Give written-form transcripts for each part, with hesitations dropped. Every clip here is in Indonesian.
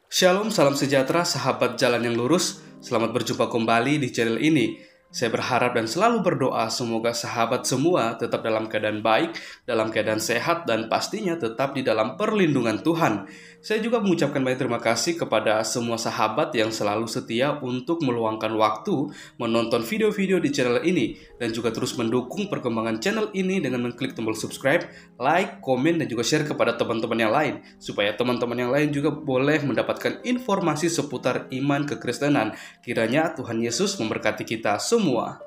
Shalom, salam sejahtera, sahabat jalan yang lurus. Selamat berjumpa kembali di channel ini. Saya berharap dan selalu berdoa semoga sahabat semua tetap dalam keadaan baik, dalam keadaan sehat, dan pastinya tetap di dalam perlindungan Tuhan. Saya juga mengucapkan banyak terima kasih kepada semua sahabat yang selalu setia untuk meluangkan waktu menonton video-video di channel ini dan juga terus mendukung perkembangan channel ini dengan mengklik tombol subscribe, like, komen, dan juga share kepada teman-teman yang lain supaya teman-teman yang lain juga boleh mendapatkan informasi seputar iman kekristenan. Kiranya Tuhan Yesus memberkati kita semua.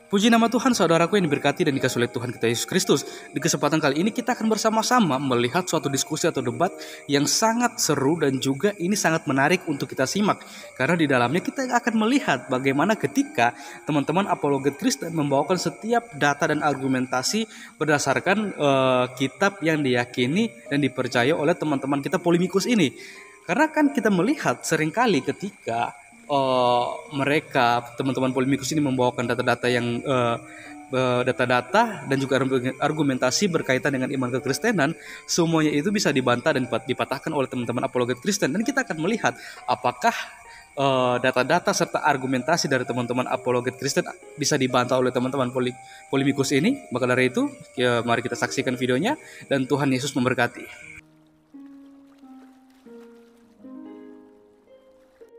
Puji nama Tuhan, saudaraku yang diberkati dan dikasihi oleh Tuhan kita Yesus Kristus. Di kesempatan kali ini kita akan bersama-sama melihat suatu diskusi atau debat yang sangat seru dan juga ini sangat menarik untuk kita simak. Karena di dalamnya kita akan melihat bagaimana ketika teman-teman apologet Kristen membawakan setiap data dan argumentasi berdasarkan kitab yang diyakini dan dipercaya oleh teman-teman kita polemikus ini. Karena kan kita melihat seringkali ketika mereka teman-teman polemikus ini membawakan data-data yang data-data dan juga argumentasi berkaitan dengan iman kekristenan, semuanya itu bisa dibantah dan dipatahkan oleh teman-teman apologet Kristen. Dan kita akan melihat apakah data-data serta argumentasi dari teman-teman apologet Kristen bisa dibantah oleh teman-teman polemikus ini. Maka dari itu, mari kita saksikan videonya dan Tuhan Yesus memberkati.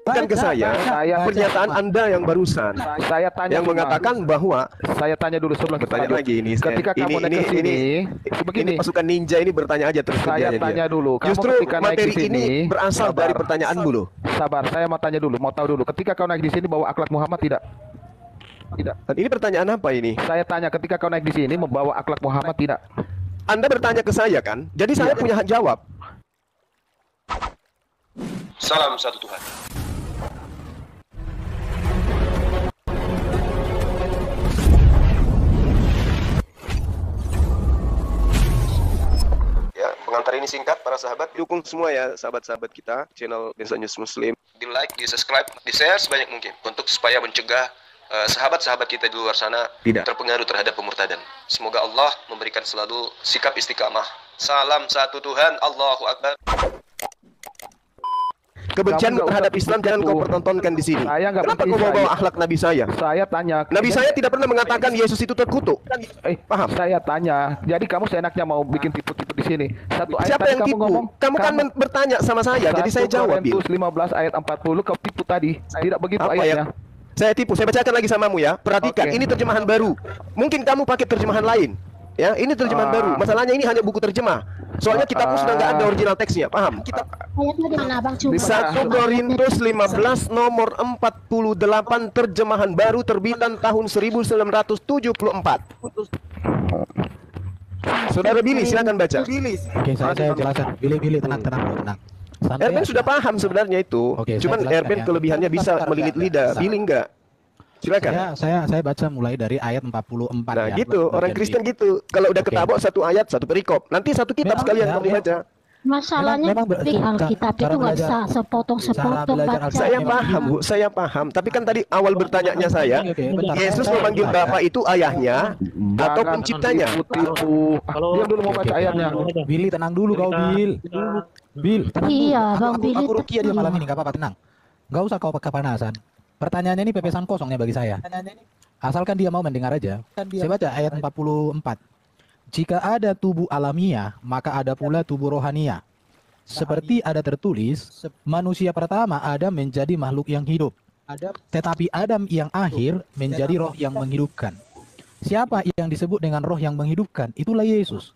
Bukan ke saya pernyataan Anda yang barusan Saya tanya yang mengatakan bahwa saya tanya dulu sebelum bertanya lanjut. lagi ini Ketika kamu naik ke sini, ini pasukan ninja ini bertanya aja terus saya kerjanya tanya dia. dulu. Kamu Justru ketika naik materi di sini, ini berasal dari pertanyaanmu loh. Sabar, saya mau tanya dulu, mau tahu dulu. Ketika kau naik di sini bawa akhlak Muhammad tidak? Tidak. Dan ini pertanyaan apa ini? Saya tanya ketika kau naik di sini membawa akhlak Muhammad tidak? Anda bertanya ke saya kan? Jadi saya punya hak jawab. Salam satu Tuhan. Ya, pengantar ini singkat para sahabat, dukung semua ya sahabat-sahabat kita channel Desa News Muslim. Di like, di subscribe, di share sebanyak mungkin untuk supaya mencegah sahabat-sahabat kita di luar sana Tidak. terpengaruh terhadap pemurtadan. Semoga Allah memberikan selalu sikap istiqamah. Salam satu Tuhan, Allahu Akbar. Kebencianmu Kamu terhadap nggak Islam usah jangan kau begitu. pertontonkan di sini. Saya nggak Kenapa benci kau bawa saya. akhlak Nabi saya? Saya tanya. Nabi saya tidak pernah mengatakan Yesus itu terkutuk. Paham? Saya tanya. Jadi kamu seenaknya mau bikin tipu-tipu di sini. Satu ayat Siapa tadi yang kamu tipu? ngomong. Kamu kan bertanya sama saya, jadi saya jawab. Bil. 15 ayat 40 kau tipu tadi. Tidak begitu Apa ayatnya. Saya tipu, saya bacakan lagi samamu ya. Perhatikan, Oke. ini terjemahan baru. Mungkin kamu pakai terjemahan lain. Ya, ini terjemahan baru. Masalahnya ini hanya buku terjemah. Soalnya kitabku sudah nggak ada original teksnya, paham? Ayatnya di mana Bang? Coba. 1 Korintus 15 nomor 48 terjemahan baru terbitan tahun 1974. Saudara Billy, silakan baca. Oke, saya jelaskan. Billy, tenang. Santai Erben aja. sudah paham sebenarnya itu. Oke, saya Cuman jelaskan Erben ya. kelebihannya bisa Bentar, melilit enggak, lidah. enggak. Billy enggak. Silakan. Saya baca mulai dari ayat 44 Nah ya. gitu, orang Bagian Kristen B. gitu. Kalau udah Oke. ketabok satu ayat, satu perikop. Nanti satu kitab Memang sekalian ya, kamu baca. Masalahnya Memang di Alkitab cara itu nggak belajar- bisa sepotong-sepotong cara belajar baca. Alkitab Saya memang paham, Bu. Saya paham. Tapi kan tadi awal bertanyanya saya, Oke, bentar. Yesus Saya memanggil jelaskan. Bapa itu ayahnya atau Jangan penciptanya? tipu-tipu. Diam dulu mau baca ayatnya. Billy, tenang dulu kau, Bill, tenang Iya, dulu. Bang Billy. Aku Rukia dia Iya. malam ini, gak apa-apa, tenang. Gak usah kau kepanasan. Pertanyaannya ini pepesan kosongnya bagi saya. Asalkan dia mau mendengar aja. Saya baca ayat 44. Jika ada tubuh alamiah, maka ada pula tubuh rohania. Seperti ada tertulis, manusia pertama Adam menjadi makhluk yang hidup. Tetapi Adam yang akhir menjadi roh yang menghidupkan. Siapa yang disebut dengan roh yang menghidupkan? Itulah Yesus.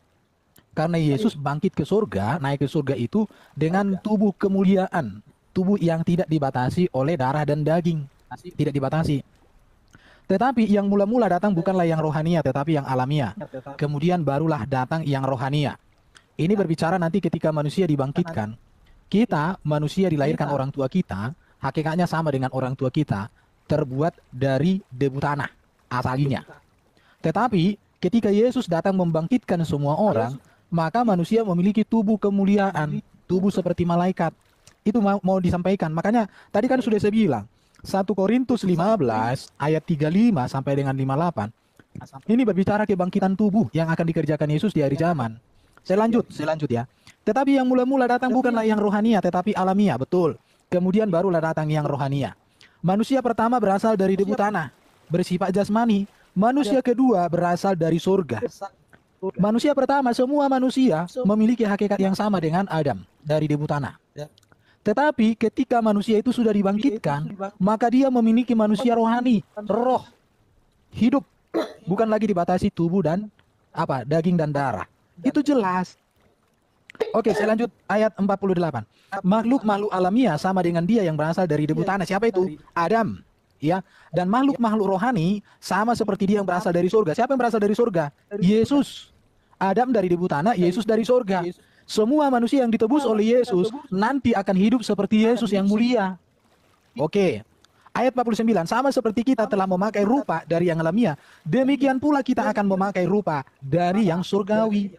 Karena Yesus bangkit ke surga, naik ke surga itu dengan tubuh kemuliaan. Tubuh yang tidak dibatasi oleh darah dan daging. Tidak dibatasi. Tetapi yang mula-mula datang bukanlah yang rohania, tetapi yang alamiah. Kemudian barulah datang yang rohania. Ini berbicara nanti ketika manusia dibangkitkan. Kita, manusia dilahirkan orang tua kita, hakikatnya sama dengan orang tua kita, terbuat dari debu tanah, asalinya. Tetapi ketika Yesus datang membangkitkan semua orang, maka manusia memiliki tubuh kemuliaan, tubuh seperti malaikat. Itu mau disampaikan. Makanya tadi kan sudah saya bilang, 1 Korintus 15 ayat 35 sampai dengan 58. Ini berbicara kebangkitan tubuh yang akan dikerjakan Yesus di akhir zaman. Saya lanjut ya. Tetapi yang mula-mula datang bukanlah yang rohania, tetapi alamiah, betul. Kemudian barulah datang yang rohania. Manusia pertama berasal dari debu tanah, bersifat jasmani. Manusia kedua berasal dari surga. Manusia pertama, semua manusia memiliki hakikat yang sama dengan Adam, dari debu tanah. Tetapi ketika manusia itu sudah dibangkitkan, maka dia memiliki manusia rohani, roh, hidup, bukan lagi dibatasi tubuh dan daging dan darah. Itu jelas. Oke, saya lanjut ayat 48. Makhluk-makhluk alamiah sama dengan dia yang berasal dari debu tanah. Siapa itu? Adam. Ya, dan makhluk-makhluk rohani sama seperti dia yang berasal dari surga. Siapa yang berasal dari surga? Yesus. Adam dari debu tanah, Yesus dari surga. Semua manusia yang ditebus oleh Yesus nanti akan hidup seperti Yesus yang mulia. Oke. Ayat 49, sama seperti kita telah memakai rupa dari yang alamiah, demikian pula kita akan memakai rupa dari yang surgawi.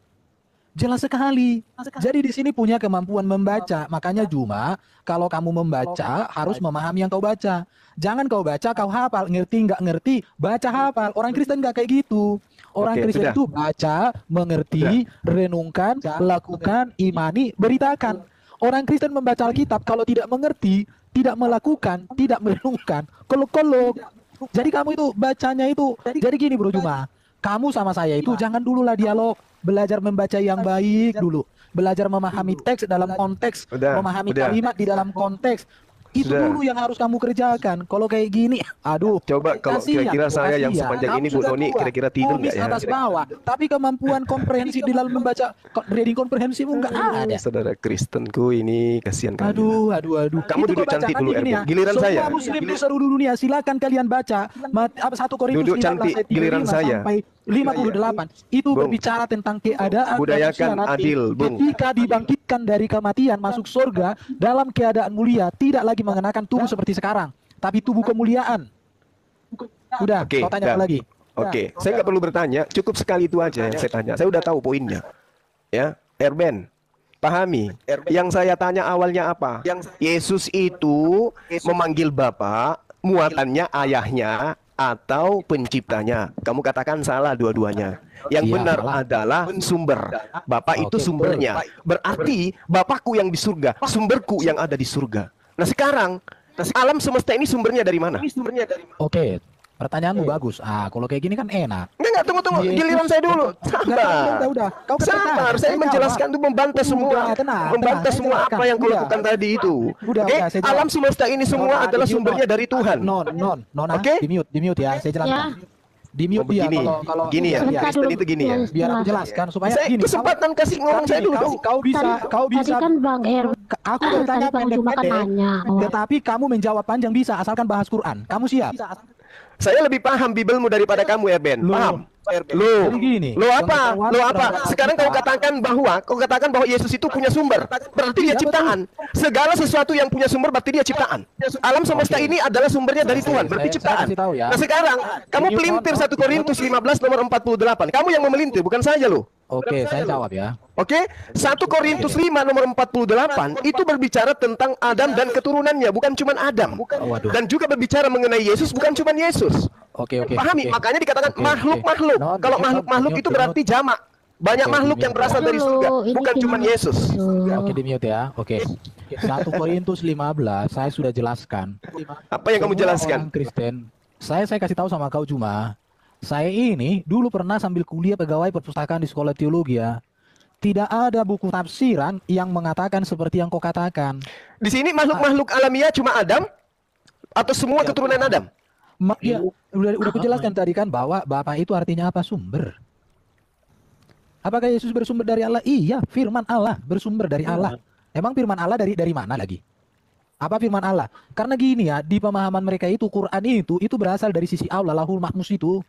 Jelas sekali. Jadi di sini punya kemampuan membaca. Makanya Juma, kalau kamu membaca harus memahami yang kau baca. Jangan kau baca, kau hafal, ngerti nggak ngerti, baca hafal. Orang Kristen nggak kayak gitu. Orang Kristen itu baca, mengerti, renungkan, lakukan, imani, beritakan. Orang Kristen membaca Alkitab kalau tidak mengerti, tidak melakukan, tidak merenungkan, kolok-kolok. Jadi kamu itu bacanya itu. Jadi gini Bro Juma, kamu sama saya itu jangan dululah dialog. Belajar membaca yang baik dulu. Belajar memahami teks dalam konteks. Memahami kalimat di dalam konteks. Itu dulu yang harus kamu kerjakan. Kalau kayak gini, aduh. Coba kalau kira-kira saya yang sepanjang ini Bu Noni kira-kira tidur nggak ya? Atas bawah. Tapi kemampuan komprehensif di dalam membaca reading komprehensifmu nggak ada. Saudara Kristenku ini kasihan kalian. Aduh. Kamu duduk cantik dulu Erben. Giliran saya. Semua muslim di seluruh dunia silakan kalian baca 1 Korintus duduk cantik, 15 ayat 35 giliran saya. sampai 58. Itu berbicara tentang keadaan budayakan manusia nanti adil, Bung. ketika dibangkitkan dari kematian masuk surga dalam keadaan mulia, tidak lagi mengenakan tubuh seperti sekarang, tapi tubuh kemuliaan. Udah, kau tanya apa lagi? Oke, saya nggak perlu bertanya, cukup sekali itu aja yang saya tanya. Saya udah tahu poinnya. Ya, Erben, pahami. Yang saya tanya awalnya apa? Yesus itu memanggil Bapa, muatannya ayahnya atau penciptanya. Kamu katakan salah dua-duanya. Yang benar adalah sumber. Bapak itu sumbernya. Berarti Bapakku yang di surga, sumberku yang ada di surga. Nah sekarang, alam semesta ini sumbernya dari mana? Oke, pertanyaanmu bagus. Kalau kayak gini kan enak. Enggak, tunggu. Giliran saya dulu. Sabar. Udah. Kau Sabar, saya menjelaskan itu membantah semua. Membantah semua apa yang kau lakukan tadi itu. Oke, alam semesta ini semua adalah sumbernya dari Tuhan. Non. Oke? Di mute ya, saya jelaskan. Di mute dia kalau gini ya, Kristen itu gini ya. Biar aku jelaskan supaya Saya gini. kesempatan kasih ngomong saya dulu. Kau Tadi bisa. kan Bang Her, Aku bertanya tadi Bang Juma kan pendek-pendek, nanya. tetapi kamu menjawab panjang bisa asalkan bahas Quran. Kamu siap? Saya lebih paham Bibelmu daripada kamu ya Ben. Paham? Jadi gini, Lo apa? Sekarang kau katakan bahwa Yesus itu punya sumber. Berarti dia ciptaan. Segala sesuatu yang punya sumber berarti dia ciptaan. Alam semesta ini adalah sumbernya dari Tuhan, berarti ciptaan. kasih tahu ya. Nah sekarang kamu pelintir 1 Korintus 15 nomor 48. Kamu yang memelintir, bukan saya loh. Oke, saya jawab ya. Oke, 1 Korintus 5 nomor 48 itu berbicara tentang Adam dan keturunannya, bukan cuma Adam. Waduh. Dan juga berbicara mengenai Yesus, bukan cuma Yesus. Oke. Pahami? Makanya dikatakan makhluk-makhluk. No, Kalau makhluk-makhluk itu berarti jamak. Banyak makhluk yang berasal dari surga, bukan cuma Yesus. Oke, di mute ya. Oke. 1 Korintus 15 saya sudah jelaskan. Apa yang kamu Semua jelaskan? orang Kristen, saya kasih tahu sama kau Juma. Saya ini dulu pernah sambil kuliah pegawai perpustakaan di sekolah teologi ya. Tidak ada buku tafsiran yang mengatakan seperti yang kau katakan. Di sini makhluk-makhluk alamiah cuma Adam atau semua keturunan Adam? Ya, udah kujelaskan tadi kan bahwa Bapak itu artinya apa? Sumber. Apakah Yesus bersumber dari Allah? Iya, firman Allah bersumber dari Allah. Emang firman Allah dari mana lagi? Apa firman Allah? Karena gini ya, di pemahaman mereka itu Quran itu berasal dari sisi Allah, Lauhul Mahfuz itu.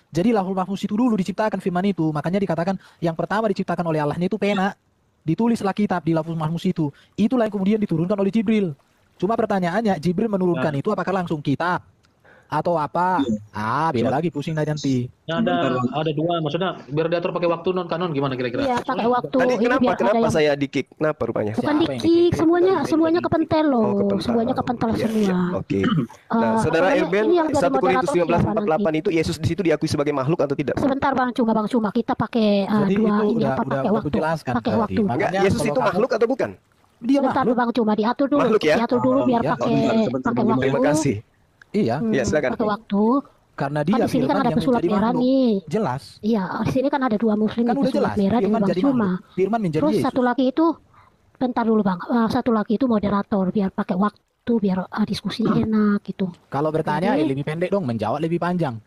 Jadi Lauhul Mahfuz itu dulu diciptakan firman itu. Makanya dikatakan yang pertama diciptakan oleh Allahnya itu pena. Ditulislah kitab di Lauhul Mahfuz itu. Itulah yang kemudian diturunkan oleh Jibril. Cuma pertanyaannya, Jibril menurunkan itu apakah langsung kitab? atau apa. Beda lagi, pusing dah nanti. Nah, ada dua, maksudnya biar diatur pakai waktu non kanon gimana kira-kira? Iya, pakai waktu. Tadi Ini biar ada kenapa yang saya di-kick? Kenapa rupanya? bukan Siapa yang di-kick, semuanya kepentel loh. Oh, kepental. Semuanya kepentel Iya, semua. iya. Oke. Nah, Saudara apa namanya, Irben, ini yang jadi 1 Korintus moderator siapa 19:48 itu Yesus di situ diakui sebagai makhluk atau tidak? Sebentar Bang Cuma kita pakai Jadi dua itu ini udah apa pakai udah waktu. kujelaskan Pakai tadi. waktu. Enggak, Makanya Yesus kalau itu kamu- makhluk atau bukan? Dia Sebentar makhluk. Bang Cuma diatur dulu. Makhluk ya? Diatur dulu biar Ya, pakai sebentar, pakai sebentar. waktu. Terima kasih. Iya, Ya, silakan. Pakai waktu. karena Kan dia di sini kan firman ada yang pesulap menjadi merah makhluk. nih. Jelas. Iya, di sini kan ada dua muslim Kan nih, udah pesulap jelas. merah dengan Firman Bang jadi Cuma. makhluk. Firman menjadi Terus Yesus. satu lagi itu bentar dulu Bang. Satu lagi itu moderator biar pakai waktu biar diskusi enak gitu. Kalau bertanya Jadi- lebih pendek dong, menjawab lebih panjang.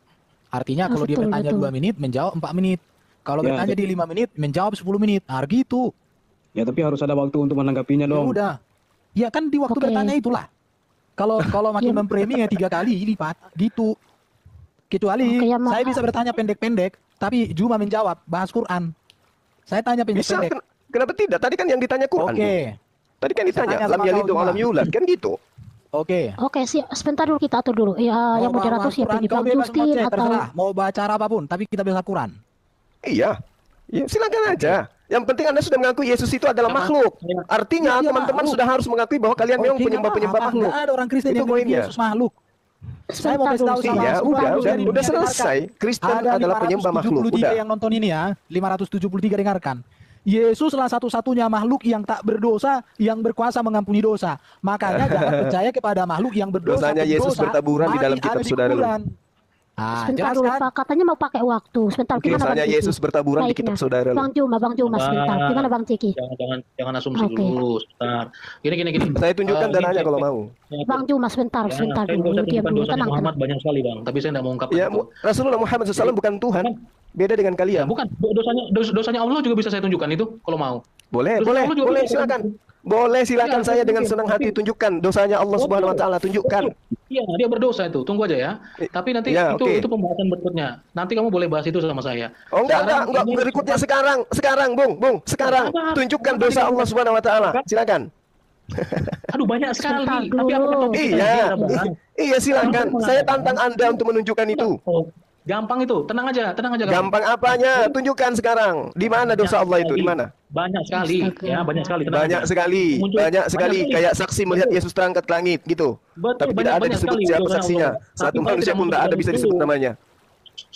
Artinya kalau dia betul, bertanya betul. 2 menit, menjawab 4 menit. Kalau Ya, bertanya di 5 menit, menjawab 10 menit. Gitu. Ya tapi harus ada waktu untuk menanggapinya Ya dong. udah. Ya kan di waktu Oke. bertanya itulah. Kalau makin Ya. mempremi ya 3 kali lipat gitu. Kecuali Oke, ya, saya bisa bertanya pendek-pendek, tapi Juma menjawab bahas Quran. Saya tanya Bisa, pendek-pendek. kenapa tidak? Tadi kan yang ditanya Quran. Oke. Tadi kan ditanya, Tanya lam sama yalid kau wa lam juga. yulad, kan gitu. Oke. Oke, sebentar dulu kita atur dulu. Ya, yang Mau moderator bahas siapa Quran, nih? kau Bang bebas Justin ngoceh, atau terserah. Mau baca apapun, tapi kita bahas Quran. Iya. Ya, silakan aja. Yang penting Anda sudah mengakui Yesus itu adalah makhluk. Artinya Iya, teman-teman makhluk. sudah harus mengakui bahwa kalian memang Oke, penyembah-penyembah nggak makhluk. apa-apa. Nggak ada orang Kristen Itu yang bilang poinnya. Yesus makhluk. Saya mau sebentar kasih tahu dulu. sama Iya, semua udah dari dunia udah yang dengarkan. selesai. Kristen Ada adalah penyembah makhluk. 573 Udah. yang nonton ini ya, 573 dengarkan. Yesuslah satu-satunya makhluk yang tak berdosa, yang berkuasa mengampuni dosa. Makanya jangan percaya kepada makhluk yang berdosa. Dosanya Yesus pendosa, bertaburan di mati dalam ada kitab di saudara lu. kuburan. Sebentar Jelas dulu kan? Pak, katanya mau pakai waktu. Sebentar gimana Bang Dosanya Ciki? Yesus bertaburan di kitab Baiknya. saudara lu. Bang Cuma sebentar. Gimana Bang Ciki? Jangan asumsi Oke. dulu, sebentar. Gini. Saya tunjukkan Ini dananya saya- kalau mau. Bang Cuma sebentar Ya, dulu. saya Diam mengucapkan dulu, dosanya tenang. Muhammad banyak sekali bang, tapi saya tidak mau ungkapkan Ya, itu. Rasulullah Muhammad SAW bukan Tuhan. Beda dengan Ya, kalian. bukan dosanya Allah juga bisa saya tunjukkan itu kalau mau. Boleh, Dosanya boleh, Allah juga boleh, bisa silakan. tunjukkan. Boleh, silakan Iya, saya dengan mungkin, senang hati mungkin. tunjukkan dosanya Allah Subhanahu wa taala, tunjukkan. Iya, dia berdosa itu. Tunggu aja ya. Tapi nanti Ya, oke. itu pembahasan berikutnya. Nanti kamu boleh bahas itu sama saya. Oh enggak, Sekarang enggak, ini- berikutnya sekarang, Bung, sekarang. Apa? Tunjukkan Apa dosa dia- Allah Subhanahu wa taala. Silakan. Aduh banyak sekali. Sebentar Tapi apa dulu. topik kita Iya, ini, Bang? iya silakan. Saya tantang Anda untuk menunjukkan itu. Oh, gampang itu. Tenang aja. kamu. Gampang apanya? Tunjukkan sekarang. Di mana dosa Allah itu? Di mana? Banyak sekali. Astaga. Ya, banyak sekali. Tenang Banyak aja. sekali, Muncul- banyak sekali. sekali. Kayak saksi melihat Yesus terangkat ke langit gitu. Betul, Tapi tidak ada banyak disebut sekali siapa dosa saksinya. Allah. Satu Tapi saya manusia tidak pun tidak ada mau bisa dulu. disebut namanya.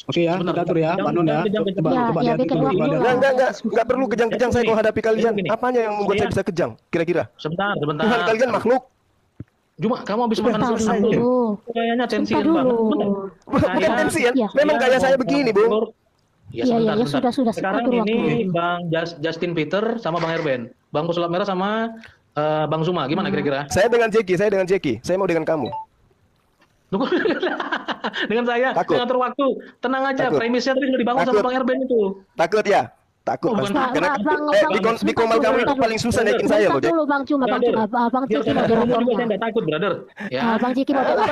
Oke ya, Sebentar, kita atur ya, jangan- Pak Non ya. jangan kejam-kejam. Coba Ya, coba ya, diatur bikin dulu, waktu Pak. lah. Enggak perlu kejang-kejang saya kalau hadapi kalian. Gini. Apanya yang membuat saya bisa kejang? Kira-kira? Sebentar. Tuhan kalian makhluk. Cuma kamu habis makan Sebentar nasi sambal. dulu. Kayaknya tensian Sebentar banget. dulu. Bentar. Bukan tensian. Iya. Memang kayak saya begini, Bung. Ya, Iya, sebentar, iya, sebentar. sudah. Sekarang Atur ini waktu. Bang Justin Peter sama Bang Erben. Bang Pesulap Merah sama Bang Zuma. Gimana kira-kira? Saya dengan Jeki. Saya mau dengan kamu. Tunggu. Dengan saya, Takut. saya ngatur waktu. Tenang aja, Takut. premisnya tadi sudah dibangun sama Takut. Bang Erben itu. Takut ya? Takut Oh, pasti. bukan. Karena Bang, di komal kamu itu paling susah naikin saya loh, Sebentar Jack. dulu Bang Cuma. Brother, Bang biar Ciki saya ngomong juga saya moderatornya. tidak takut, brother. Ya. Bang Ciki moderator.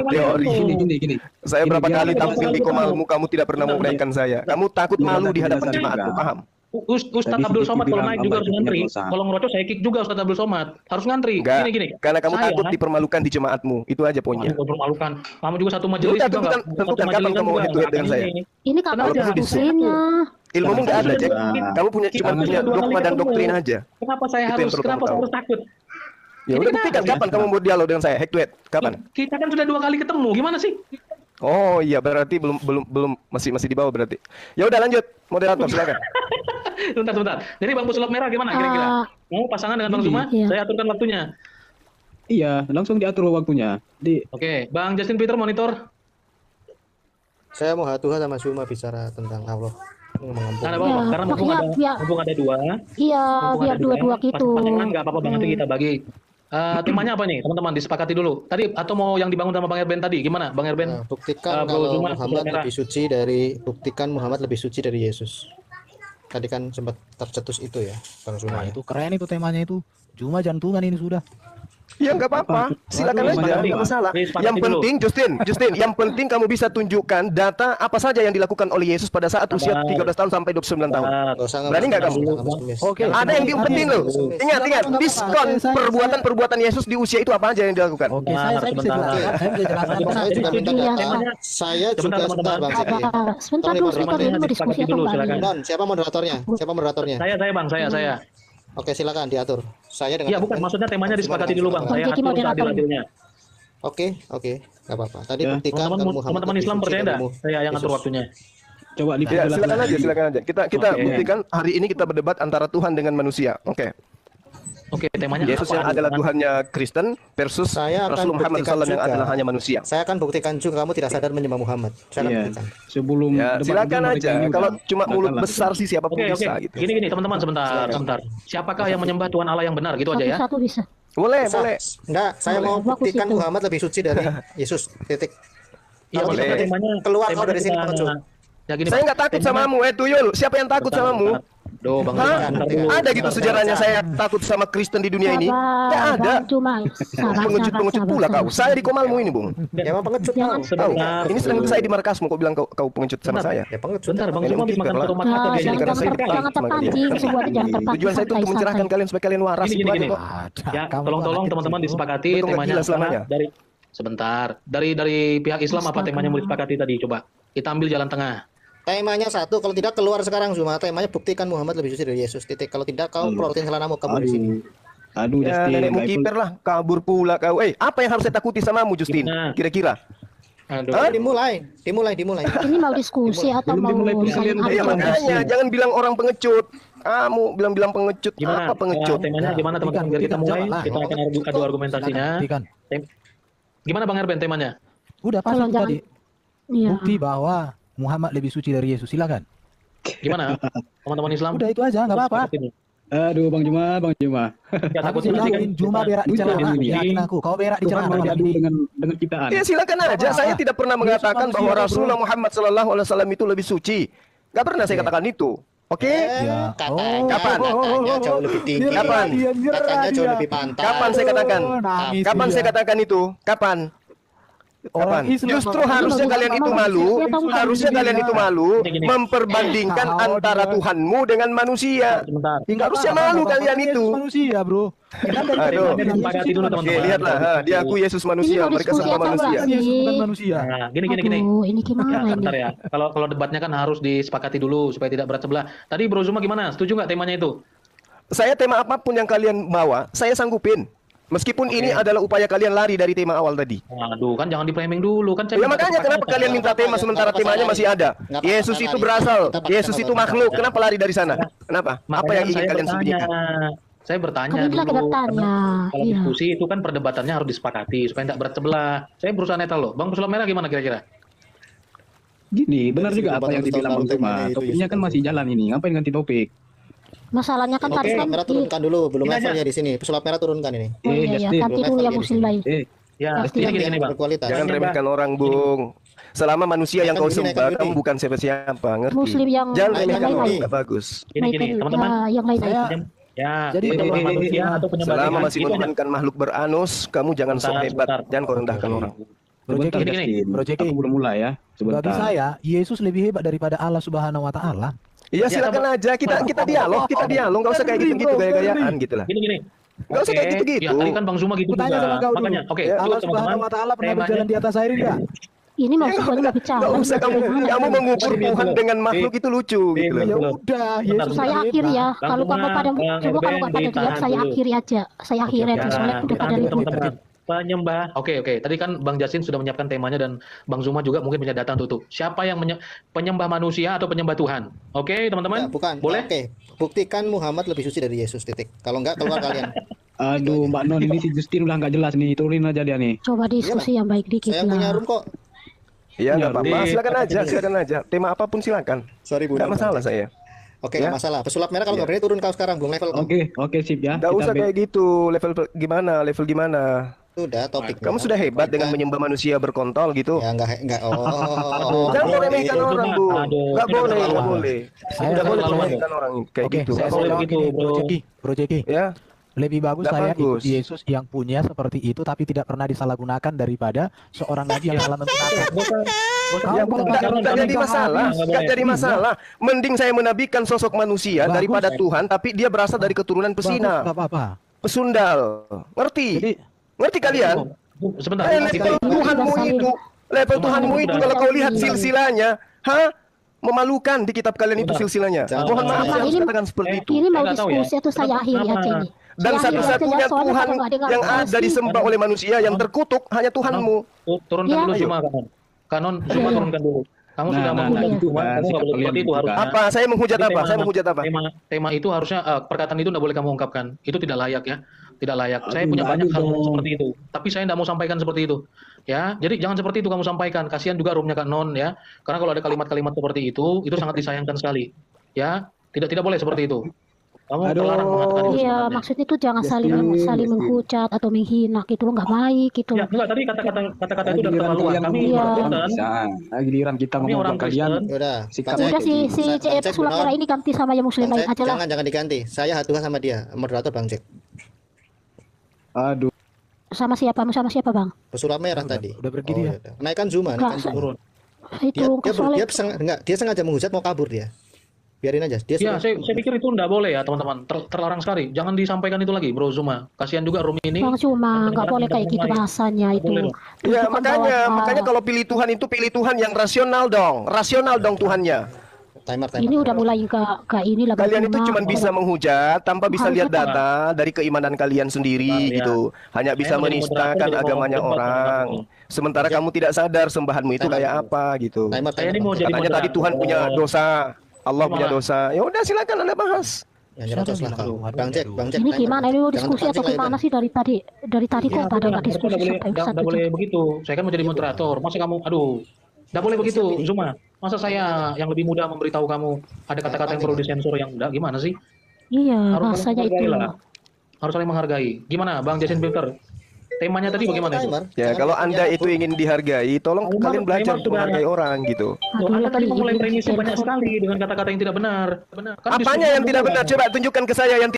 Teori. Gini. Saya Gini, berapa biar kali kita tampil di komalmu, kamu tidak pernah mau menaikkan saya. Kamu takut Biar malu ada di hadapan penjelasan jemaatmu, juga. paham? Ustadz Tadi Abdul sedikit Somad kalau bilang naik apa juga harus itu ngantri. penjelasan. Kalau ngerocok saya kick juga Ustadz Abdul Somad. Harus ngantri. Enggak, Gini. karena kamu Saya- takut dipermalukan di jemaatmu. Itu aja poinnya. Kamu mempermalukan. Kamu juga satu majelis Udah, juga tentukan nggak? kapan Satu majelis kamu juga head to head nggak? dengan saya. Ini. Ini kapan Tenang aja. diskusinya? Ilmumu nggak ada, Jack. Nah, Kamu cuma Kita punya sudah dua dogma kali dan ketemu. doktrin aja. Kenapa saya Itu yang harus perlu kenapa kamu saya tahu. harus takut? Ya udah buktikan kapan kamu mau dialog dengan saya, head to head. Kapan? Kita kan sudah 2 kali ketemu. Gimana sih? Oh iya, berarti belum masih di bawah berarti. Ya udah lanjut, moderator silakan. Sebentar. Jadi Bang Pesulap Merah gimana kira-kira? Mau pasangan dengan Bang Zuma? Iya. Saya aturkan waktunya. Iya, langsung diatur waktunya. Oke, Bang Justin Peter monitor. Saya mau Tuhan sama Zuma bicara tentang Allah. Mengampuni. Karena apa? Ya, Karena makanya biar- mumpung ada 2. Iya, Mumpung biar ada dua-dua pas gitu. pasangan nggak apa-apa Bang, nanti kita bagi. Temanya apa nih teman-teman, disepakati dulu. Tadi atau mau yang dibangun sama Bang Erben tadi? Gimana Bang Erben? Nah, buktikan Bro kalau Zuma, Muhammad Merah. lebih suci dari Yesus. Tadi kan sempat tercetus itu ya, Bang Zuma. Nah, Ya. itu keren itu temanya itu. Cuma jantungan ini sudah. Ya nggak apa-apa, silakan aja, nggak masalah. Yang penting, Justin, yang penting kamu bisa tunjukkan data apa saja yang dilakukan oleh Yesus pada saat usia 13 tahun sampai 29 tahun. Berani nggak kamu? Oke. Ada yang diumpetin loh. Ingat, diskon perbuatan Yesus di usia itu apa aja yang dilakukan. Oke, saya bisa jelaskan. Saya bisa jelaskan. Saya juga minta Iya. data. Saya juga sebentar Bang Zeki. Sebentar dulu, ini mau diskusi atau enggak? Non, siapa moderatornya? Siapa moderatornya? Saya Bang, saya. Oke, silakan diatur. Saya dengan Iya, bukan maksudnya temanya disepakati dulu Bang. Saya atur seadil-adilnya. Oke, nggak apa-apa. Tadi Ya, buktikan kalau Muhammad teman-teman lebih Islam suci percaya dari enggak? Saya yang atur waktunya. Coba Ya, diperjelas silakan lagi. aja, silakan aja. Kita Oke. buktikan hari ini kita berdebat antara Tuhan dengan manusia. Oke. Oke, temanya Yesus yang apa? adalah Tuhannya Kristen versus Saya akan Rasulullah Muhammad buktikan SAW yang juga. adalah hanya manusia. Saya akan buktikan juga kamu tidak sadar menyembah Muhammad. Saya akan Iya. buktikan. Sebelum Ya, debat silakan ini, mereka aja. ini Kalau udah cuma mulut kalah. besar sih siapapun Oke. bisa gitu. Gini teman-teman sebentar. Siapakah yang menyembah Tuhan Allah yang benar gitu aja ya? Satu bisa. Boleh. Enggak, saya mau Bagus buktikan itu. Muhammad lebih suci dari Yesus. Titik. Iya, Kalau maksudnya boleh. temanya Keluar kau dari sini, kita- pengecut. Ya gini, Saya Bang. nggak takut Temanya- samamu, Tuyul. Siapa yang takut Bentar, samamu? bentar. Duh, Bang. Hah? Bentar dulu. Ada gitu Bentar, sejarahnya saya takut sama Kristen di dunia ini? Nggak ada. Cuma Pengecut pula kau. Saya di komalmu ini, Bung. Ya emang pengecut Jangan. kau. Tahu? Sebentar. Ini sedang saya di markasmu, kau bilang kau pengecut sama saya. Ya pengecut. Bentar, Bang. Ini Cuma mungkin makan karena- satu makan Nah, aja Ini ini. karena saya jangan dekat sama terpancing, dia. semuanya jangan terpancing. Tujuan saya itu untuk mencerahkan kalian supaya kalian waras. Gini, itu gini, aja gini. kok. Ya, Kamu tolong anak teman-teman kecil. disepakati Betul nggak temanya gila selamanya? dari sebentar. Dari pihak Islam apa temanya mau disepakati tadi? Coba kita ambil jalan tengah. Temanya satu, kalau tidak keluar sekarang Zuma. Temanya buktikan Muhammad lebih suci dari Yesus. Titik. Kalau tidak kau prorotin celanamu kamu di sini. Aduh, Ya, Justin. nenekmu nggak kiper lah, kabur pula kau. Apa yang harus saya takuti samamu, Justin? Gimana? Kira-kira? Aduh. Dimulai. Ini mau diskusi atau Belum mau dimulai saling perselisihan. Ya adu? makanya, jangan bilang orang pengecut. Kamu bilang pengecut. Gimana? Apa pengecut? Temanya gimana teman-teman? Biar kita mulai. Buktikan, Kita akan adu argumentasinya. Buktikan. Gimana Bang Erben temanya? Udah pas Kalau itu tadi. Iya. Bukti bahwa Muhammad lebih suci dari Yesus. Silakan. Gimana? Teman-teman Islam? Udah itu aja, nggak apa-apa. Aduh, Bang Juma. Nggak Aku takut juga sih kan? yakin cuma berak di celana. Ini. Yakin aku. Kau berak di Tuhan celana mau malam diadu ini. dengan kitaan. Ya silakan aja. Saya tidak pernah mengatakan Yesus bahwa manusia, Rasulullah bro. Muhammad SAW itu lebih suci. Gak pernah saya katakan itu. Oke? Ya. Katanya, Kapan? katanya jauh lebih tinggi. Kapan? Katanya jauh lebih pantas. Kapan saya katakan? Nangis Kapan dia. saya katakan itu? Kapan? Orang Kapan? Islam Justru mau- harusnya Mau- kalian mau- itu mau- malu. mau- Harusnya mau- kalian itu malu Gini. memperbandingkan antara Tuhanmu dengan manusia. Sebentar. Harusnya malu kalian Yesus itu. manusia, bro. Kan dari Aduh. tadi Kita sepakati dulu, Oke, teman-teman. lihatlah. Dia aku Yesus manusia. Ini mau Mereka diskusi semua atau manusia. enggak? Yesus bukan manusia. Nah, gini. Aduh, ini gimana Ya, ini? bentar ya. Kalau debatnya kan harus disepakati dulu supaya tidak berat sebelah. Tadi Bro Zuma gimana? Setuju nggak temanya itu? Saya tema apapun yang kalian bawa, saya sanggupin. Meskipun ini adalah upaya kalian lari dari tema awal tadi. Waduh, kan jangan di-framing dulu kan. Ya makanya kenapa kalian minta tema sementara temanya masih ada? Yesus itu berasal, Yesus itu makhluk. Kenapa lari dari sana? Kenapa? Apa yang ingin kalian sembunyikan? Saya bertanya Kami bilang dulu. kita tanya. Kalau Iya. diskusi itu kan perdebatannya harus disepakati supaya tidak berat sebelah. Saya berusaha netral loh. Bang Pesulap Merah gimana kira-kira? Gini, benar juga apa yang dibilang Bang Juma. Topiknya kan masih jalan ini. Ngapain ganti topik? Masalahnya kan tadi Oke, kan merah turunkan dulu, belum Ini aja. levelnya di sini. Pesulap merah turunkan ini. Oh iya ya, Justin, ganti belum dulu level yang dia musim di lain. Ya, Pasti gini, yang gini, yang Bang. berkualitas. Jangan Bang. remehkan orang, Bung. Selama manusia yang kau Naikkan dulu, sembah, naikkan kamu dulu. bukan siapa-siapa, ngerti? Muslim yang Jangan lain remehkan lain. orang, nggak bagus. Gini, teman-teman. yang lain Saya- Ya, Jadi, penyembah manusia atau penyembah Selama Tuhan, masih itu aja. menuhankan makhluk beranus, kamu jangan sok Sebentar, hebat, sebentar. jangan kau rendahkan orang. Bro Sebentar, Jeki, Justin. Bro Jeki. Aku belum mulai ya. Bagi Sebentar. saya, Yesus lebih hebat daripada Allah Subhanahu wa taala. Iya silakan aja, kita dialog, nggak usah kayak gitu-gitu gaya-gayaan gitu lah. Gini. Nggak usah kayak Oke. gitu-gitu. Ya, tadi kan Bang Zuma gitu Aku tanya juga. sama kau dulu. Makanya, oke. Ya, Cukup, Allah teman-teman. Subhanahu wa taala pernah Temanya- berjalan di atas air enggak? ini mau semuanya bicara. Nggak usah kamu mengukur Tuhan dengan makhluk itu lucu gitu Ya loh. udah, Yesus Saya lebih akhiri ya. hebat. Kalau kamu pada coba kalau nggak pada diam, saya akhiri aja. Saya akhiri aja soalnya udah pada ribut. teman-teman. Penyembah. Oke. Tadi kan Bang Jasin sudah menyiapkan temanya dan Bang Zuma juga mungkin punya data untuk itu. Siapa yang penyembah manusia atau penyembah Tuhan? Oke, teman-teman. Ya, bukan. Boleh? Oke. Buktikan Muhammad lebih suci dari Yesus, titik. Kalau enggak keluar kalian. Aduh, Mbak Non ini si Justin udah nggak jelas nih. Turunin aja dia nih. Coba diskusi yang baik dikit Saya punya lah. room kok. Iya nggak apa-apa, Di- silakan aja. Tema apapun silakan. Sorry Bu. Nggak masalah saya. Oke, Ya. nggak masalah. Pesulap merah kalau Ya. nggak berani turun kau sekarang, belum level. Oke, sip ya. Nggak Kita usah be- kayak gitu. Level gimana? Sudah topik. Kamu sudah hebat dengan menyembah manusia berkontol gitu. Ya enggak. Oh. Jangan meremehkan Aduh, orang, Bu. aduh, Nggak tidak boleh, nggak terlalu. boleh. Saya Nggak boleh terlalu. meremehkan orang kayak Oke, gitu. saya boleh jawab begitu, gini, bro. Bro Jeki. Ya, Lebih bagus Nggak saya bagus. ikut Yesus yang punya seperti itu tapi tidak pernah disalahgunakan daripada seorang nabi yang salah menggunakan. Ya, nggak jadi masalah, nggak jadi masalah. Mending saya menabikan sosok manusia Bagus. daripada Tuhan, tapi dia berasal dari keturunan pesina, Nggak apa-apa. pesundal. Ngerti? Jadi Ngerti kalian? Sebentar. Level Tuhanmu itu, level Tuhanmu itu kalau kau lihat silsilanya, memalukan di kitab kalian itu silsilanya. Mohon maaf saya harus katakan seperti itu. Ini mau Saya nggak tahu ya. diskusi atau saya akhiri aja ini? Dan Saya akhiri aja satu-satunya ya, soalnya Tuhan kalau nggak dengar yang diskusi. ada disembah oleh manusia yang terkutuk hanya Tuhanmu. Turunkan Ya. dulu Zuma, Kanon Zuma Iya. turunkan dulu. Kamu Nah, sudah nah, menghujat nah, Zuma, kamu nggak boleh seperti itu harusnya. Apa? Saya menghujat Jadi apa? Saya menghujat apa? Tema itu harusnya perkataan itu tidak boleh kamu ungkapkan. Itu tidak layak ya. Tidak layak. Saya punya Aduh, banyak hal dong. seperti itu. Tapi saya tidak mau sampaikan seperti itu. Ya, jadi jangan seperti itu kamu sampaikan. Kasihan juga roomnya Kak Non ya. Karena kalau ada kalimat-kalimat seperti itu sangat disayangkan sekali. Ya, tidak boleh seperti itu. Kamu terlarang mengatakan itu. Iya, sebenarnya. maksudnya itu jangan saling Justin. menghujat atau menghina gitu loh, nggak baik gitu. Ya, enggak, tadi kata-kata itu udah Giliran keterlaluan. kalian Kami Iya. orang ngomong Kristen, bisa. Giliran kita kami ngomong orang buat kalian. Kristen. Udah, Sikap Pak Udah Cek. si CF Cek, sulap Bang. merah ini ganti sama yang muslim Bang lain Cek, aja lah. jangan diganti. Saya hatuhan sama dia, moderator Bang Cek. Aduh. Sama siapa bang? Pesulap merah tadi. udah pergi dia. Yaudah. Naikkan Zuma, Nggak, naikkan Zuma. Turun. Itu soalnya Dia sengaja menghujat mau kabur dia. Biarin aja. Dia Ya, sudah- saya pikir itu enggak boleh ya, teman-teman. Terlarang sekali. Jangan disampaikan itu lagi, Bro Zuma. Kasihan juga room ini. bang cuma nggak boleh kayak gitu Teman-teman bahasanya itu. boleh dong. Ya, Tunjukkan makanya bahwa- kalau pilih Tuhan itu pilih Tuhan yang rasional dong. Rasional dong Tuhannya. timer. ini udah mulai ke ini lah. Bang Kalian itu Cuma. cuma bisa menghujat tanpa bisa Harusnya lihat data dari keimanan kalian sendiri Benar, ya. gitu. Hanya bisa mau jadi menistakan moderator, jadi agamanya mau debat, orang. Sementara kamu tidak sadar sembahanmu itu kayak apa gitu. Timer. Saya ini mau jadi Katanya tadi Tuhan punya dosa, Allah punya Gimana? dosa. Ya udah silakan Anda bahas. Ya nyerocos lah kau. Bang Cek. Ini timer. gimana ini mau Jangan diskusi atau terpancing lah, gimana Iban. sih dari tadi kok pada nggak diskusi sampai Nggak satu boleh jam. begitu. Saya kan mau jadi moderator. Masa kamu, aduh, nggak boleh begitu, Zuma. Masa saya yang lebih muda memberitahu kamu ada kata-kata yang perlu disensor yang enggak? Gimana sih? Iya Harus saling rasanya itu. menghargai lah. Harus saling menghargai. Gimana, Bang Jason Filter? Temanya tadi bagaimana itu? Timer. Ya Jangan kalau punya Anda itu aku. ingin dihargai, tolong Memang- kalian belajar memang untuk sudah- menghargai orang gitu. Loh, Anda tadi Aduh, memulai ini premisi banyak sensor. sekali dengan kata-kata yang tidak benar. Kan Apanya diskusi yang tidak dulu, benar? Bang. Coba tunjukkan ke saya yang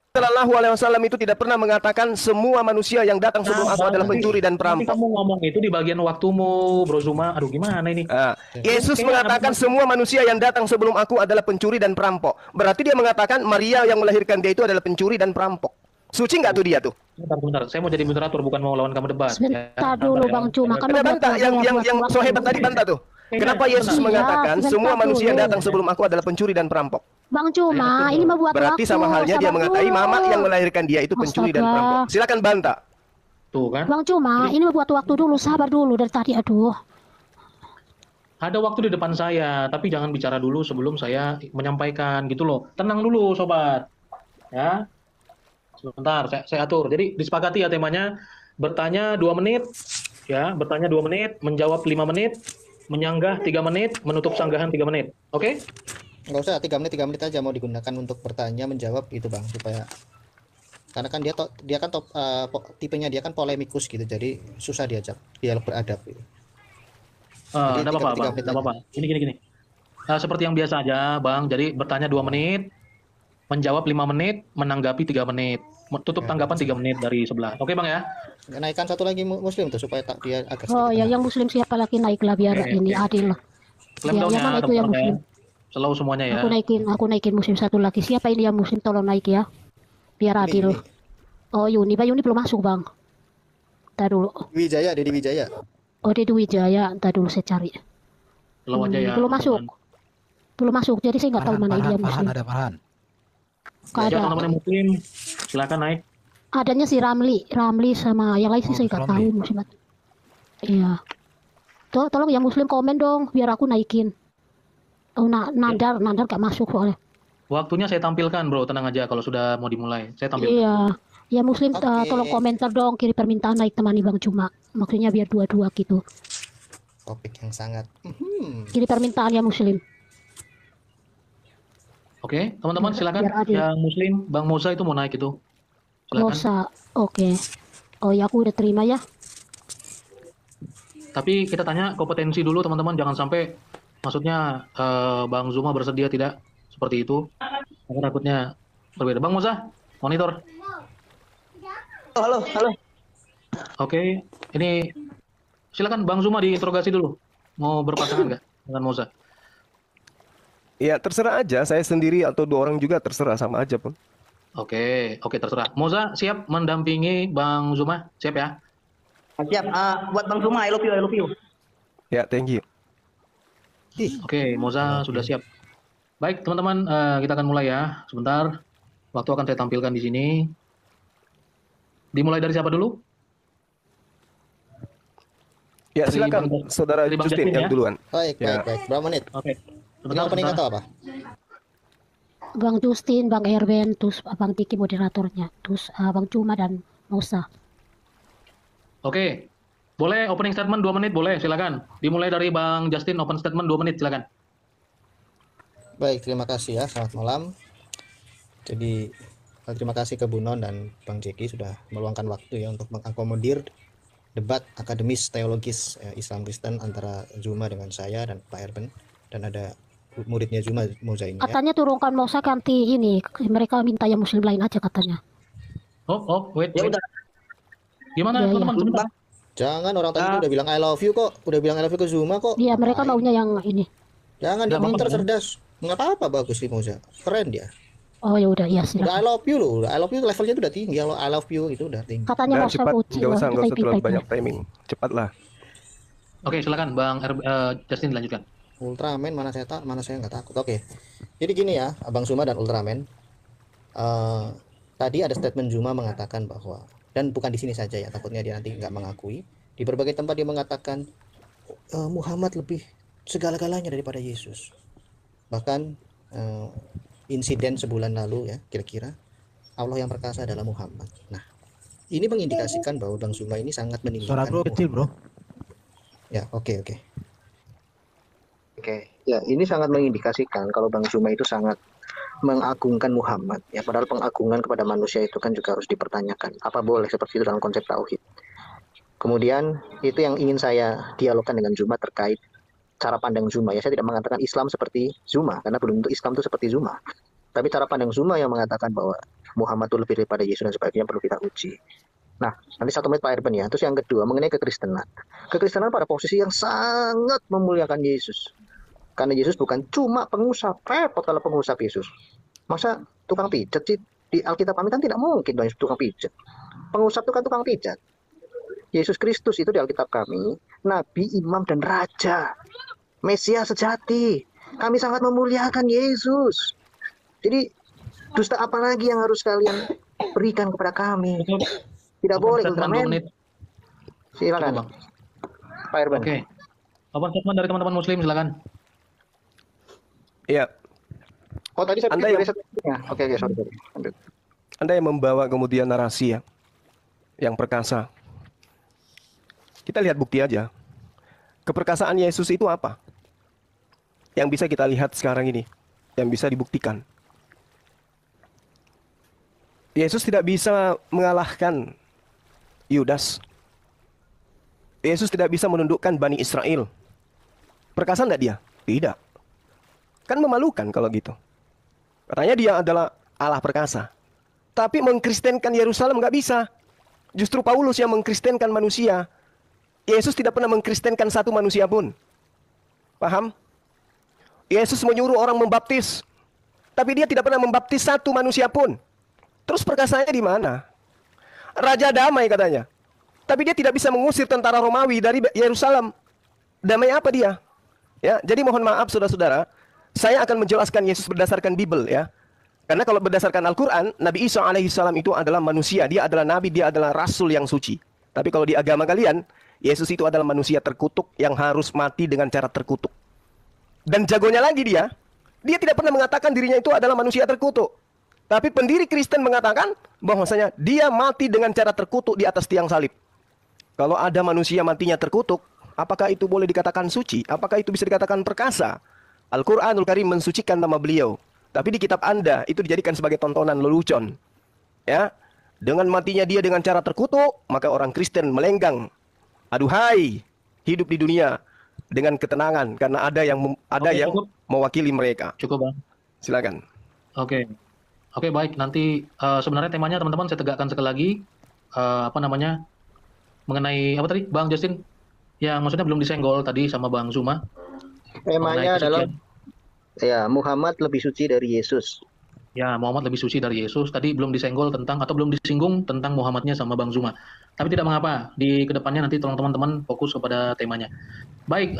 Sallallahu Alaihi Wasallam itu tidak pernah mengatakan semua manusia yang datang sebelum aku adalah pencuri dan Nanti perampok. kamu ngomong itu di bagian waktumu, Bro Zuma. Aduh, gimana ini? Yesus Oke, mengatakan anak- semua manusia yang datang sebelum aku adalah pencuri dan perampok. Berarti dia mengatakan Maria yang melahirkan dia itu adalah pencuri dan perampok. Suci nggak tuh dia tuh? Bentar. Saya mau jadi moderator, bukan mau lawan kamu debat. Sebentar dulu ya. Bang Cuma kan Ada membuat bantah yang waktu. so hebat tadi bantah tuh. Kenapa Yesus Iya, mengatakan sebentar semua manusia yang dulu. datang sebelum aku adalah pencuri dan perampok? Bang Cuma ini membuat Berarti waktu. sama halnya dia sabar mengatai dulu. mama yang melahirkan dia itu pencuri dan Astaga. perampok. Silakan bantah. Tuh kan. Bang Cuma ini membuat waktu dulu, sabar dulu dari tadi. Aduh. Ada waktu di depan saya, tapi jangan bicara dulu sebelum saya menyampaikan gitu loh. Tenang dulu, sobat. Ya. Sebentar, saya atur. Jadi disepakati ya temanya. Bertanya 2 menit, ya. Bertanya 2 menit, menjawab 5 menit, menyanggah 3 menit, menutup sanggahan 3 menit. Oke? Nggak usah 3 menit aja mau digunakan untuk bertanya menjawab itu Bang supaya karena kan dia kan tipenya dia kan polemikus gitu jadi susah diajak dialog beradab gitu. Jadi Nggak apa-apa, 3 Bang. menit Nggak apa-apa. Gini. Seperti yang biasa aja, Bang. Jadi bertanya 2 menit, menjawab 5 menit, menanggapi 3 menit. Tutup tanggapan 3 menit dari sebelah. Oke, Bang ya? Naikkan satu lagi muslim tuh supaya dia agak Oh sedikit ya, tenang. yang muslim siapa lagi naiklah biar Oke, ini oke. adil lah. Klaim Ya, dong yang ya, mana itu yang teman-teman ya. muslim? Selalu semuanya ya. Aku naikin muslim satu lagi. Siapa ini yang muslim tolong naik ya. Biar adil. Ini. Oh Yuni, Pak Yuni belum masuk Bang. Ntar dulu. Wijaya, Dedi Wijaya. Oh Deddy Wijaya, ntar dulu saya cari. Selalu aja ya. Belum masuk. teman-teman. Belum masuk, jadi saya nggak tahu mana ini yang Farhan, muslim. ada Farhan. Nggak Ya, ada. teman-teman yang muslim, silakan naik. Adanya si Ramli sama yang lain sih Oh, saya nggak Ramli. tahu muslim. Iya. Tolong yang muslim komen dong, biar aku naikin. Oh Nandar nggak masuk soalnya. Waktunya saya tampilkan, Bro. Tenang aja kalau sudah mau dimulai. Saya tampilkan. Iya. Ya muslim Oke. tolong komentar dong, kirim permintaan naik temani Bang Cuma. Maksudnya biar dua-dua gitu. Topik yang sangat Ini permintaannya Muslim. Oke, teman-teman silakan. Biar adil. Yang Muslim, Bang Moza itu mau naik itu. Silakan. Mosa, oke. Oh ya, aku udah terima ya. Tapi kita tanya kompetensi dulu teman-teman, jangan sampai maksudnya Bang Zuma bersedia tidak seperti itu. Karena takutnya berbeda. Bang Moza, monitor. Halo. Oke, ini silakan Bang Zuma diinterogasi dulu. Mau berpasangan nggak dengan Moza? Ya terserah aja, saya sendiri atau 2 orang juga terserah, sama aja pun. Oke, terserah. Moza siap mendampingi Bang Zuma? Siap ya? Siap. Buat Bang Zuma, I love you. Ya, thank you. Oke, Moza sudah siap. Baik, teman-teman, kita akan mulai ya. Sebentar, waktu akan saya tampilkan di sini. Dimulai dari siapa dulu? Ya, Dari silakan Bang- Saudara dari Bang Justin Justin yang ya? duluan. baik. Ya. Berapa menit? Oke. Ini opening atau apa? Bang Justin, Bang Erben, terus Bang Tiki moderatornya, terus Bang Cuma dan Mosa. Oke. Boleh opening statement 2 menit, boleh, silakan. Dimulai dari Bang Justin, open statement 2 menit, silakan. Baik, terima kasih ya. Selamat malam. Jadi terima kasih ke Bu Non dan Bang Jeki sudah meluangkan waktu ya untuk mengakomodir debat akademis teologis Islam Kristen antara Zuma dengan saya dan Pak Erben, dan ada muridnya Zuma, Moza ini ya. Katanya turunkan Mosa ganti ini, mereka minta yang Muslim lain aja katanya. Wait. Ya udah. Gimana, Ya, teman-teman? Sebentar. Jangan, orang tadi udah bilang I love you kok, udah bilang I love you ke Zuma kok. Iya, mereka Ngapain? maunya yang ini. Jangan, dia Nggak pintar, apa-apa, cerdas. Nggak apa-apa, bagus sih Moza. Keren dia. Oh ya udah, iya Udah silakan. I love you loh. I love you levelnya tuh udah tinggi. Kalau I love you itu udah tinggi. Katanya Nah, Mosa cepat, puji nggak loh, usah itu terlalu baik-baik. banyak timing. Cepatlah. Oke, silakan Bang Justin dilanjutkan. Ultraman mana saya nggak takut. Oke. Jadi gini ya, Abang Zuma dan Ultraman. Tadi ada statement Zuma mengatakan bahwa, dan bukan di sini saja ya, takutnya dia nanti nggak mengakui. Di berbagai tempat dia mengatakan Muhammad lebih segala-galanya daripada Yesus. Bahkan insiden sebulan lalu ya, kira-kira Allah yang perkasa adalah Muhammad. Nah, ini mengindikasikan bahwa Bang Zuma ini sangat meninggikan Suara bro kecil bro. Ya, oke. Ya, ini sangat mengindikasikan kalau Bang Zuma itu sangat mengagungkan Muhammad. Ya, padahal pengagungan kepada manusia itu kan juga harus dipertanyakan. Apa boleh seperti itu dalam konsep tauhid? Kemudian itu yang ingin saya dialogkan dengan Zuma terkait cara pandang Zuma. Ya, saya tidak mengatakan Islam seperti Zuma karena belum tentu Islam itu seperti Zuma. Tapi cara pandang Zuma yang mengatakan bahwa Muhammad itu lebih daripada Yesus dan sebagainya perlu kita uji. Nah, nanti 1 menit Pak Erben ya. Terus yang kedua mengenai kekristenan. Kekristenan pada posisi yang sangat memuliakan Yesus. Karena Yesus bukan cuma pengusaha, repot kalau pengusaha Yesus. Masa tukang pijat sih? Di Alkitab kami kan tidak mungkin dong tukang pijat. Pengusaha itu kan tukang pijat. Yesus Kristus itu di Alkitab kami, Nabi, Imam, dan Raja. Mesias sejati. Kami sangat memuliakan Yesus. Jadi, dusta apa lagi yang harus kalian berikan kepada kami? Tidak boleh, Statement 2 Ultraman. menit. Silakan, Bang. Pak Erben. Oke. Open statement dari teman-teman Muslim, silakan. Ya, Oh, tadi saya Anda pikir yang- dari statementnya. Oke, sorry. Lanjut. Anda yang membawa kemudian narasi ya, yang perkasa. Kita lihat bukti aja. Keperkasaan Yesus itu apa? Yang bisa kita lihat sekarang ini, yang bisa dibuktikan. Yesus tidak bisa mengalahkan Yudas. Yesus tidak bisa menundukkan Bani Israel. Perkasa enggak dia? Tidak. Kan memalukan kalau gitu. Katanya dia adalah Allah perkasa. Tapi mengkristenkan Yerusalem nggak bisa. Justru Paulus yang mengkristenkan manusia. Yesus tidak pernah mengkristenkan satu manusia pun. Paham? Yesus menyuruh orang membaptis. Tapi dia tidak pernah membaptis satu manusia pun. Terus perkasanya di mana? Raja damai katanya. Tapi dia tidak bisa mengusir tentara Romawi dari Yerusalem. Damai apa dia? Ya, jadi mohon maaf saudara-saudara, saya akan menjelaskan Yesus berdasarkan Bible ya. Karena kalau berdasarkan Al-Quran, Nabi Isa alaihissalam itu adalah manusia. Dia adalah nabi, dia adalah rasul yang suci. Tapi kalau di agama kalian, Yesus itu adalah manusia terkutuk yang harus mati dengan cara terkutuk. Dan jagonya lagi dia tidak pernah mengatakan dirinya itu adalah manusia terkutuk. Tapi pendiri Kristen mengatakan bahwasanya dia mati dengan cara terkutuk di atas tiang salib. Kalau ada manusia matinya terkutuk, Apakah itu boleh dikatakan suci? Apakah itu bisa dikatakan perkasa? Al-Quranul Karim mensucikan nama beliau. Tapi di kitab Anda itu dijadikan sebagai tontonan lelucon. Ya, dengan matinya dia dengan cara terkutuk, maka orang Kristen melenggang. Aduhai, hidup di dunia dengan ketenangan karena ada yang Cukup. mewakili mereka. Cukup, Bang. Silakan. Oke. Oke, baik. Nanti sebenarnya temanya teman-teman saya tegakkan sekali lagi. Apa namanya? Mengenai apa tadi, Bang Justin? Yang maksudnya belum disenggol tadi sama Bang Zuma. Temanya adalah ya Muhammad lebih suci dari Yesus. Ya, Muhammad lebih suci dari Yesus. Tadi belum disenggol tentang atau belum disinggung tentang Muhammadnya sama Bang Zuma. Tapi tidak mengapa. Di kedepannya nanti tolong teman-teman fokus kepada temanya. Baik,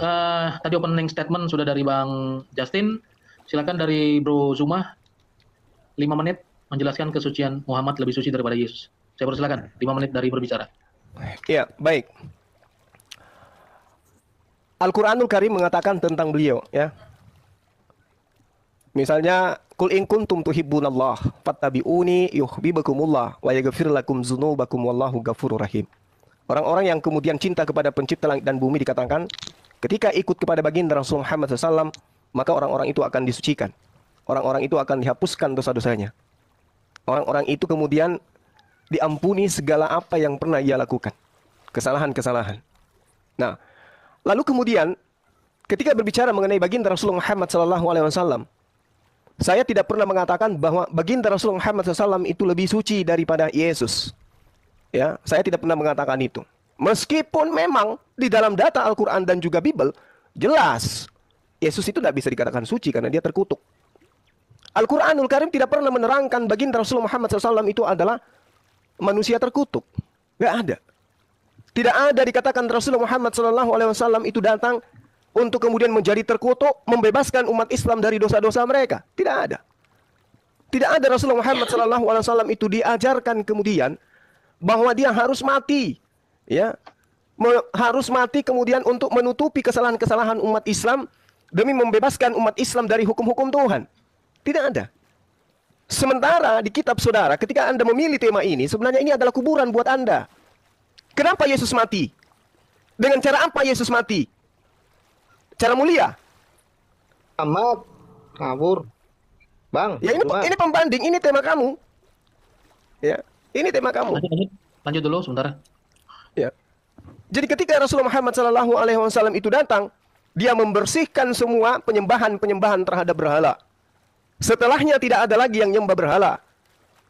tadi opening statement sudah dari Bang Justin. Silakan dari Bro Zuma. 5 menit menjelaskan kesucian Muhammad lebih suci daripada Yesus. Saya persilakan 5 menit dari berbicara. Ya, baik. Al-Quranul Karim mengatakan tentang beliau, ya. Misalnya, Qul in kuntum tuhibbunallah fattabi'uni yuhibbukumullah wa yaghfir lakum dzunubakum wallahu ghafurur rahim. Orang-orang yang kemudian cinta kepada pencipta langit dan bumi dikatakan, ketika ikut kepada baginda Rasul Muhammad SAW, maka orang-orang itu akan disucikan. Orang-orang itu akan dihapuskan dosa-dosanya. Orang-orang itu kemudian diampuni segala apa yang pernah ia lakukan. Kesalahan-kesalahan. Nah, lalu kemudian ketika berbicara mengenai baginda Rasulullah Muhammad SAW, saya tidak pernah mengatakan bahwa baginda Rasulullah Muhammad SAW itu lebih suci daripada Yesus. Ya, saya tidak pernah mengatakan itu. Meskipun memang di dalam data Al-Quran dan juga Bible jelas Yesus itu tidak bisa dikatakan suci karena dia terkutuk. Al-Quranul Karim tidak pernah menerangkan baginda Rasulullah Muhammad SAW itu adalah manusia terkutuk. Nggak ada. Tidak ada dikatakan Rasulullah Muhammad SAW itu datang untuk kemudian menjadi terkutuk, membebaskan umat Islam dari dosa-dosa mereka. Tidak ada. Tidak ada Rasulullah Muhammad SAW itu diajarkan kemudian bahwa dia harus mati, ya, harus mati kemudian untuk menutupi kesalahan-kesalahan umat Islam demi membebaskan umat Islam dari hukum-hukum Tuhan. Tidak ada. Sementara di kitab saudara, ketika Anda memilih tema ini, sebenarnya ini adalah kuburan buat Anda. Kenapa Yesus mati? Dengan cara apa Yesus mati? Cara mulia. Amat ngawur. Bang, Ya ini pembanding, ini tema kamu. Ya, ini tema kamu. Lanjut dulu sebentar. Ya. Jadi ketika Rasulullah Muhammad SAW itu datang, dia membersihkan semua penyembahan-penyembahan terhadap berhala. Setelahnya tidak ada lagi yang nyembah berhala.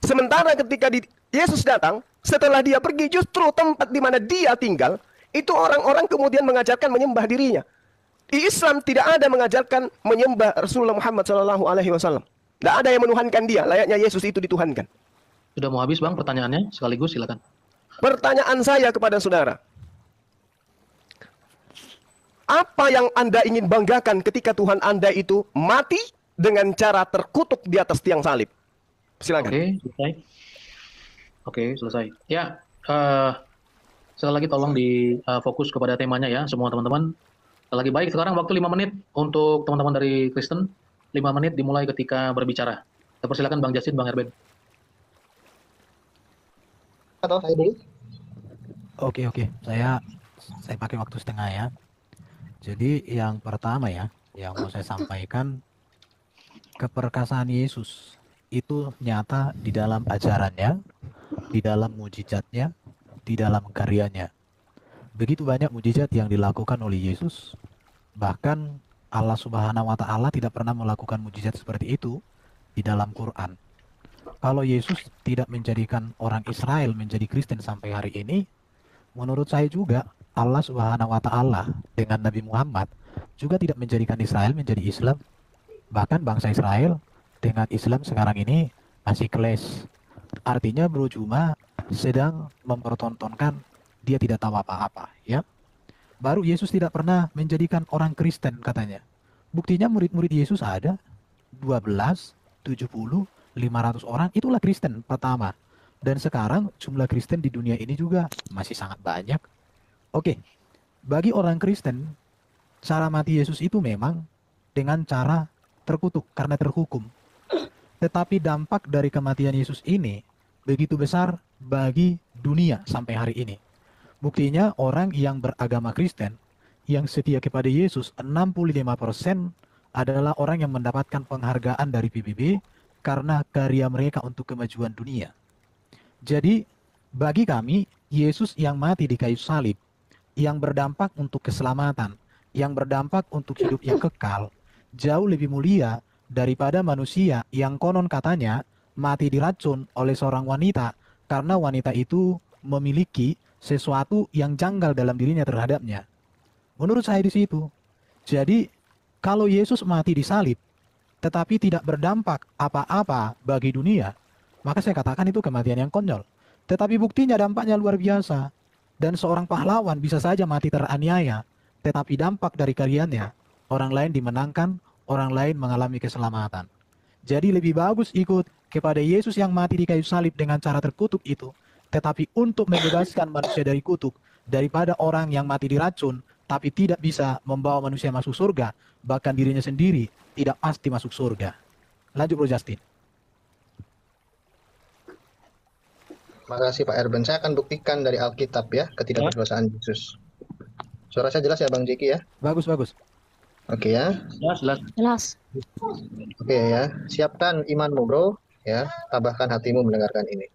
Sementara ketika Yesus datang, setelah dia pergi, justru tempat di mana dia tinggal, itu orang-orang kemudian mengajarkan menyembah dirinya. Di Islam tidak ada mengajarkan menyembah Rasulullah Muhammad SAW. Tidak ada yang menuhankan dia, layaknya Yesus itu dituhankan. Sudah mau habis Bang pertanyaannya, sekaligus silakan. Pertanyaan saya kepada saudara, apa yang Anda ingin banggakan ketika Tuhan Anda itu mati dengan cara terkutuk di atas tiang salib? Silakan. Oke, selesai. Oke, selesai. Ya, sekali lagi tolong fokus kepada temanya ya, semua teman-teman. Sekali lagi baik, sekarang waktu 5 menit untuk teman-teman dari Kristen. 5 menit dimulai ketika berbicara. Saya persilakan Bang Justin, Bang Erben. Atau saya dulu? Oke. Saya pakai waktu setengah ya. Jadi yang pertama ya, yang mau saya sampaikan, keperkasaan Yesus itu nyata di dalam ajarannya, di dalam mujizatnya, di dalam karyanya. Begitu banyak mujizat yang dilakukan oleh Yesus, bahkan Allah Subhanahu wa Ta'ala tidak pernah melakukan mujizat seperti itu di dalam Quran. Kalau Yesus tidak menjadikan orang Israel menjadi Kristen sampai hari ini, menurut saya juga Allah Subhanahu wa Ta'ala dengan Nabi Muhammad juga tidak menjadikan Israel menjadi Islam. Bahkan bangsa Israel dengan Islam sekarang ini masih clash. Artinya Bro Juma sedang mempertontonkan dia tidak tahu apa-apa, ya. Baru Yesus tidak pernah menjadikan orang Kristen katanya. Buktinya murid-murid Yesus ada 12, 70, 500 orang, itulah Kristen pertama. Dan sekarang jumlah Kristen di dunia ini juga masih sangat banyak. Oke, bagi orang Kristen, cara mati Yesus itu memang dengan cara terkutuk karena terhukum. Tetapi dampak dari kematian Yesus ini begitu besar bagi dunia sampai hari ini. Buktinya orang yang beragama Kristen yang setia kepada Yesus 65% adalah orang yang mendapatkan penghargaan dari PBB karena karya mereka untuk kemajuan dunia. Jadi, bagi kami, Yesus yang mati di kayu salib, yang berdampak untuk keselamatan, yang berdampak untuk hidup yang kekal, jauh lebih mulia daripada manusia yang konon katanya mati diracun oleh seorang wanita karena wanita itu memiliki sesuatu yang janggal dalam dirinya terhadapnya. Menurut saya di situ. Jadi, kalau Yesus mati di salib, tetapi tidak berdampak apa-apa bagi dunia, maka saya katakan itu kematian yang konyol. Tetapi buktinya dampaknya luar biasa. Dan seorang pahlawan bisa saja mati teraniaya, tetapi dampak dari karyanya, orang lain dimenangkan, orang lain mengalami keselamatan. Jadi lebih bagus ikut kepada Yesus yang mati di kayu salib dengan cara terkutuk itu, tetapi untuk membebaskan manusia dari kutuk, daripada orang yang mati diracun, tapi tidak bisa membawa manusia masuk surga, bahkan dirinya sendiri tidak pasti masuk surga. Lanjut Bro Justin. Makasih Pak Erben. Saya akan buktikan dari Alkitab ya ketidakberdosaan Yesus. Suara saya jelas ya Bang Jeki ya? Bagus, bagus. Oke ya. Jelas. Oke ya. Siapkan imanmu bro. Ya. Tabahkan hatimu mendengarkan ini.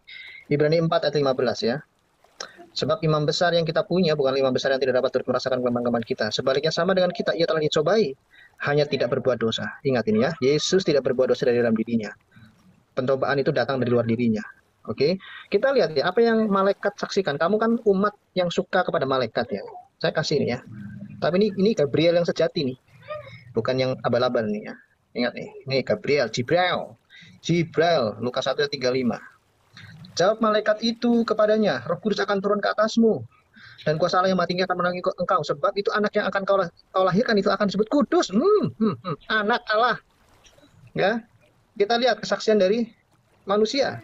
Ibrani 4 ayat 15 ya. Sebab imam besar yang kita punya bukan imam besar yang tidak dapat turut merasakan kelemahan kita. Sebaliknya sama dengan kita, ia telah dicobai, hanya tidak berbuat dosa. Ingat ini ya, Yesus tidak berbuat dosa dari dalam dirinya. Pencobaan itu datang dari luar dirinya. Oke, kita lihat ya, apa yang malaikat saksikan. Kamu kan umat yang suka kepada malaikat ya. Saya kasih ini ya. Tapi ini Gabriel yang sejati nih, bukan yang abal-abal nih ya. Ingat nih, ini Gabriel, Jibril, Lukas 1 ayat 35. Jawab malaikat itu kepadanya, Roh Kudus akan turun ke atasmu, dan kuasa Allah yang maha tinggi akan menaungi engkau, sebab itu anak yang akan kau lahirkan itu akan disebut kudus. Anak Allah. Ya, kita lihat kesaksian dari manusia.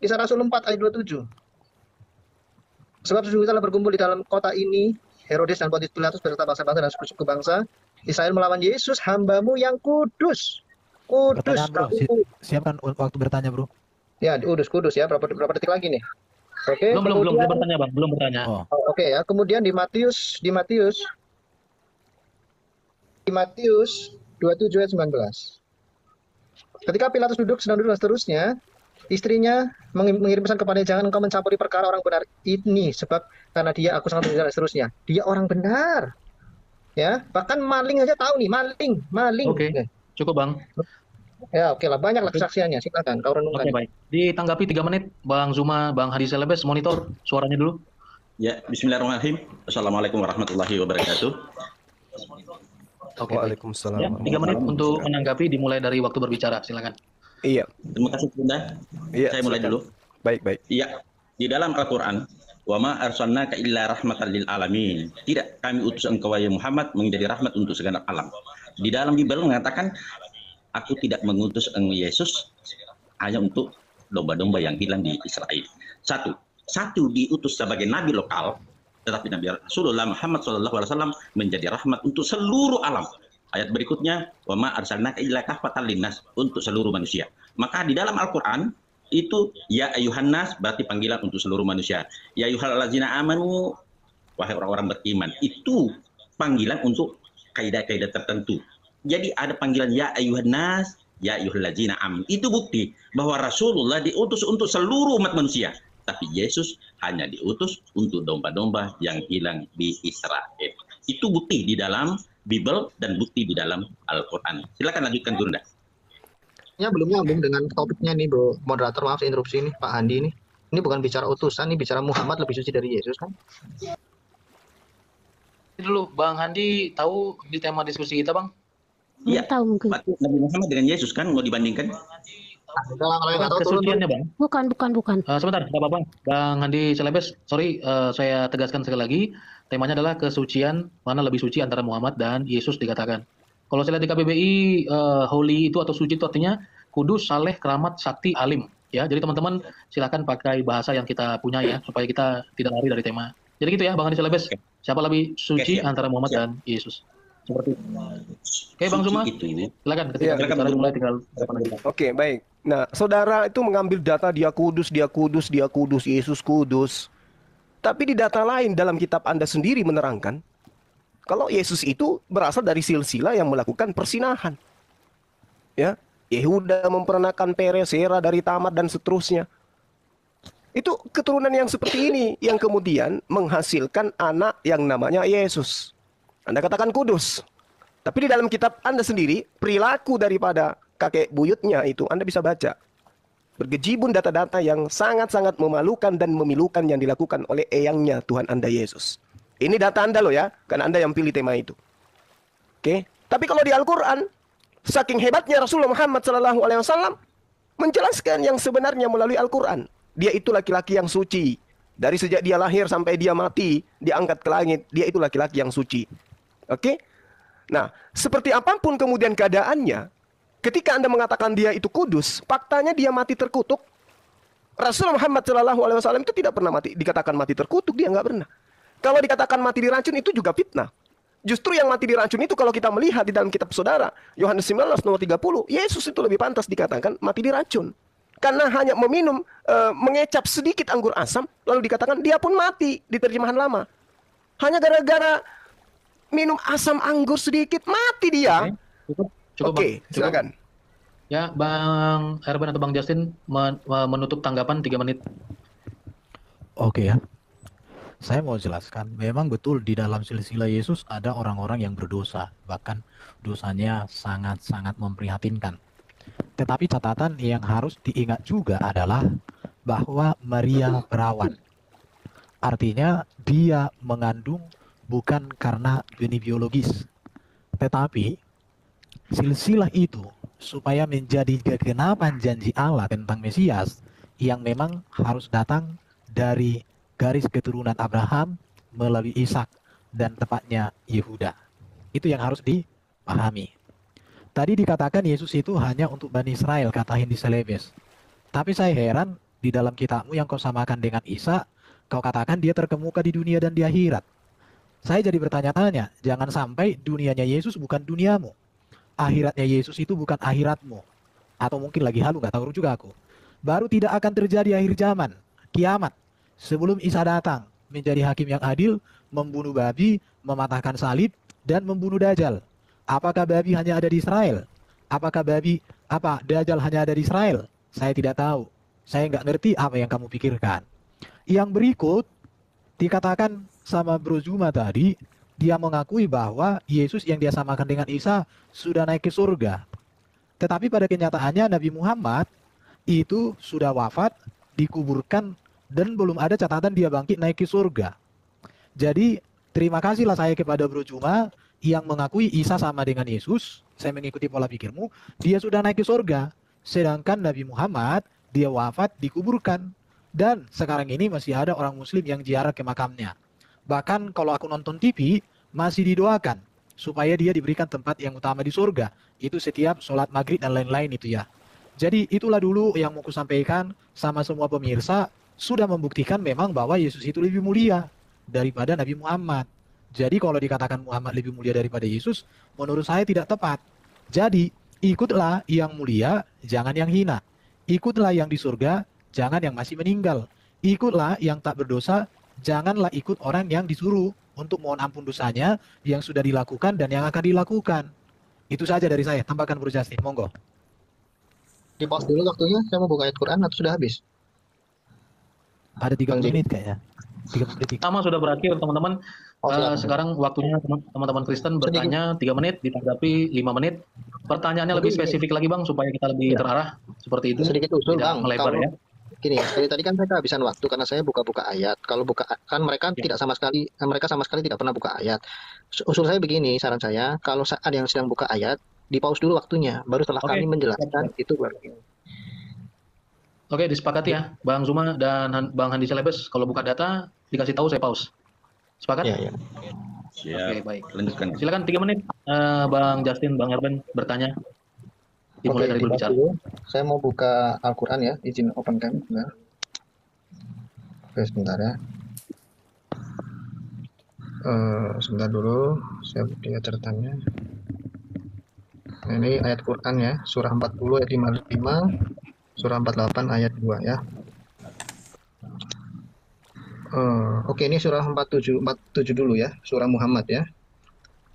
Kisah Rasul 4 ayat 27. Sebab sesungguhnya telah berkumpul di dalam kota ini Herodes dan Pontius Pilatus beserta bangsa-bangsa dan suku-suku bangsa Israel melawan Yesus, hambamu yang kudus. Kudus. Bro. Siapkan waktu bertanya bro. Ya, kudus ya. Berapa detik lagi nih? Oke. Belum bertanya bang, belum bertanya. Oke ya. Kemudian di Matius 27 ayat 19. Ketika Pilatus sedang duduk dan seterusnya, istrinya mengirim pesan kepadanya, jangan engkau mencampuri perkara orang benar ini, sebab karena dia aku sangat benar dan seterusnya. Dia orang benar. Ya, bahkan maling aja tahu nih, maling. Oke. Cukup bang. Ya, oke lah, banyak lah kesaksiannya. Silakan kau renungkan. Oke, baik. Ditanggapi 3 menit, Bang Zuma, Bang Hadi Selebes, monitor suaranya dulu. Ya, bismillahirrahmanirrahim. Assalamualaikum warahmatullahi wabarakatuh. Oke, Waalaikumsalam. ya, 3 menit untuk menanggapi, dimulai dari waktu berbicara, silakan. Iya. Terima kasih Bunda. Iya, Saya mulai dulu. Baik. Iya, di dalam Al-Qur'an, wa ma arsalnaka illa rahmatan lil alamin. Tidak kami utus engkau wahai Muhammad menjadi rahmat untuk segenap alam. Di dalam Bible mengatakan, aku tidak mengutus Yesus hanya untuk domba-domba yang hilang di Israel. Satu diutus sebagai nabi lokal, tetapi Nabi Rasulullah Muhammad SAW menjadi rahmat untuk seluruh alam. Ayat berikutnya, wa ma arsalnaka illa kafatan linnas, untuk seluruh manusia. Maka di dalam Al-Qur'an itu ya ayuhan nas berarti panggilan untuk seluruh manusia. Ya ayyuhallazina amanu, wahai orang-orang beriman. Itu panggilan untuk kaidah-kaidah tertentu. Jadi ada panggilan ya ayyuhan nas, ya ayyuhallazina amanu. Itu bukti bahwa Rasulullah diutus untuk seluruh umat manusia. Tapi Yesus hanya diutus untuk domba-domba yang hilang di Israel. Itu bukti di dalam Bible dan bukti di dalam Al-Quran. Silakan lanjutkan Gunda. Ya, belum nyambung dengan topiknya nih bro. Moderator, maaf saya interupsi nih Pak Handi nih. Ini bukan bicara utusan, ini bicara Muhammad lebih suci dari Yesus kan? Dulu Bang Handi tahu di tema diskusi kita bang? Iya. Tahu mungkin. Nabi Muhammad dengan Yesus kan mau dibandingkan? Kesuciannya bang? Bukan. Sebentar, Bapak Bang. Bang Handi Selebes, sorry, saya tegaskan sekali lagi. Temanya adalah kesucian, mana lebih suci antara Muhammad dan Yesus dikatakan. Kalau saya lihat di KBBI, holy itu atau suci itu artinya kudus, saleh, keramat, sakti, alim. Ya, jadi teman-teman silakan pakai bahasa yang kita punya ya, supaya kita tidak lari dari tema. Jadi gitu ya, Bang Handi Selebes. Siapa lebih suci antara Muhammad dan Yesus? Seperti itu. Oke, Bang Zuma, silakan. Ketika bicara mulai tinggal. Oke, baik. Nah, saudara itu mengambil data dia kudus, Yesus kudus. Tapi di data lain dalam kitab Anda sendiri menerangkan Kalau Yesus itu berasal dari silsilah yang melakukan persinahan. Ya, Yehuda memperanakan Peres, Zera dari Tamar dan seterusnya. Itu keturunan yang seperti ini yang kemudian menghasilkan anak yang namanya Yesus. Anda katakan kudus. Tapi di dalam kitab Anda sendiri, perilaku daripada kakek buyutnya itu Anda bisa baca. Bergejibun data-data yang sangat-sangat memalukan dan memilukan yang dilakukan oleh eyangnya Tuhan Anda Yesus. Ini data Anda loh ya, karena Anda yang pilih tema itu. Oke, tapi kalau di Al-Quran, saking hebatnya Rasulullah Muhammad SAW menjelaskan yang sebenarnya melalui Al-Quran. Dia itu laki-laki yang suci. Dari sejak dia lahir sampai dia mati, diangkat ke langit, dia itu laki-laki yang suci. Oke? Nah, seperti apapun kemudian keadaannya, ketika Anda mengatakan dia itu kudus, faktanya dia mati terkutuk. Rasulullah Muhammad SAW itu tidak pernah dikatakan mati terkutuk, dia nggak pernah. Kalau dikatakan mati diracun itu juga fitnah. Justru yang mati diracun itu kalau kita melihat di dalam kitab saudara, Yohanes 19 nomor 30, Yesus itu lebih pantas dikatakan mati diracun. Karena hanya meminum, mengecap sedikit anggur asam, lalu dikatakan dia pun mati di terjemahan lama. Hanya gara-gara minum asam anggur sedikit, mati dia. Oke, silakan. Ya, Bang Erben atau Bang Justin menutup tanggapan 3 menit. Oke ya. Saya mau jelaskan, memang betul di dalam silsilah Yesus ada orang-orang yang berdosa. Bahkan dosanya sangat-sangat memprihatinkan. Tetapi catatan yang harus diingat juga adalah bahwa Maria perawan. Artinya dia mengandung bukan karena benih biologis. Tetapi silsilah itu supaya menjadi kegenapan janji Allah tentang Mesias yang memang harus datang dari garis keturunan Abraham melalui Ishak dan tepatnya Yehuda. Itu yang harus dipahami. Tadi dikatakan Yesus itu hanya untuk Bani Israel, kata Hindi Selebes. Tapi saya heran, di dalam kitabmu yang kau samakan dengan Isa, kau katakan dia terkemuka di dunia dan di akhirat. Saya jadi bertanya-tanya, jangan sampai dunianya Yesus bukan duniamu. Akhiratnya Yesus itu bukan akhiratmu. Atau mungkin lagi halu, nggak tahu juga aku. Baru tidak akan terjadi akhir zaman, kiamat. Sebelum Isa datang, menjadi hakim yang adil, membunuh babi, mematahkan salib, dan membunuh Dajjal. Apakah babi hanya ada di Israel? Apakah Dajjal hanya ada di Israel? Saya tidak tahu. Saya nggak ngerti apa yang kamu pikirkan. Yang berikut, dikatakan sama Bro Zuma tadi, dia mengakui bahwa Yesus yang dia samakan dengan Isa sudah naik ke surga. Tetapi pada kenyataannya Nabi Muhammad itu sudah wafat, dikuburkan, dan belum ada catatan dia bangkit naik ke surga. Jadi, terima kasihlah saya kepada Bro Zuma yang mengakui Isa sama dengan Yesus. Saya mengikuti pola pikirmu, dia sudah naik ke surga. Sedangkan Nabi Muhammad, dia wafat, dikuburkan. Dan sekarang ini masih ada orang muslim yang ziarah ke makamnya. Bahkan kalau aku nonton TV, masih didoakan supaya dia diberikan tempat yang utama di surga. Itu setiap sholat maghrib dan lain-lain itu ya. Jadi itulah dulu yang mau ku sampaikan sama semua pemirsa, sudah membuktikan memang bahwa Yesus itu lebih mulia daripada Nabi Muhammad. Jadi kalau dikatakan Muhammad lebih mulia daripada Yesus, menurut saya tidak tepat. Jadi ikutlah yang mulia, jangan yang hina. Ikutlah yang di surga, jangan yang masih meninggal. Ikutlah yang tak berdosa, janganlah ikut orang yang disuruh untuk mohon ampun dosanya yang sudah dilakukan dan yang akan dilakukan. Itu saja dari saya. Tambahkan Bro Justin, monggo. Di pause dulu waktunya, saya mau buka ayat Quran atau sudah habis? Ada 3 menit kayaknya. 3 menit. Sama sudah berakhir teman-teman. Sekarang waktunya teman-teman Kristen bertanya 3 menit, ditanggapi 5 menit. Pertanyaannya lebih spesifik lagi Bang, supaya kita lebih terarah. Seperti itu. Sedikit usul tidak Bang, melebar kalau ya. Gini, dari tadi kan saya kehabisan waktu karena saya buka-buka ayat. Kalau buka kan mereka tidak sama sekali, mereka sama sekali tidak pernah buka ayat. Usul saya begini, saran saya, kalau saat yang sedang buka ayat, di pause dulu waktunya, baru setelah kami menjelaskan itu baru. Oke, disepakati ya, Bang Zuma dan Bang Handi Selebes. Kalau buka data, dikasih tahu saya pause. Sepakat? Iya, iya. Oke, baik. Lanjutkan. Silakan 3 menit, Bang Justin, Bang Erben bertanya. Dimulai dari berbicara. Saya mau buka Al-Quran ya, izin open cam. Sebentar. Oke, sebentar ya. Sebentar dulu, saya buka catatannya. Nah, ini ayat Quran ya, surah 40 ayat 55, surah 48 ayat 2 ya. Oke, ini surah 47 dulu ya, surah Muhammad ya.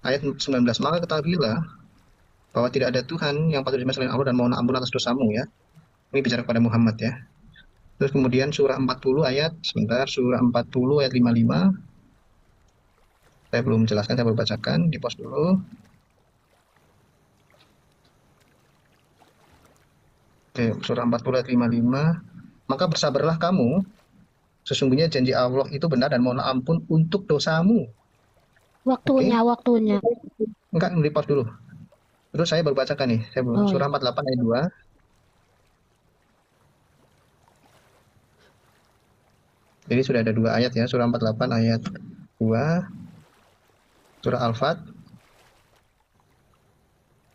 Ayat 19, maka ketahuilah bahwa tidak ada Tuhan yang patut disembah selain Allah dan mohon ampun atas dosamu ya. Ini bicara kepada Muhammad ya. Terus kemudian surah 40 ayat, sebentar, surah 40 ayat 55. Saya belum menjelaskan, saya baru bacakan, di pause dulu. Oke, surah 40 ayat 55. Maka bersabarlah kamu, sesungguhnya janji Allah itu benar dan mohon ampun untuk dosamu. Waktunya, waktunya. Enggak, di pause dulu. Terus saya baru bacakan nih, saya belum. Surah 48 ayat 2. Jadi sudah ada 2 ayat ya, surah 48 ayat 2, surah Al-Fat.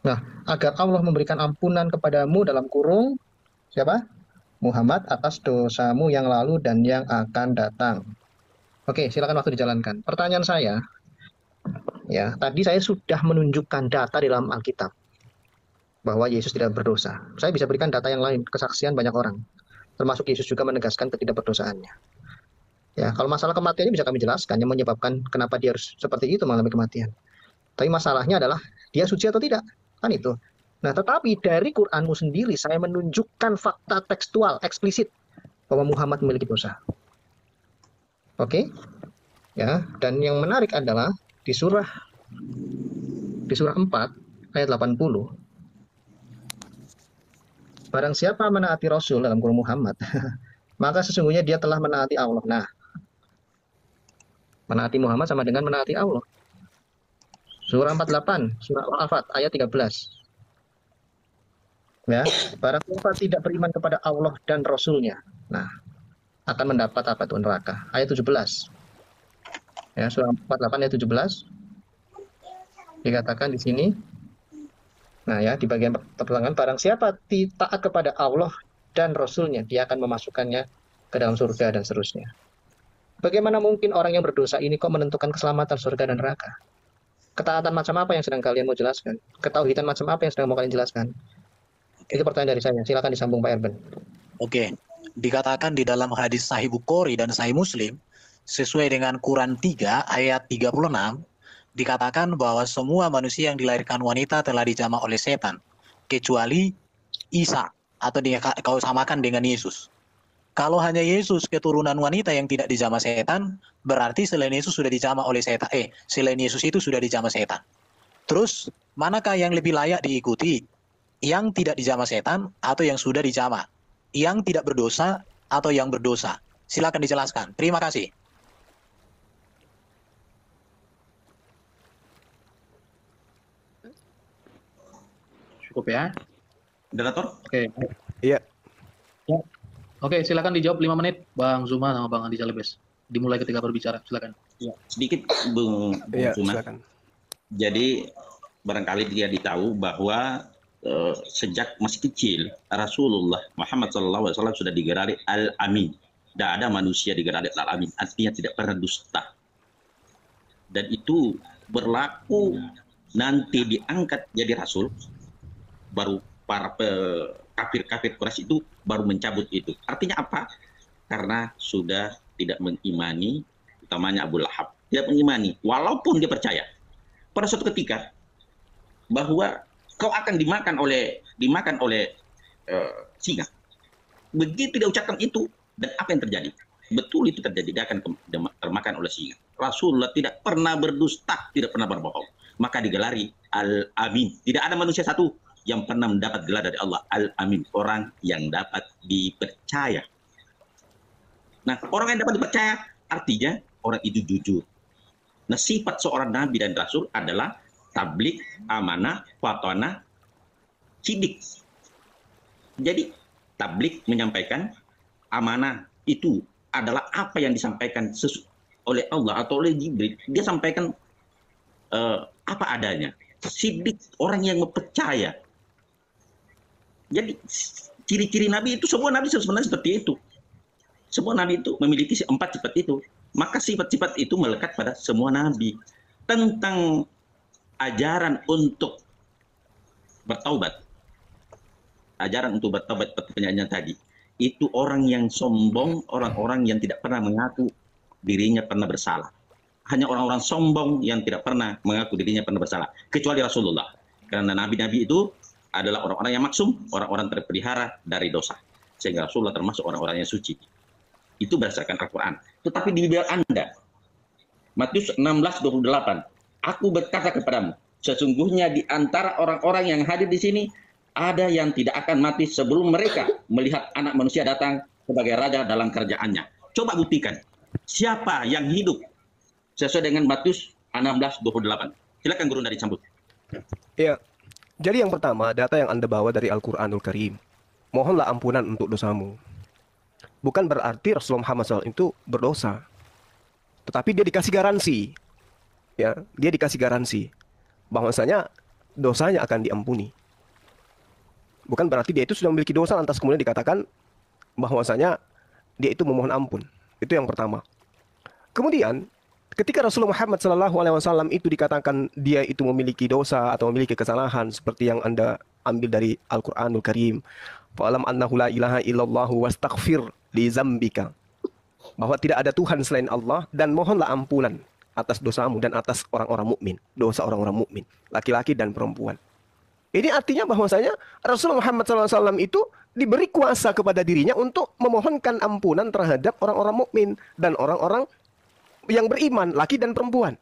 Nah, agar Allah memberikan ampunan kepadamu dalam kurung, siapa? Muhammad atas dosamu yang lalu dan yang akan datang. Oke, silakan waktu dijalankan. Pertanyaan saya, ya, tadi saya sudah menunjukkan data di dalam Alkitab bahwa Yesus tidak berdosa. Saya bisa berikan data yang lain, kesaksian banyak orang, termasuk Yesus juga menegaskan ketidakberdosaannya. Ya, kalau masalah kematiannya bisa kami jelaskan yang menyebabkan kenapa dia harus seperti itu mengalami kematian. Tapi masalahnya adalah dia suci atau tidak, kan itu. Nah, tetapi dari Quranmu sendiri saya menunjukkan fakta tekstual eksplisit bahwa Muhammad memiliki dosa. Oke? Ya, dan yang menarik adalah di surah 4 ayat 80. Barang siapa menaati Rasul dalam kurung Muhammad, maka sesungguhnya dia telah menaati Allah. Nah, menaati Muhammad sama dengan menaati Allah. Surah 48, surah Al-Fat ayat 13. Ya, barang siapa tidak beriman kepada Allah dan Rasulnya, nah, akan mendapat apa itu? Neraka. Ayat 17. Ya, surah 48 ayat 17. Dikatakan di sini. Nah, ya, di bagian pertengahan, barang siapa taat kepada Allah dan Rasulnya, dia akan memasukkannya ke dalam surga dan seterusnya. Bagaimana mungkin orang yang berdosa ini kok menentukan keselamatan surga dan neraka? Ketaatan macam apa yang sedang kalian mau jelaskan? Ketauhidan macam apa yang sedang mau kalian jelaskan? Itu pertanyaan dari saya. Silakan disambung Pak Erben. Oke, dikatakan di dalam hadis Sahih Bukhari dan Sahih Muslim, sesuai dengan Quran 3 ayat 36, dikatakan bahwa semua manusia yang dilahirkan wanita telah dijamah oleh setan, kecuali Isa, atau kau samakan dengan Yesus. Kalau hanya Yesus keturunan wanita yang tidak dijamah setan, berarti selain Yesus sudah dijamah oleh setan. Selain Yesus itu sudah dijamah setan. Terus, manakah yang lebih layak diikuti? Yang tidak dijamah setan atau yang sudah dijamah? Yang tidak berdosa atau yang berdosa? Silakan dijelaskan. Terima kasih. Cukup ya. Moderator? Oke. Iya. Ya. Oke, silakan dijawab 5 menit, Bang Zuma sama Bang Andi Salebes. Dimulai ketika berbicara, silakan. Ya, sedikit Bung Zuma. Silakan. Jadi barangkali dia tahu bahwa sejak masih kecil Rasulullah Muhammad SAW sudah digerari Al-Amin. Tidak ada manusia digerari Al-Amin, artinya tidak pernah dusta. Dan itu berlaku nanti diangkat jadi Rasul, baru para kafir-kafir Quraisy itu baru mencabut itu. Artinya apa? Karena sudah tidak mengimani, utamanya Abu Lahab. Tidak mengimani, walaupun dia percaya. Pada suatu ketika, bahwa kau akan dimakan oleh singa. Begitu dia ucapkan itu, dan apa yang terjadi? Betul itu terjadi, dia akan termakan oleh singa. Rasulullah tidak pernah berdusta, tidak pernah berbohong. Maka digelari Al-Amin. Tidak ada manusia satu yang pernah mendapat gelar dari Allah, Al-Amin, orang yang dapat dipercaya. Nah, orang yang dapat dipercaya artinya orang itu jujur. Nah, sifat seorang nabi dan rasul adalah tablik, amanah, fatwana, sidik. Jadi, tablik menyampaikan, amanah itu adalah apa yang disampaikan oleh Allah atau oleh Jibril. Dia sampaikan apa adanya. Sidik, orang yang percaya. Jadi ciri-ciri Nabi itu, semua Nabi sebenarnya seperti itu. Semua Nabi itu memiliki 4 sifat itu. Maka sifat-sifat itu melekat pada semua Nabi. Tentang ajaran untuk bertaubat. Ajaran untuk bertaubat pertanyaannya tadi. Itu orang yang sombong, orang-orang yang tidak pernah mengaku dirinya pernah bersalah. hanya orang-orang sombong yang tidak pernah mengaku dirinya pernah bersalah, kecuali Rasulullah. Karena nabi-nabi itu adalah orang-orang yang maksum, orang-orang terpelihara dari dosa. Sehingga Rasulullah termasuk orang-orang yang suci. Itu berdasarkan Al-Quran. Tetapi di bibir Anda, Matius 16:28, aku berkata kepadamu, sesungguhnya di antara orang-orang yang hadir di sini, ada yang tidak akan mati sebelum mereka melihat anak manusia datang sebagai raja dalam kerajaannya. Coba buktikan, siapa yang hidup sesuai dengan Matius 16:28. Silakan Guru Nadi sambut. Ya, jadi yang pertama, data yang Anda bawa dari Al-Quranul Karim. Mohonlah ampunan untuk dosamu. Bukan berarti Rasulullah Muhammad SAW itu berdosa. Tetapi dia dikasih garansi. Ya, dia dikasih garansi bahwasanya dosanya akan diampuni. Bukan berarti dia itu sudah memiliki dosa lantas kemudian dikatakan bahwasanya dia itu memohon ampun. Itu yang pertama. Kemudian ketika Rasulullah Muhammad SAW itu dikatakan dia itu memiliki dosa atau memiliki kesalahan seperti yang Anda ambil dari Al-Quranul Karim, fa'alam annahu la ilaha illallah wastaghfir li zambika, bahwa tidak ada Tuhan selain Allah dan mohonlah ampunan atas dosamu dan atas orang-orang mukmin, dosa orang-orang mukmin, laki-laki dan perempuan. Ini artinya bahwasanya Rasulullah Muhammad SAW itu diberi kuasa kepada dirinya untuk memohonkan ampunan terhadap orang-orang mukmin dan orang-orang yang beriman, laki dan perempuan.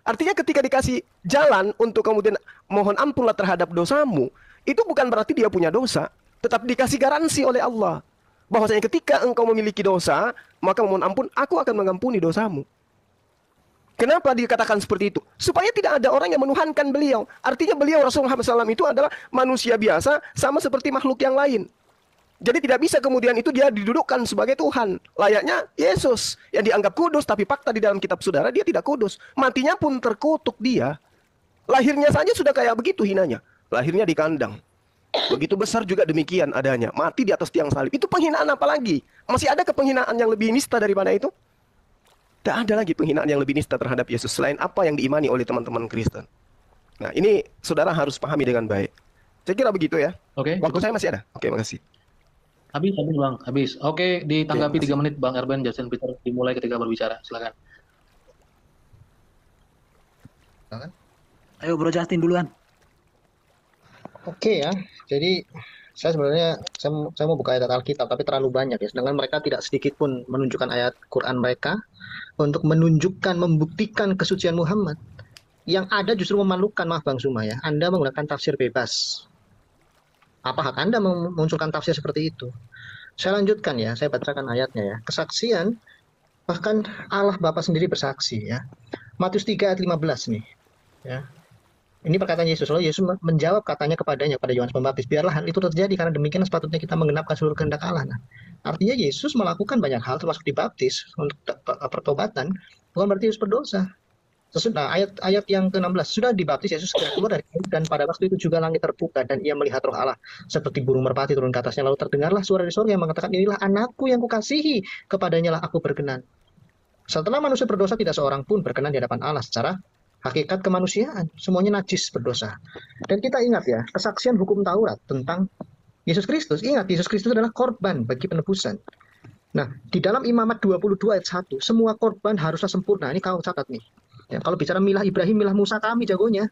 Artinya ketika dikasih jalan untuk kemudian mohon ampunlah terhadap dosamu, itu bukan berarti dia punya dosa, tetapi dikasih garansi oleh Allah bahwasanya ketika engkau memiliki dosa, maka mohon ampun, aku akan mengampuni dosamu. Kenapa dikatakan seperti itu? Supaya tidak ada orang yang menuhankan beliau. Artinya beliau Rasulullah SAW itu adalah manusia biasa sama seperti makhluk yang lain. Jadi tidak bisa kemudian itu dia didudukkan sebagai Tuhan. Layaknya Yesus yang dianggap kudus, tapi fakta di dalam kitab saudara dia tidak kudus. Matinya pun terkutuk dia. Lahirnya saja sudah kayak begitu hinanya. Lahirnya di kandang. Begitu besar juga demikian adanya. Mati di atas tiang salib. Itu penghinaan apa lagi? Masih ada penghinaan yang lebih nista daripada itu? Tidak ada lagi penghinaan yang lebih nista terhadap Yesus selain apa yang diimani oleh teman-teman Kristen. Nah, ini saudara harus pahami dengan baik. Saya kira begitu ya. Oke. Waktu saya masih ada. Oke, makasih. Habis Bang, habis. Oke, ditanggapi 3 menit Bang Erben, Justin Peter dimulai ketika berbicara. Silakan. Ayo Bro Justin duluan. Oke ya, jadi saya sebenarnya saya mau buka ayat Alkitab, tapi terlalu banyak ya. Sedangkan mereka tidak sedikit pun menunjukkan ayat Quran mereka untuk menunjukkan, membuktikan kesucian Muhammad. Yang ada justru memalukan, maaf Bang Suma ya. Anda menggunakan tafsir bebas. Apa hak Anda memunculkan tafsir seperti itu? Saya lanjutkan ya, saya bacakan ayatnya ya. Kesaksian, bahkan Allah Bapa sendiri bersaksi ya. Matius 3 ayat 15 nih. Ya. Ini perkataan Yesus. Lalu Yesus menjawab katanya kepadanya, pada Yohanes Pembaptis, biarlah hal itu terjadi karena demikian sepatutnya kita menggenapkan seluruh kehendak Allah. Nah, artinya Yesus melakukan banyak hal termasuk dibaptis untuk pertobatan, bukan berarti Yesus berdosa. Sesudah ayat yang ke-16, sudah dibaptis Yesus segera keluar dari kayu, dan pada waktu itu juga langit terbuka dan ia melihat Roh Allah seperti burung merpati turun ke atasnya. Lalu terdengarlah suara dari surga yang mengatakan, inilah anakku yang kukasihi, kepadanya lah aku berkenan. Setelah manusia berdosa, tidak seorang pun berkenan di hadapan Allah secara hakikat kemanusiaan. Semuanya najis berdosa. Dan kita ingat ya, kesaksian hukum Taurat tentang Yesus Kristus. Ingat, Yesus Kristus adalah korban bagi penebusan. Nah, di dalam Imamat 22 ayat 1, semua korban haruslah sempurna. Ini kau catat nih. Ya, kalau bicara milah Ibrahim, milah Musa, kami jagonya.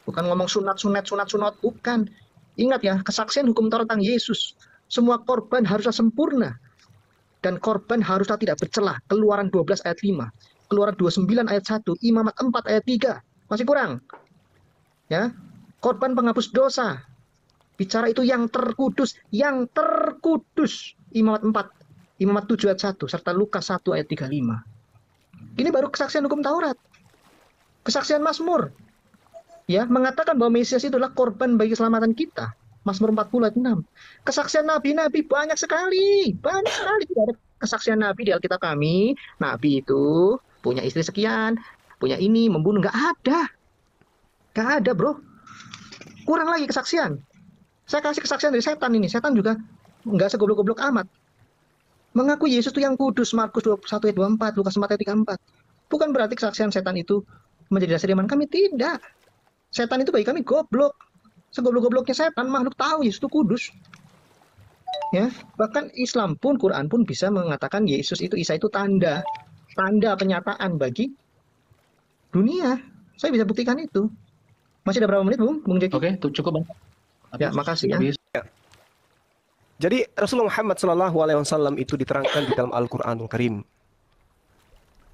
Bukan ngomong sunat, bukan. Ingat ya, kesaksian hukum Taurat tentang Yesus. Semua korban haruslah sempurna. Dan korban haruslah tidak bercelah. Keluaran 12 ayat 5. Keluaran 29 ayat 1. Imamat 4 ayat 3. Masih kurang. Ya, korban penghapus dosa. Bicara itu yang terkudus. Yang terkudus. Imamat 4. Imamat 7 ayat 1. Serta Lukas 1 ayat 35. Ini baru kesaksian hukum Taurat. Kesaksian Mazmur, ya, mengatakan bahwa Mesias itu adalah korban bagi keselamatan kita. Mazmur 40 ayat 6. Kesaksian nabi-nabi banyak sekali. Banyak sekali. Tidak ada kesaksian nabi di Alkitab kami. Nabi itu punya istri sekian, punya ini, membunuh. Nggak ada. Nggak ada, bro. Kurang lagi kesaksian. Saya kasih kesaksian dari setan ini. Setan juga nggak segoblok-goblok amat. Mengaku Yesus itu yang kudus. Markus 21 ayat 24, Lukas 4 ayat 34. Bukan berarti kesaksian setan itu menjadi dasar iman kami, tidak. Setan itu bagi kami goblok. Segoblok-gobloknya setan, makhluk tahu Yesus itu kudus. Ya, bahkan Islam pun, Quran pun bisa mengatakan Yesus itu, Isa itu tanda penyataan bagi dunia. Saya bisa buktikan itu. Masih ada berapa menit, Bung Jeki? Oke, cukup Bang. Ya, makasih ya. Jadi Rasulullah Muhammad SAW itu diterangkan di dalam Al-Quranul Karim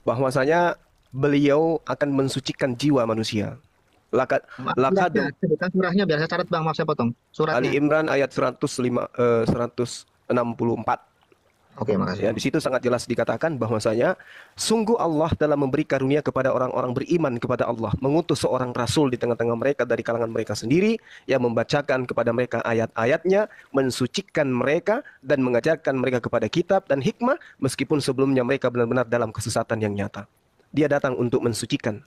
bahwasanya beliau akan mensucikan jiwa manusia. Lakad Sebutkan surahnya biar saya catat Bang, maaf saya potong. Suratnya. Ali Imran ayat 164. Oke, makasih. Ya, di situ sangat jelas dikatakan bahwasanya sungguh Allah dalam memberi karunia kepada orang-orang beriman kepada Allah, mengutus seorang rasul di tengah-tengah mereka dari kalangan mereka sendiri yang membacakan kepada mereka ayat-ayatnya, mensucikan mereka dan mengajarkan mereka kepada kitab dan hikmah meskipun sebelumnya mereka benar-benar dalam kesesatan yang nyata. Dia datang untuk mensucikan.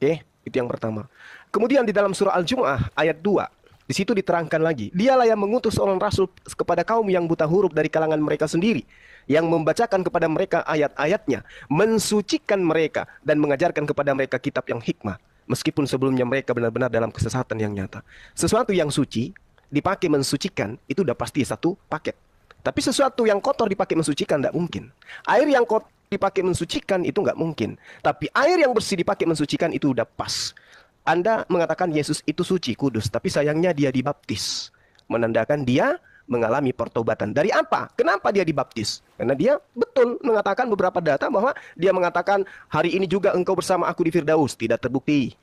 Oke, itu yang pertama. Kemudian di dalam surah Al-Jumu'ah ayat 2 di situ diterangkan lagi, dialah yang mengutus seorang rasul kepada kaum yang buta huruf dari kalangan mereka sendiri, yang membacakan kepada mereka ayat-ayatnya, mensucikan mereka dan mengajarkan kepada mereka kitab yang hikmah, meskipun sebelumnya mereka benar-benar dalam kesesatan yang nyata. Sesuatu yang suci dipakai mensucikan itu udah pasti satu paket. Tapi sesuatu yang kotor dipakai mensucikan tidak mungkin. Air yang kotor dipakai mensucikan itu nggak mungkin. Tapi air yang bersih dipakai mensucikan itu udah pas. Anda mengatakan Yesus itu suci, kudus, tapi sayangnya dia dibaptis. Menandakan dia mengalami pertobatan. Dari apa? Kenapa dia dibaptis? Karena dia betul mengatakan beberapa data bahwa dia mengatakan hari ini juga engkau bersama aku di Firdaus. Tidak terbukti.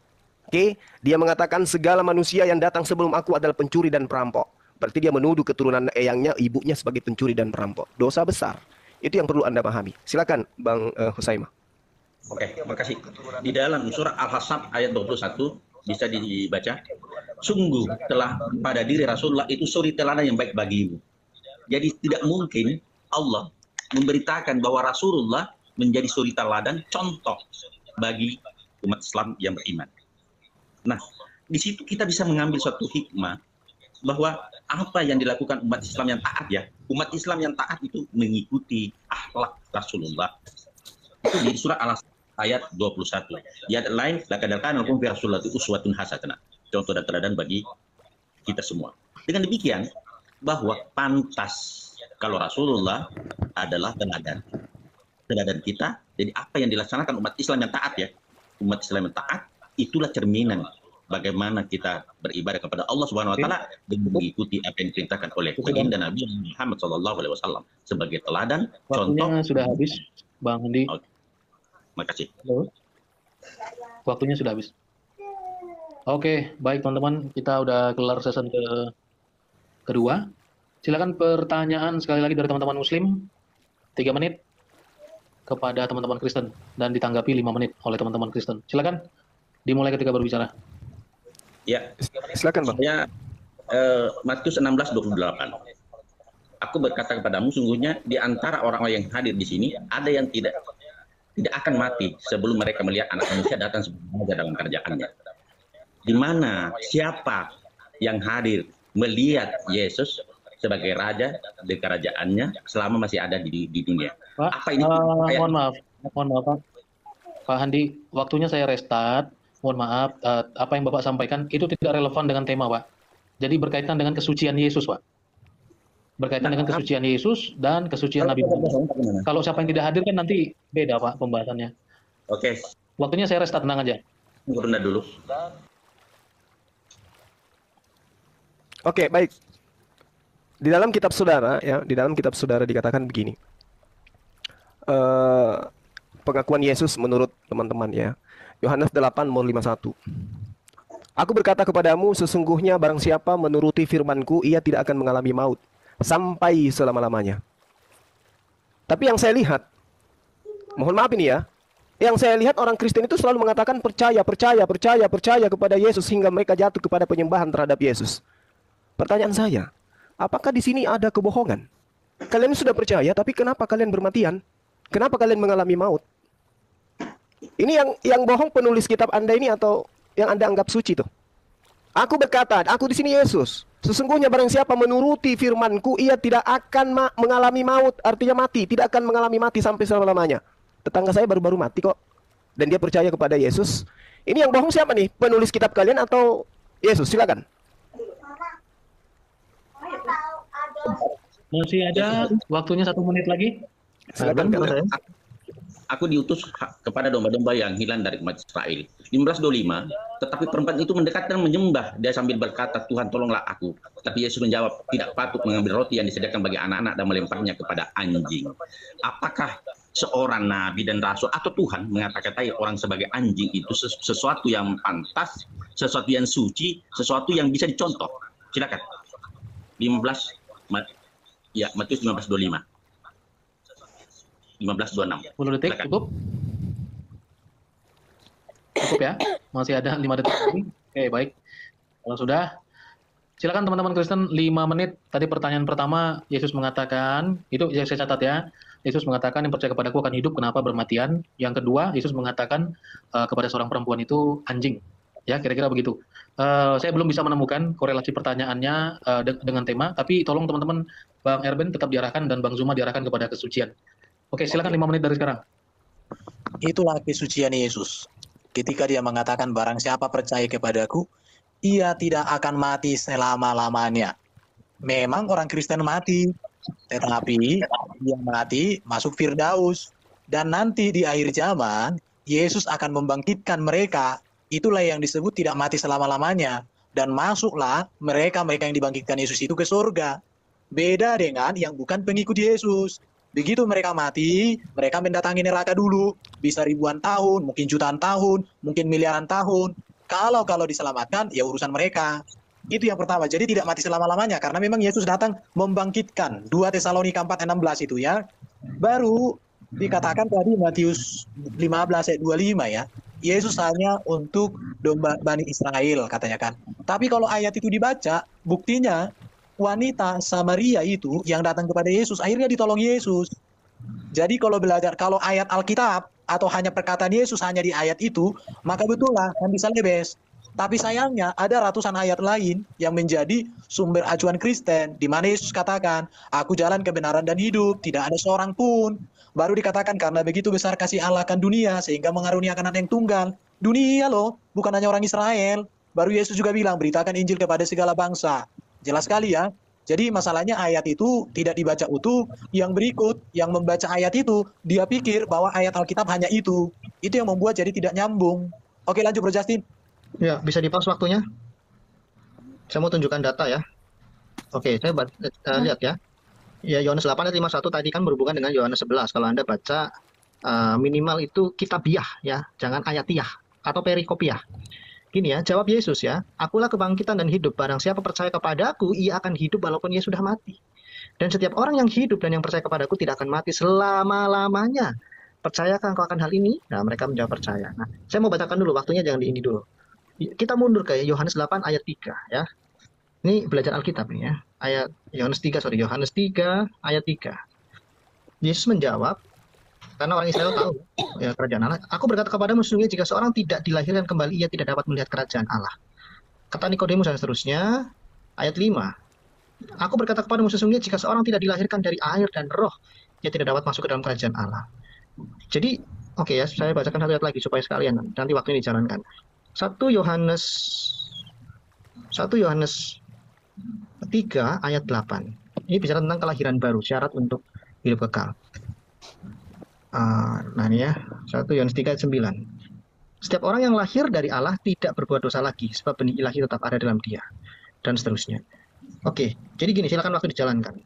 Oke? Dia mengatakan segala manusia yang datang sebelum aku adalah pencuri dan perampok. Berarti dia menuduh keturunan eyangnya, ibunya sebagai pencuri dan perampok. Dosa besar. Itu yang perlu Anda pahami. Silakan Bang Husaimah. Oke, makasih. Di dalam surah Al-Hasab ayat 21 bisa dibaca. Sungguh telah pada diri Rasulullah itu suri teladan yang baik bagimu. Jadi tidak mungkin Allah memberitakan bahwa Rasulullah menjadi suri teladan contoh bagi umat Islam yang beriman. Nah, di situ kita bisa mengambil suatu hikmah bahwa apa yang dilakukan umat Islam yang taat ya, umat Islam yang taat itu mengikuti akhlak Rasulullah. Itu di surah Al-Hasab ayat 21. Di ayat lain, laqad kana lakum fi Rasulillahi uswatun hasanah. Contoh dan teladan bagi kita semua. Dengan demikian, bahwa pantas kalau Rasulullah adalah teladan. Teladan kita, jadi apa yang dilaksanakan umat Islam yang taat ya. Umat Islam yang taat, itulah cerminan bagaimana kita beribadah kepada Allah Subhanahu wa taala dan mengikuti apa yang diperintahkan oleh baginda Nabi Muhammad SAW sebagai teladan, contoh. Waktunya sudah habis, Bang Andi. Makasih. Halo. Waktunya sudah habis. Oke, baik teman-teman, kita udah kelar season kedua. Silakan pertanyaan sekali lagi dari teman-teman Muslim, 3 menit kepada teman-teman Kristen dan ditanggapi 5 menit oleh teman-teman Kristen. Silakan dimulai ketika berbicara. Ya, silakan Bang. Ya, Matius 16:28. Aku berkata kepadamu, sungguhnya di antara orang-orang yang hadir di sini ada yang tidak akan mati sebelum mereka melihat anak manusia datang sebagai raja dalam kerajaannya. Di mana siapa yang hadir melihat Yesus sebagai raja di kerajaannya selama masih ada di dunia. Pak, apa ini? Mohon maaf Pak Handi, waktunya saya restart. Mohon maaf, apa yang Bapak sampaikan itu tidak relevan dengan tema, Pak. Jadi berkaitan dengan kesucian Yesus, Pak. Berkaitan dengan kesucian Yesus dan kesucian Nabi Muhammad. Kalau siapa yang tidak hadir kan nanti beda Pak pembahasannya. Oke. Waktunya saya restart, tenang aja. Tunggu dulu. Oke, baik. Di dalam kitab saudara ya, di dalam kitab saudara dikatakan begini. Pengakuan Yesus menurut teman-teman ya. Yohanes 8:51. Aku berkata kepadamu, sesungguhnya barang siapa menuruti firman-Ku, ia tidak akan mengalami maut sampai selama-lamanya. Tapi yang saya lihat, mohon maaf ini ya, yang saya lihat orang Kristen itu selalu mengatakan percaya kepada Yesus hingga mereka jatuh kepada penyembahan terhadap Yesus. Pertanyaan saya, apakah di sini ada kebohongan? Kalian sudah percaya, tapi kenapa kalian bermatian? Kenapa kalian mengalami maut? Ini yang bohong penulis kitab Anda ini atau yang Anda anggap suci tuh? Aku berkata, aku di sini Yesus. Sesungguhnya barang siapa menuruti firman-Ku, ia tidak akan mengalami maut, artinya mati, tidak akan mengalami mati sampai selama-lamanya. Tetangga saya baru-baru mati kok, dan dia percaya kepada Yesus. Ini yang bohong siapa nih? Penulis kitab kalian atau Yesus? Silakan. Masih ada waktunya 1 menit lagi. Silakan. aku diutus kepada domba-domba yang hilang dari umat Israel. 15:25, tetapi perempuan itu mendekat dan menyembah. Dia sambil berkata, Tuhan tolonglah aku. Tapi Yesus menjawab, tidak patut mengambil roti yang disediakan bagi anak-anak dan melemparnya kepada anjing. Apakah seorang nabi dan rasul atau Tuhan mengatakan orang sebagai anjing itu sesuatu yang pantas, sesuatu yang suci, sesuatu yang bisa dicontoh? Silakan. 15, ya, Matius 15:25. 15:26. 10 detik, cukup? Cukup ya? Masih ada 5 detik lagi. Oke, baik. Kalau sudah, silakan teman-teman Kristen 5 menit. Tadi pertanyaan pertama, Yesus mengatakan, itu yang saya catat ya, Yesus mengatakan yang percaya kepadaku akan hidup, kenapa bermatian? Yang kedua, Yesus mengatakan kepada seorang perempuan itu anjing. Ya, kira-kira begitu. Saya belum bisa menemukan korelasi pertanyaannya dengan tema, tapi tolong teman-teman, Bang Erben tetap diarahkan dan Bang Zuma diarahkan kepada kesucian. Oke, silakan 5 menit dari sekarang. Itulah kesucian Yesus. Ketika dia mengatakan barang siapa percaya kepadaku, ia tidak akan mati selama-lamanya. Memang orang Kristen mati, tetapi dia mati masuk Firdaus. Dan nanti di akhir zaman, Yesus akan membangkitkan mereka. Itulah yang disebut tidak mati selama-lamanya. Dan masuklah mereka yang dibangkitkan Yesus itu ke surga. Beda dengan yang bukan pengikut Yesus. Begitu mereka mati, mereka mendatangi neraka dulu. Bisa ribuan tahun, mungkin jutaan tahun, mungkin miliaran tahun. Kalau diselamatkan, ya urusan mereka. Itu yang pertama. Jadi tidak mati selama-lamanya. Karena memang Yesus datang membangkitkan. 2 Tesalonika 4:16 itu ya. Baru dikatakan tadi Matius 15 ayat 25 ya. Yesus hanya untuk domba Bani Israel katanya kan. Tapi kalau ayat itu dibaca, buktinya wanita Samaria itu yang datang kepada Yesus, akhirnya ditolong Yesus. Jadi kalau ayat Alkitab atau hanya perkataan Yesus hanya di ayat itu, maka betullah kan bisa lebes. Tapi sayangnya ada ratusan ayat lain yang menjadi sumber acuan Kristen, di mana Yesus katakan, aku jalan kebenaran dan hidup, tidak ada seorang pun. Baru dikatakan karena begitu besar kasih Allah akan dunia, sehingga mengaruniakan anak yang tunggal. Dunia loh, bukan hanya orang Israel. Baru Yesus juga bilang, beritakan Injil kepada segala bangsa. Jelas sekali ya. Jadi masalahnya ayat itu tidak dibaca utuh. Yang berikut, yang membaca ayat itu, dia pikir bahwa ayat Alkitab hanya itu. Itu yang membuat jadi tidak nyambung. Oke, lanjut Bro Justin. Ya, bisa di-pause waktunya. Saya mau tunjukkan data ya. Oke, saya lihat ya. Ya, Yohanes 8 ayat 51 tadi kan berhubungan dengan Yohanes 11. Kalau Anda baca minimal itu kitabiah ya, jangan ayatiah atau perikopiah. Gini ya, jawab Yesus ya, akulah kebangkitan dan hidup, barang siapa percaya kepadaku, ia akan hidup walaupun ia sudah mati. Dan setiap orang yang hidup dan yang percaya kepadaku tidak akan mati selama-lamanya. Percayakah engkau akan hal ini? Nah, mereka menjawab percaya. Nah, saya mau bacakan dulu, waktunya jangan di ini dulu. Kita mundur ke Yohanes 8 ayat 3 ya. Ini belajar Alkitab nih ya. Yohanes 3 ayat 3. Yesus menjawab, karena orang Israel tahu ya kerajaan Allah. Aku berkata kepadamu, sesungguhnya jika seorang tidak dilahirkan kembali, ia tidak dapat melihat kerajaan Allah. Kata Nikodemus dan seterusnya, ayat 5. Aku berkata kepadamu, sesungguhnya jika seorang tidak dilahirkan dari air dan roh, ia tidak dapat masuk ke dalam kerajaan Allah. Jadi, oke ya, saya bacakan satu ayat lagi supaya sekalian nanti waktunya dijalankan. 1 Yohanes 3 ayat 8. Ini bicara tentang kelahiran baru, syarat untuk hidup kekal. Nah ini ya, 1 Yohanes 3 ayat 9. Setiap orang yang lahir dari Allah tidak berbuat dosa lagi, sebab benih ilahi tetap ada dalam dia. Dan seterusnya. Oke, jadi gini, silakan waktu dijalankan.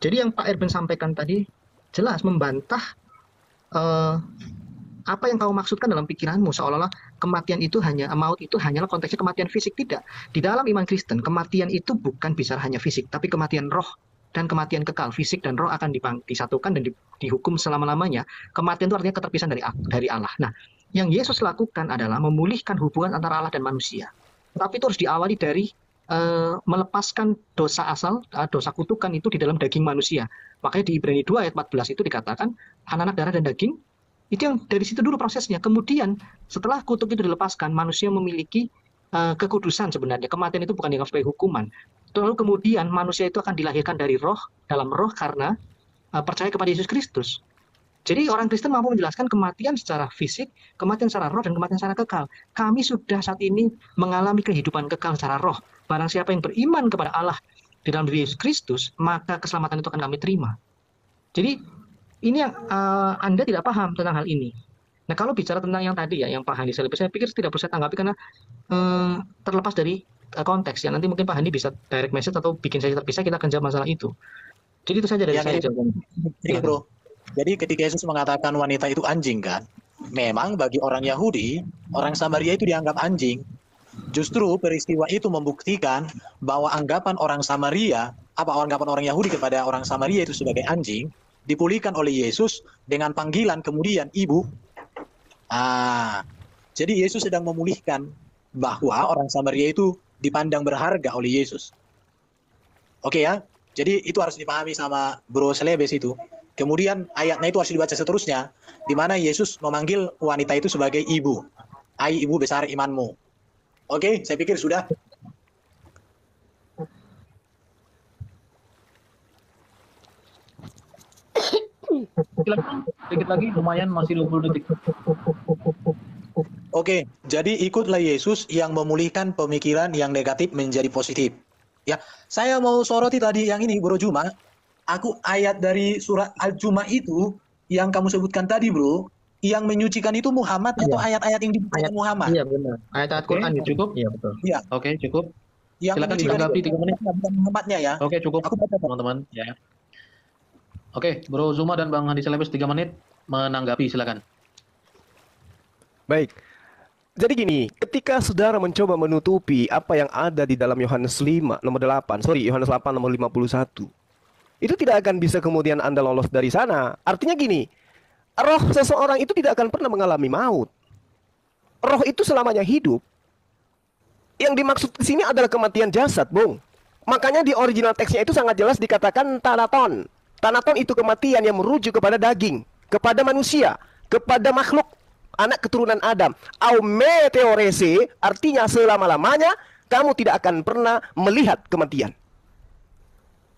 Jadi yang Pak Erben sampaikan tadi, jelas membantah apa yang kau maksudkan dalam pikiranmu, seolah-olah kematian itu maut itu hanyalah konteksnya kematian fisik. Tidak. Di dalam iman Kristen, kematian itu bukan bicara hanya fisik, tapi kematian roh dan kematian kekal. Fisik dan roh akan disatukan dan dihukum selama-lamanya. Kematian itu artinya keterpisahan dari Allah. Nah, yang Yesus lakukan adalah memulihkan hubungan antara Allah dan manusia. Tapi itu harus diawali dari melepaskan dosa asal, dosa kutukan itu di dalam daging manusia. Makanya di Ibrani 2 ayat 14 itu dikatakan, anak-anak darah dan daging, itu yang dari situ dulu prosesnya. Kemudian setelah kutuk itu dilepaskan, manusia memiliki kekudusan sebenarnya. Kematian itu bukan dianggap sebagai hukuman. Lalu kemudian manusia itu akan dilahirkan dari roh, dalam roh karena percaya kepada Yesus Kristus. Jadi orang Kristen mampu menjelaskan kematian secara fisik, kematian secara roh, dan kematian secara kekal. Kami sudah saat ini mengalami kehidupan kekal secara roh. Barang siapa yang beriman kepada Allah di dalam diri Yesus Kristus, maka keselamatan itu akan kami terima. Jadi ini yang Anda tidak paham tentang hal ini. Nah, kalau bicara tentang yang tadi ya, yang Pak Handi Selebes, saya pikir tidak perlu saya tanggapi karena terlepas dari konteks ya. Nanti mungkin Pak Handi bisa direct message atau bikin sesi terpisah, kita akan jawab masalah itu. Jadi itu saja dari Ya, saya jadi, jawabannya. bro. Jadi ketika Yesus mengatakan wanita itu anjing kan, memang bagi orang Yahudi, orang Samaria itu dianggap anjing. Justru peristiwa itu membuktikan bahwa anggapan orang orang Yahudi kepada orang Samaria itu sebagai anjing dipulihkan oleh Yesus dengan panggilan kemudian ibu. Jadi Yesus sedang memulihkan bahwa orang Samaria itu dipandang berharga oleh Yesus. Oke ya, jadi itu harus dipahami sama Bro Selebes itu. Kemudian ayatnya itu harus dibaca seterusnya, di mana Yesus memanggil wanita itu sebagai ibu. Hai ibu besar imanmu. Oke, saya pikir sudah. Sedikit lagi, lumayan masih 20 detik. Oke, jadi ikutlah Yesus yang memulihkan pemikiran yang negatif menjadi positif. Ya, saya mau soroti tadi yang ini, Bro Juma. Aku ayat dari surat Al-Jum'ah itu yang kamu sebutkan tadi, Bro, yang menyucikan itu Muhammad atau ayat-ayat yang dibuat Muhammad? Iya benar. Ayat-ayat Quran itu. Cukup? Iya betul. Iya. Oke, cukup. Yang Silakan menyucikan ditanggapi itu 3 menit. bukan Muhammadnya ya. Oke, cukup teman-teman ya. Oke, Bro Zuma dan Bang Handi Selebes 3 menit menanggapi, silakan. Baik. Jadi gini, ketika saudara mencoba menutupi apa yang ada di dalam Yohanes 5 nomor 8, Yohanes 8 nomor 51. Itu tidak akan bisa kemudian Anda lolos dari sana. Artinya gini, roh seseorang itu tidak akan pernah mengalami maut. Roh itu selamanya hidup. Yang dimaksud di sini adalah kematian jasad, Bung. Makanya di original teksnya itu sangat jelas dikatakan Thanaton. Thanaton itu kematian yang merujuk kepada daging, kepada manusia, kepada makhluk anak keturunan Adam. Aumeteorese artinya selama-lamanya kamu tidak akan pernah melihat kematian.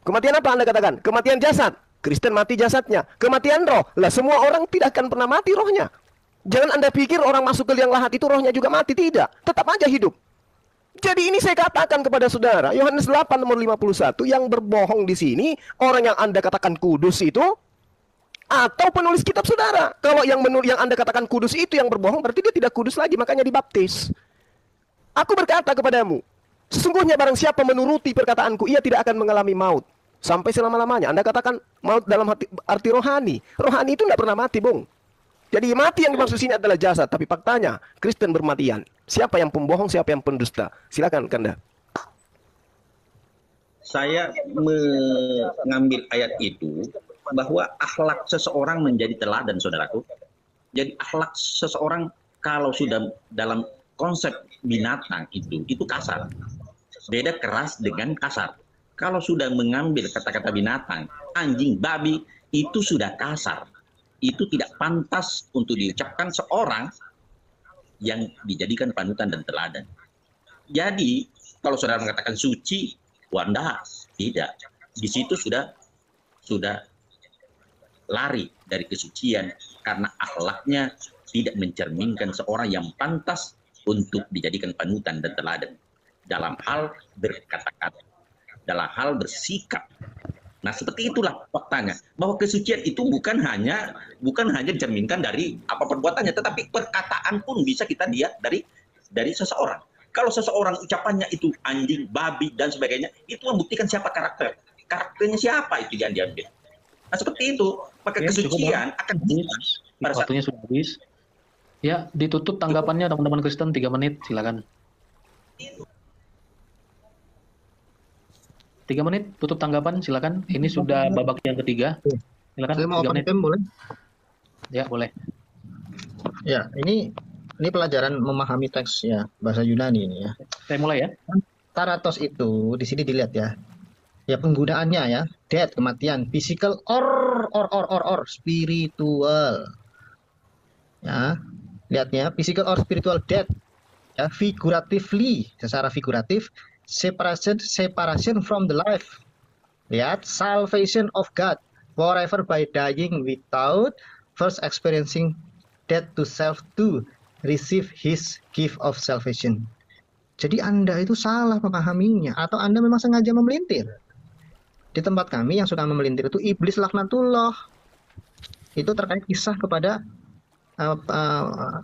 Kematian apa Anda katakan? Kematian jasad. Kristen mati jasadnya. Kematian roh. Lah semua orang tidak akan pernah mati rohnya. Jangan Anda pikir orang masuk ke liang lahat itu rohnya juga mati. Tidak. Tetap aja hidup. Jadi ini saya katakan kepada saudara, Yohanes 8 nomor 51, yang berbohong di sini, orang yang Anda katakan kudus itu, atau penulis kitab saudara. Kalau yang Anda katakan kudus itu yang berbohong, berarti dia tidak kudus lagi, makanya dibaptis. Aku berkata kepadamu, sesungguhnya barang siapa menuruti perkataanku, ia tidak akan mengalami maut sampai selama-lamanya. Anda katakan maut dalam arti rohani. Rohani itu tidak pernah mati, Bung. Jadi mati yang dimaksud sini adalah jasad, tapi faktanya Kristen bermatian. Siapa yang pembohong, siapa yang pendusta? Silakan Kanda. Saya mengambil ayat itu bahwa akhlak seseorang menjadi teladan, saudaraku. Jadi akhlak seseorang kalau sudah dalam konsep binatang itu kasar. Beda keras dengan kasar. Kalau sudah mengambil kata-kata binatang, anjing, babi, itu sudah kasar. Itu tidak pantas untuk diucapkan seorang yang dijadikan panutan dan teladan. Jadi, kalau saudara mengatakan suci, wanda, tidak. Di situ sudah lari dari kesucian karena akhlaknya tidak mencerminkan seorang yang pantas untuk dijadikan panutan dan teladan dalam hal berkata-kata, dalam hal bersikap. Nah, seperti itulah faktanya, bahwa kesucian itu bukan hanya dicerminkan dari apa perbuatannya, tetapi perkataan pun bisa kita lihat dari seseorang. Kalau seseorang ucapannya itu anjing, babi dan sebagainya, itu membuktikan siapa karakternya siapa itu yang diambil. Nah, seperti itu, maka kesucian akan waktunya sudah habis. Ya, ditutup tanggapannya teman-teman Kristen 3 menit, silakan. 3 menit tutup tanggapan, silakan. Ini sudah babak yang ketiga. Silakan. Saya mau open cam boleh? Ya, boleh. Ya, ini pelajaran memahami teks ya, bahasa Yunani ini ya. Saya mulai ya. Thanatos itu di sini dilihat ya. Ya penggunaannya ya, death kematian, physical or spiritual. Ya, lihatnya physical or spiritual death. Ya, figuratively, secara figuratif, separation from the life. Lihat, salvation of God forever by dying without first experiencing death to self to receive his gift of salvation. Jadi Anda itu salah memahaminya, atau Anda memang sengaja memelintir. Di tempat kami yang suka memelintir itu iblis laknatullah. Itu terkait kisah kepada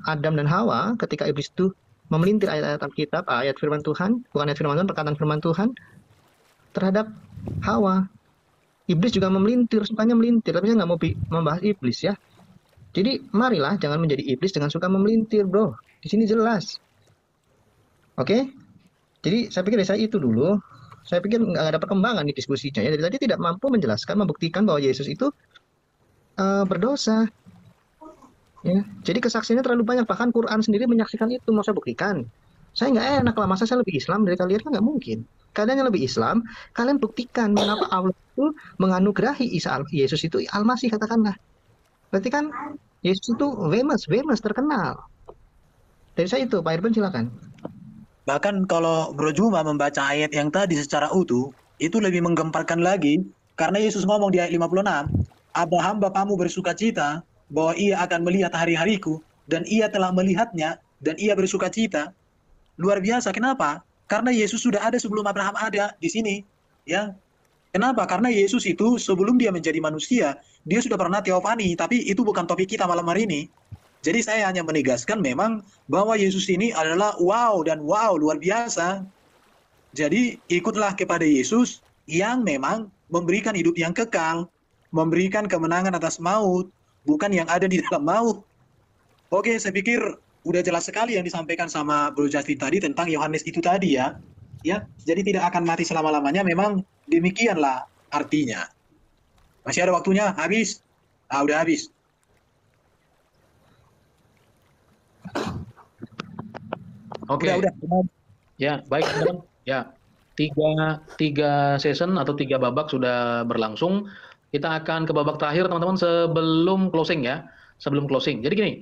Adam dan Hawa ketika iblis itu memelintir ayat-ayat Alkitab, ayat firman Tuhan, bukan ayat firman Tuhan, perkataan firman Tuhan terhadap Hawa. Iblis juga memelintir, sukanya melintir, tapi saya nggak mau membahas iblis ya. Jadi marilah jangan menjadi iblis dengan suka memelintir, bro. Di sini jelas. Oke? Jadi saya pikir dari saya itu dulu. Saya pikir nggak ada perkembangan di diskusinya ya. Dari tadi tidak mampu menjelaskan, membuktikan bahwa Yesus itu berdosa. Ya, jadi kesaksiannya terlalu banyak, bahkan Quran sendiri menyaksikan itu. Mau saya buktikan? Saya nggak enak lah, masa saya lebih Islam dari kalian, kan nggak mungkin. Kalian yang lebih Islam, kalian buktikan mengapa Allah itu menganugerahi Yesus itu Al-Masih, katakanlah. Berarti kan Yesus itu famous, terkenal. Dari saya itu, Pak Irfan silakan. Bahkan kalau Bro Juma membaca ayat yang tadi secara utuh, itu lebih menggemparkan lagi, karena Yesus ngomong di ayat 56, Abraham bapamu bersuka cita bahwa ia akan melihat hari-hariku, dan ia telah melihatnya, dan ia bersuka cita. Luar biasa, kenapa? Karena Yesus sudah ada sebelum Abraham ada di sini. Ya. Kenapa? Karena Yesus itu sebelum dia menjadi manusia, dia sudah pernah teofani, tapi itu bukan topik kita malam hari ini. Jadi saya hanya menegaskan memang bahwa Yesus ini adalah wow dan wow, luar biasa. Jadi ikutlah kepada Yesus yang memang memberikan hidup yang kekal, memberikan kemenangan atas maut, bukan yang ada di dalam maut. Oke, saya pikir udah jelas sekali yang disampaikan sama Bro Justin tadi tentang Yohanes itu tadi ya. Ya, jadi tidak akan mati selama-lamanya, memang demikianlah artinya. Masih ada waktunya? Habis? Udah habis. Oke. Udah. Ya, baik teman-teman. Ya, tiga session atau 3 babak sudah berlangsung. Kita akan ke babak terakhir teman-teman sebelum closing ya. Sebelum closing. Jadi gini,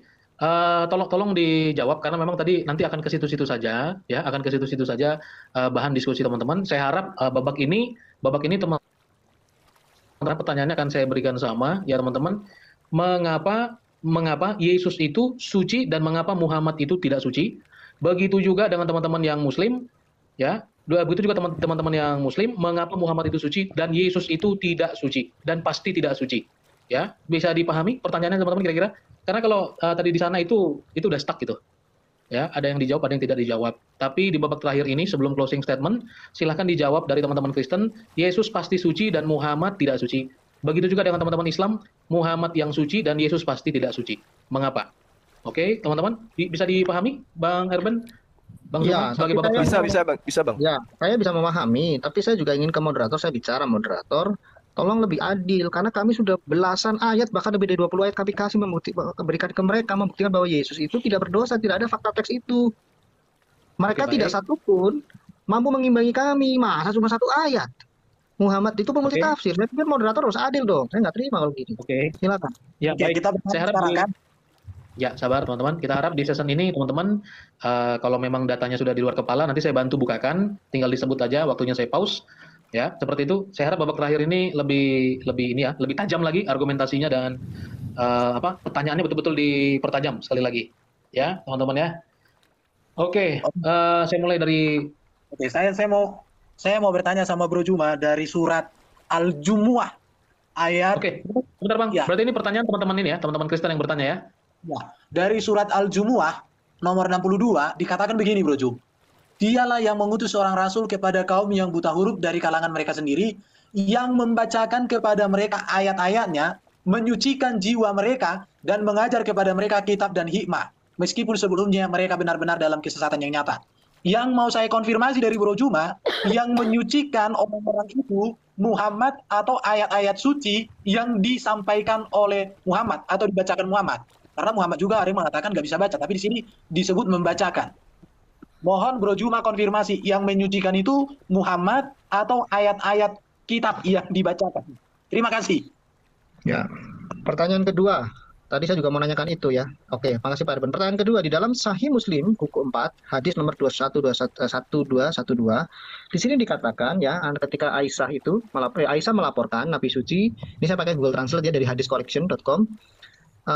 tolong dijawab karena memang tadi nanti akan ke situ-situ saja ya, akan ke situ-situ saja bahan diskusi teman-teman. Saya harap babak ini teman-teman, pertanyaannya akan saya berikan sama ya teman-teman. Mengapa Yesus itu suci dan mengapa Muhammad itu tidak suci? Begitu juga dengan teman-teman yang muslim ya. Begitu juga teman-teman yang muslim, mengapa Muhammad itu suci dan Yesus itu tidak suci dan pasti tidak suci. Ya, bisa dipahami pertanyaannya teman-teman kira-kira? Karena kalau tadi di sana itu udah stuck gitu. Ya, ada yang dijawab, ada yang tidak dijawab. Tapi di babak terakhir ini sebelum closing statement, silahkan dijawab dari teman-teman Kristen, Yesus pasti suci dan Muhammad tidak suci. Begitu juga dengan teman-teman Islam, Muhammad yang suci dan Yesus pasti tidak suci. Mengapa? Oke, teman-teman, bisa dipahami, Bang Erben? Bang Ya, Zuma, sebagai babak terakhir. Bisa, Bang. Ya, saya bisa memahami, tapi saya juga ingin ke moderator, saya bicara moderator, tolong lebih adil, karena kami sudah belasan ayat, bahkan lebih dari 20 ayat kami kasih berikan ke mereka, membuktikan bahwa Yesus itu tidak berdosa, tidak ada fakta teks itu. Mereka Oke, tidak baik. satupun mampu mengimbangi kami, masa cuma 1 ayat. Muhammad itu pemulti Oke. tafsir, saya pikir moderator harus adil dong, saya nggak terima kalau gini. Oke. Silakan. Ya, Oke, baik. kita Saya harap Ya, sabar teman-teman. Kita harap di season ini teman-teman, kalau memang datanya sudah di luar kepala, nanti saya bantu bukakan. Tinggal disebut aja, waktunya saya pause. Ya, seperti itu. Saya harap babak terakhir ini lebih tajam lagi argumentasinya dan pertanyaannya betul-betul dipertajam sekali lagi. Ya, teman-teman ya. Oke, saya mulai dari. Oke, saya mau bertanya sama Bro Juma dari surat Al-Jumu'ah ayat. Oke, bentar Bang. Ya. Berarti ini pertanyaan teman-teman ini ya, teman-teman Kristen yang bertanya ya. Ya, dari surat Al-Jumu'ah nomor 62 dikatakan begini Bro Jum. Dialah yang mengutus seorang rasul kepada kaum yang buta huruf dari kalangan mereka sendiri, yang membacakan kepada mereka ayat-ayatnya, menyucikan jiwa mereka, dan mengajar kepada mereka kitab dan hikmah. Meskipun sebelumnya mereka benar-benar dalam kesesatan yang nyata. Yang mau saya konfirmasi dari Bro Juma, yang menyucikan orang-orang itu Muhammad atau ayat-ayat suci yang disampaikan oleh Muhammad atau dibacakan Muhammad. Karena Muhammad juga ada yang mengatakan nggak bisa baca, tapi di sini disebut membacakan. Mohon Bro Juma konfirmasi, yang menyucikan itu Muhammad atau ayat-ayat kitab yang dibacakan. Terima kasih. Ya, pertanyaan kedua. Tadi saya juga mau nanyakan itu ya. Oke, makasih Pak Irban. Pertanyaan kedua, di dalam Sahih Muslim, buku 4, hadis nomor 1212, di sini dikatakan ya, ketika Aisyah melaporkan Nabi Suci, ini saya pakai Google Translate ya dari hadiscollection.com.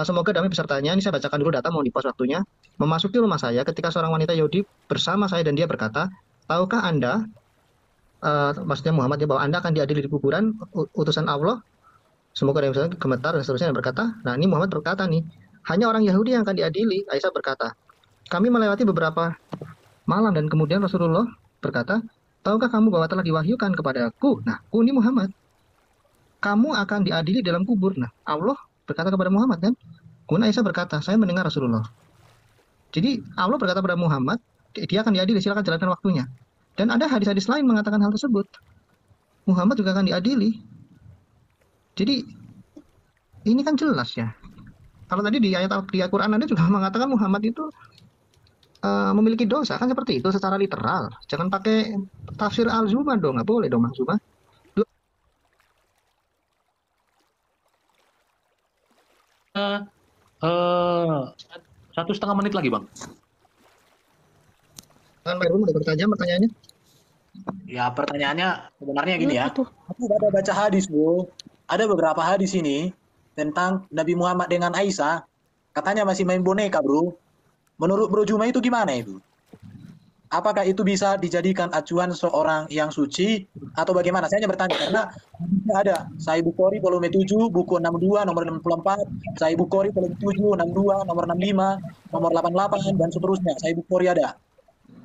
Semoga damai besertanya, ini saya bacakan dulu data, mau di-pause waktunya. Memasuki rumah saya ketika seorang wanita Yahudi bersama saya dan dia berkata, tahukah Anda, maksudnya Muhammad ya, bahwa Anda akan diadili di kuburan utusan Allah? Semoga ada yang bisa gemetar dan seterusnya, dan berkata, nah ini Muhammad berkata nih, hanya orang Yahudi yang akan diadili. Aisyah berkata, kami melewati beberapa malam dan kemudian Rasulullah berkata, tahukah kamu bahwa telah diwahyukan kepadaku? Nah, aku ini Muhammad. Kamu akan diadili dalam kubur. Nah, Allah berkata kepada Muhammad kan? Kemudian Aisyah berkata, saya mendengar Rasulullah. Jadi Allah berkata kepada Muhammad, dia akan diadili, silakan jalankan waktunya. Dan ada hadis-hadis lain mengatakan hal tersebut. Muhammad juga akan diadili. Jadi ini kan jelas ya. Kalau tadi di ayat di Al-Quran ada juga mengatakan Muhammad itu memiliki dosa, kan seperti itu secara literal. Jangan pakai tafsir Al-Zuma dong, nggak boleh dong Mas Zuma. 1,5 menit lagi, Bang. Kan Pak Irwan udah bertanya pertanyaannya. Ya, pertanyaannya sebenarnya gini ya. Aku udah baca hadis, Bro. Ada beberapa hadis ini tentang Nabi Muhammad dengan Aisyah. Katanya masih main boneka, Bro. Menurut Bro Juma itu gimana itu? Apakah itu bisa dijadikan acuan seorang yang suci atau bagaimana? Saya hanya bertanya karena ada Sahih Bukhari volume 7 buku 62 nomor 64, Sahih Bukhari volume 7 62 nomor 65, nomor 88 dan seterusnya. Sahih Bukhari ada.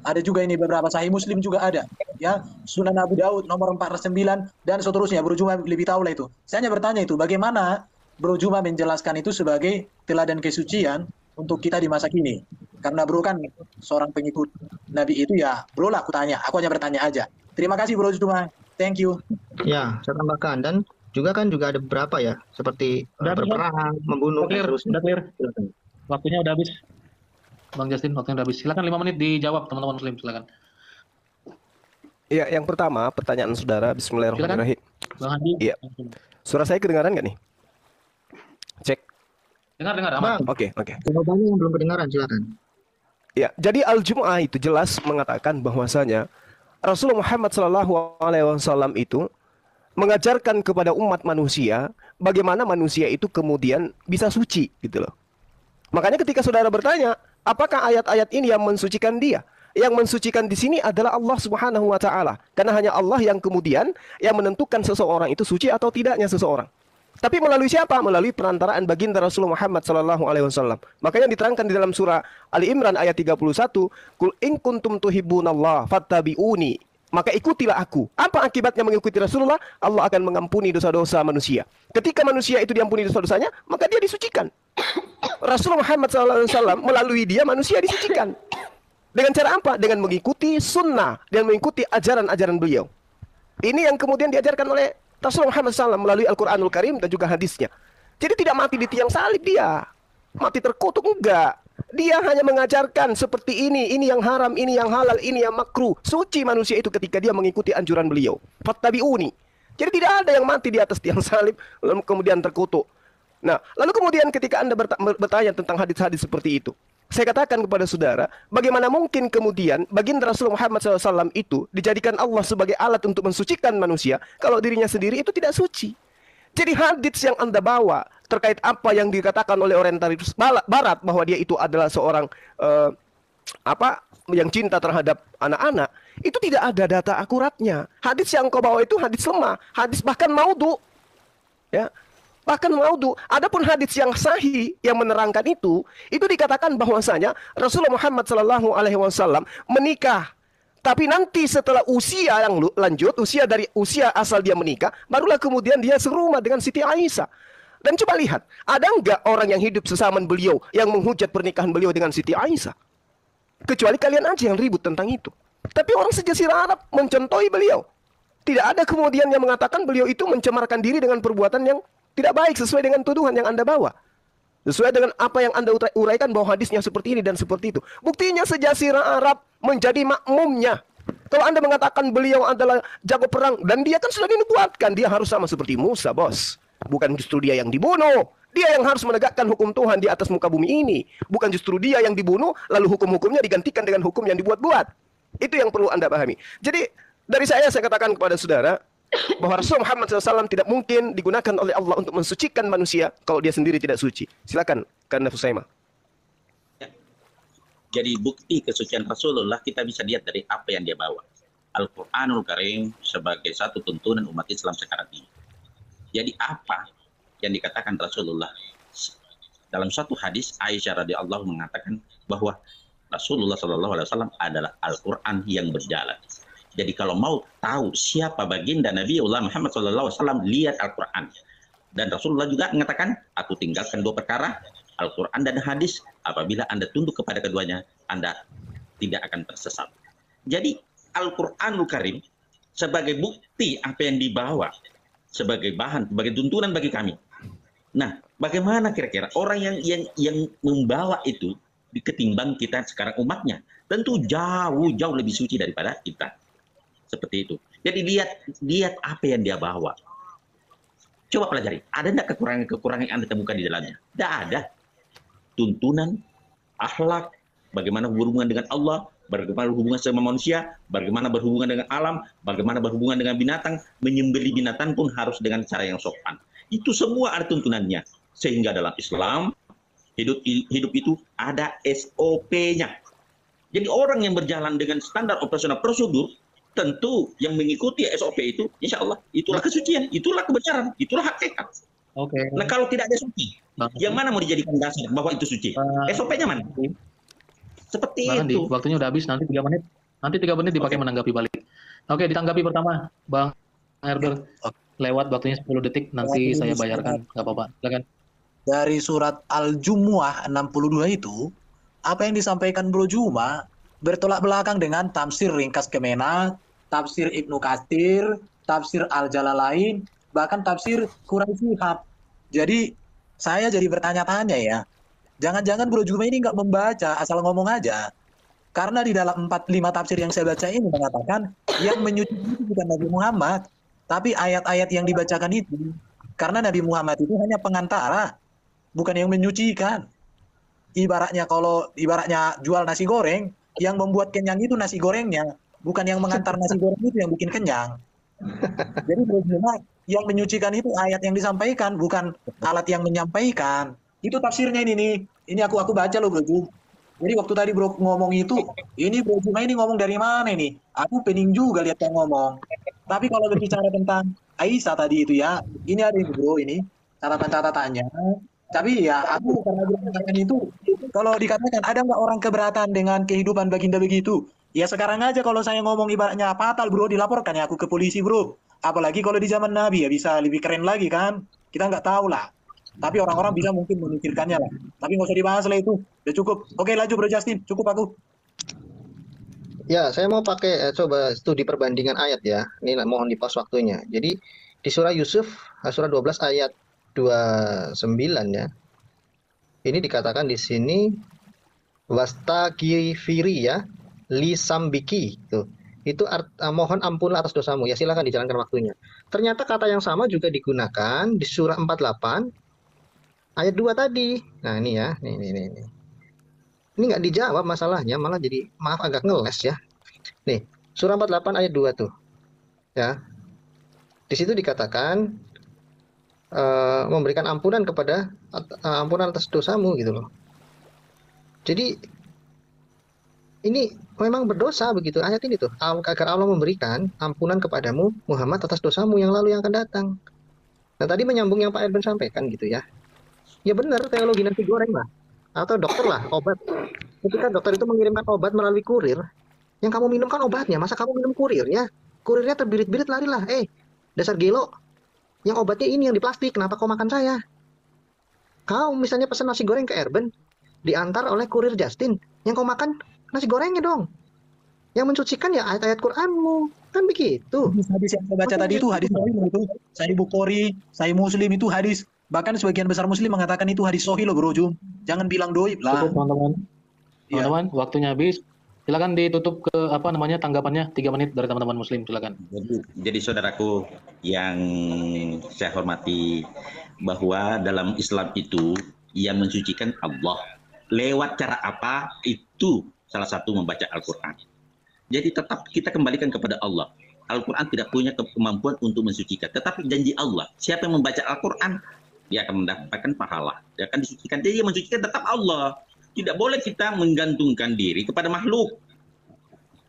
Ada juga ini beberapa Sahih Muslim juga ada. Ya, Sunan Abu Daud nomor 49 dan seterusnya. Bro Juma lebih tahu lah itu. Saya hanya bertanya itu, bagaimana Bro Juma menjelaskan itu sebagai teladan kesucian untuk kita di masa kini? Karena Bro kan seorang pengikut Nabi itu ya, Bro lah aku tanya. Aku hanya bertanya aja. Terima kasih Bro Juma. Thank you. Ya, saya tambahkan dan juga ada beberapa ya, seperti berperang, membunuh dan seterusnya. Udah clear. Waktunya udah habis. Bang Justin, waktunya udah habis. Silakan 5 menit dijawab teman-teman muslim, silakan. Ya, yang pertama pertanyaan saudara. Bismillahirrahmanirrahim. Bang Hadi. Iya. Suara saya kedengaran nggak nih? Cek. Dengar, aman. Oke. Jawabannya yang belum kedengaran, silakan. Ya, jadi Al-Jum'ah itu jelas mengatakan bahwasanya Rasulullah Muhammad SAW itu mengajarkan kepada umat manusia bagaimana manusia itu kemudian bisa suci gitu loh. Makanya ketika saudara bertanya, apakah ayat-ayat ini yang mensucikan dia? Yang mensucikan di sini adalah Allah Subhanahu wa taala. Karena hanya Allah yang kemudian yang menentukan seseorang itu suci atau tidaknya seseorang. Tapi melalui siapa? Melalui perantaraan baginda Rasulullah Muhammad SAW. Makanya diterangkan di dalam surah Ali Imran ayat 31, "Qul in kuntum tuhibbunallah fattabi'uni." Maka ikutilah aku. Apa akibatnya mengikuti Rasulullah? Allah akan mengampuni dosa-dosa manusia. Ketika manusia itu diampuni dosa-dosanya, maka dia disucikan. Rasulullah Muhammad SAW melalui dia manusia disucikan. Dengan cara apa? Dengan mengikuti sunnah dan mengikuti ajaran-ajaran beliau. Ini yang kemudian diajarkan oleh Rasulullah Muhammad SAW melalui Al-Quranul Karim dan juga hadisnya. Jadi tidak mati di tiang salib dia. Mati terkutuk, enggak. Dia hanya mengajarkan seperti ini yang haram, ini yang halal, ini yang makruh. Suci manusia itu ketika dia mengikuti anjuran beliau. Fattabi'uni. Jadi tidak ada yang mati di atas tiang salib lalu kemudian terkutuk. Nah, lalu kemudian ketika Anda bertanya tentang hadis-hadis seperti itu, saya katakan kepada saudara, bagaimana mungkin kemudian baginda Rasulullah Muhammad SAW itu dijadikan Allah sebagai alat untuk mensucikan manusia, kalau dirinya sendiri itu tidak suci. Jadi hadis yang Anda bawa terkait apa yang dikatakan oleh orientalis Barat bahwa dia itu adalah seorang yang cinta terhadap anak-anak, itu tidak ada data akuratnya. Hadis yang kau bawa itu hadis lemah, hadis bahkan maudhu, ya. Bahkan maudhu. Adapun hadis yang sahih yang menerangkan itu dikatakan bahwasanya Rasulullah Muhammad SAW menikah. Tapi nanti setelah usia yang lanjut, usia asal dia menikah, barulah kemudian dia serumah dengan Siti Aisyah. Dan coba lihat, ada enggak orang yang hidup sesaman beliau yang menghujat pernikahan beliau dengan Siti Aisyah? Kecuali kalian aja yang ribut tentang itu. Tapi orang sejazirah Arab mencontohi beliau. Tidak ada kemudian yang mengatakan beliau itu mencemarkan diri dengan perbuatan yang tidak baik sesuai dengan tuduhan yang Anda bawa. Sesuai dengan apa yang Anda uraikan bahwa hadisnya seperti ini dan seperti itu. Buktinya sejazirah Arab menjadi makmumnya. Kalau Anda mengatakan beliau adalah jago perang, dan dia kan sudah dinubuatkan, dia harus sama seperti Musa, bos. Bukan justru dia yang dibunuh. Dia yang harus menegakkan hukum Tuhan di atas muka bumi ini. Bukan justru dia yang dibunuh, lalu hukum-hukumnya digantikan dengan hukum yang dibuat-buat. Itu yang perlu Anda pahami. Jadi, dari saya katakan kepada saudara, bahwa Rasulullah Muhammad SAW tidak mungkin digunakan oleh Allah untuk mensucikan manusia kalau dia sendiri tidak suci. Silakan, Kanda Fusaimah. Jadi bukti kesucian Rasulullah kita bisa lihat dari apa yang dia bawa. Al-Quranul Karim sebagai satu tuntunan umat Islam sekarang ini. Jadi apa yang dikatakan Rasulullah. Dalam suatu hadis Aisyah radhiyallahu mengatakan bahwa Rasulullah SAW adalah Al-Quran yang berjalan. Jadi kalau mau tahu siapa baginda Nabiullah Muhammad SAW, lihat Al-Quran. Dan Rasulullah juga mengatakan, aku tinggalkan dua perkara, Al-Quran dan hadis. Apabila Anda tunduk kepada keduanya, Anda tidak akan tersesat. Jadi Al-Quranul Karim sebagai bukti apa yang dibawa, sebagai bahan, sebagai tuntunan bagi kami. Nah, bagaimana kira-kira orang yang membawa itu ketimbang kita sekarang umatnya? Tentu jauh lebih suci daripada kita. Seperti itu. Jadi lihat apa yang dia bawa. Coba pelajari. Ada tidak kekurangan yang Anda temukan di dalamnya? Tidak ada. Tuntunan, akhlak, bagaimana berhubungan dengan Allah, bagaimana berhubungan sama manusia, bagaimana berhubungan dengan alam, bagaimana berhubungan dengan binatang, menyembelih binatang pun harus dengan cara yang sopan. Itu semua ada tuntunannya. Sehingga dalam Islam, hidup itu ada SOP-nya. Jadi orang yang berjalan dengan standar operasional prosedur, tentu yang mengikuti SOP itu, insya Allah, itulah kesucian, itulah kebenaran, itulah hakikat. Oke. Nah kalau tidak ada SOP, yang mana mau dijadikan dasar bahwa itu suci? SOP-nya mana? Seperti Bang Andi, itu. waktunya udah habis, nanti 3 menit. Nanti 3 menit dipakai menanggapi balik. Oke, ditanggapi pertama, Bang Herbert. Lewat waktunya 10 detik, nanti saya bayarkan. Nggak apa-apa, silakan. Dari surat Al-Jumu'ah 62 itu, apa yang disampaikan Bro Juma bertolak belakang dengan tafsir ringkas Kemenak, tafsir Ibnu Katsir, tafsir Al-Jalalain, bahkan tafsir Quraisy Shihab. Jadi saya jadi bertanya-tanya ya, jangan-jangan Bro Juma ini nggak membaca, asal ngomong aja. Karena di dalam 4-5 tafsir yang saya baca ini mengatakan yang menyuci itu bukan Nabi Muhammad, tapi ayat-ayat yang dibacakan itu. Karena Nabi Muhammad itu hanya pengantara, bukan yang menyucikan. Ibaratnya jual nasi goreng, yang membuat kenyang itu nasi gorengnya, bukan yang mengantar nasi goreng itu yang bikin kenyang. Jadi Bro Juma, yang menyucikan itu ayat yang disampaikan, bukan alat yang menyampaikan. Itu tafsirnya ini nih. Ini aku baca loh Bro Juma. Jadi waktu tadi Bro ngomong itu, ini Bro Juma ini ngomong dari mana nih? Aku pening juga lihat yang ngomong. Tapi kalau berbicara tentang Aisyah tadi itu ya, ini ada ini Bro, ini catatan-catatannya. Tapi ya aku karena mengatakan itu, kalau dikatakan ada nggak orang keberatan dengan kehidupan baginda begitu? Ya sekarang aja kalau saya ngomong ibaratnya fatal Bro, dilaporkan ya aku ke polisi Bro. Apalagi kalau di zaman Nabi ya bisa lebih keren lagi kan? Kita nggak tahu lah. Tapi orang-orang bisa mungkin memikirkannya lah. Tapi nggak usah dibahas lah itu. Udah cukup. Oke lanjut Bro Justin. Cukup aku. Ya, saya mau pakai coba studi perbandingan ayat ya. Ini mohon di pause waktunya. Jadi di surah Yusuf, surah 12 ayat 29 ya. Ini dikatakan di sini wastagfiri ya, lisambiki tuh. Itu mohon ampun atas dosamu. Ya silakan dijalankan waktunya. Ternyata kata yang sama juga digunakan di surah 48 ayat 2 tadi. Nah, ini ya. Nih. Ini nggak dijawab masalahnya, malah jadi maaf agak ngeles ya. Nih, surah 48 ayat 2 tuh. Ya. Di situ dikatakan memberikan ampunan kepada ampunan atas dosamu gitu loh. Jadi ini memang berdosa begitu ayat ini tuh. Agar Allah memberikan ampunan kepadamu Muhammad atas dosamu yang lalu yang akan datang. Nah, tadi menyambung yang Pak Erben sampaikan gitu ya. Ya benar, teologi nasi goreng lah. Atau dokter lah, obat. Ketika dokter itu mengirimkan obat melalui kurir, yang kamu minum kan obatnya, masa kamu minum kurirnya? Kurirnya terbirit-birit larilah, dasar gelo. Yang obatnya ini yang di plastik, kenapa kau makan saya? Kau misalnya pesan nasi goreng ke Erben, diantar oleh kurir Justin, yang kau makan nasi gorengnya dong. Yang mensucikan ya ayat-ayat Qur'anmu, kan begitu. Hadis yang saya baca tadi itu hadis itu, Sahih Bukhari, Sahih Muslim itu hadis. Bahkan sebagian besar Muslim mengatakan itu hadis sahih loh Bro Jum. Jangan bilang doib lah. Cukup teman-teman. Teman-teman, waktunya habis. Silakan ditutup ke tanggapannya 3 menit dari teman-teman Muslim, silakan. Jadi saudaraku yang saya hormati, bahwa dalam Islam itu yang mensucikan Allah. Lewat cara apa? Itu salah satu membaca Al-Quran. Jadi tetap kita kembalikan kepada Allah. Al-Quran tidak punya kemampuan untuk mensucikan. Tetapi janji Allah, siapa yang membaca Al-Quran, dia akan mendapatkan pahala. Dia akan disucikan. Jadi yang mensucikan tetap Allah. Tidak boleh kita menggantungkan diri kepada makhluk.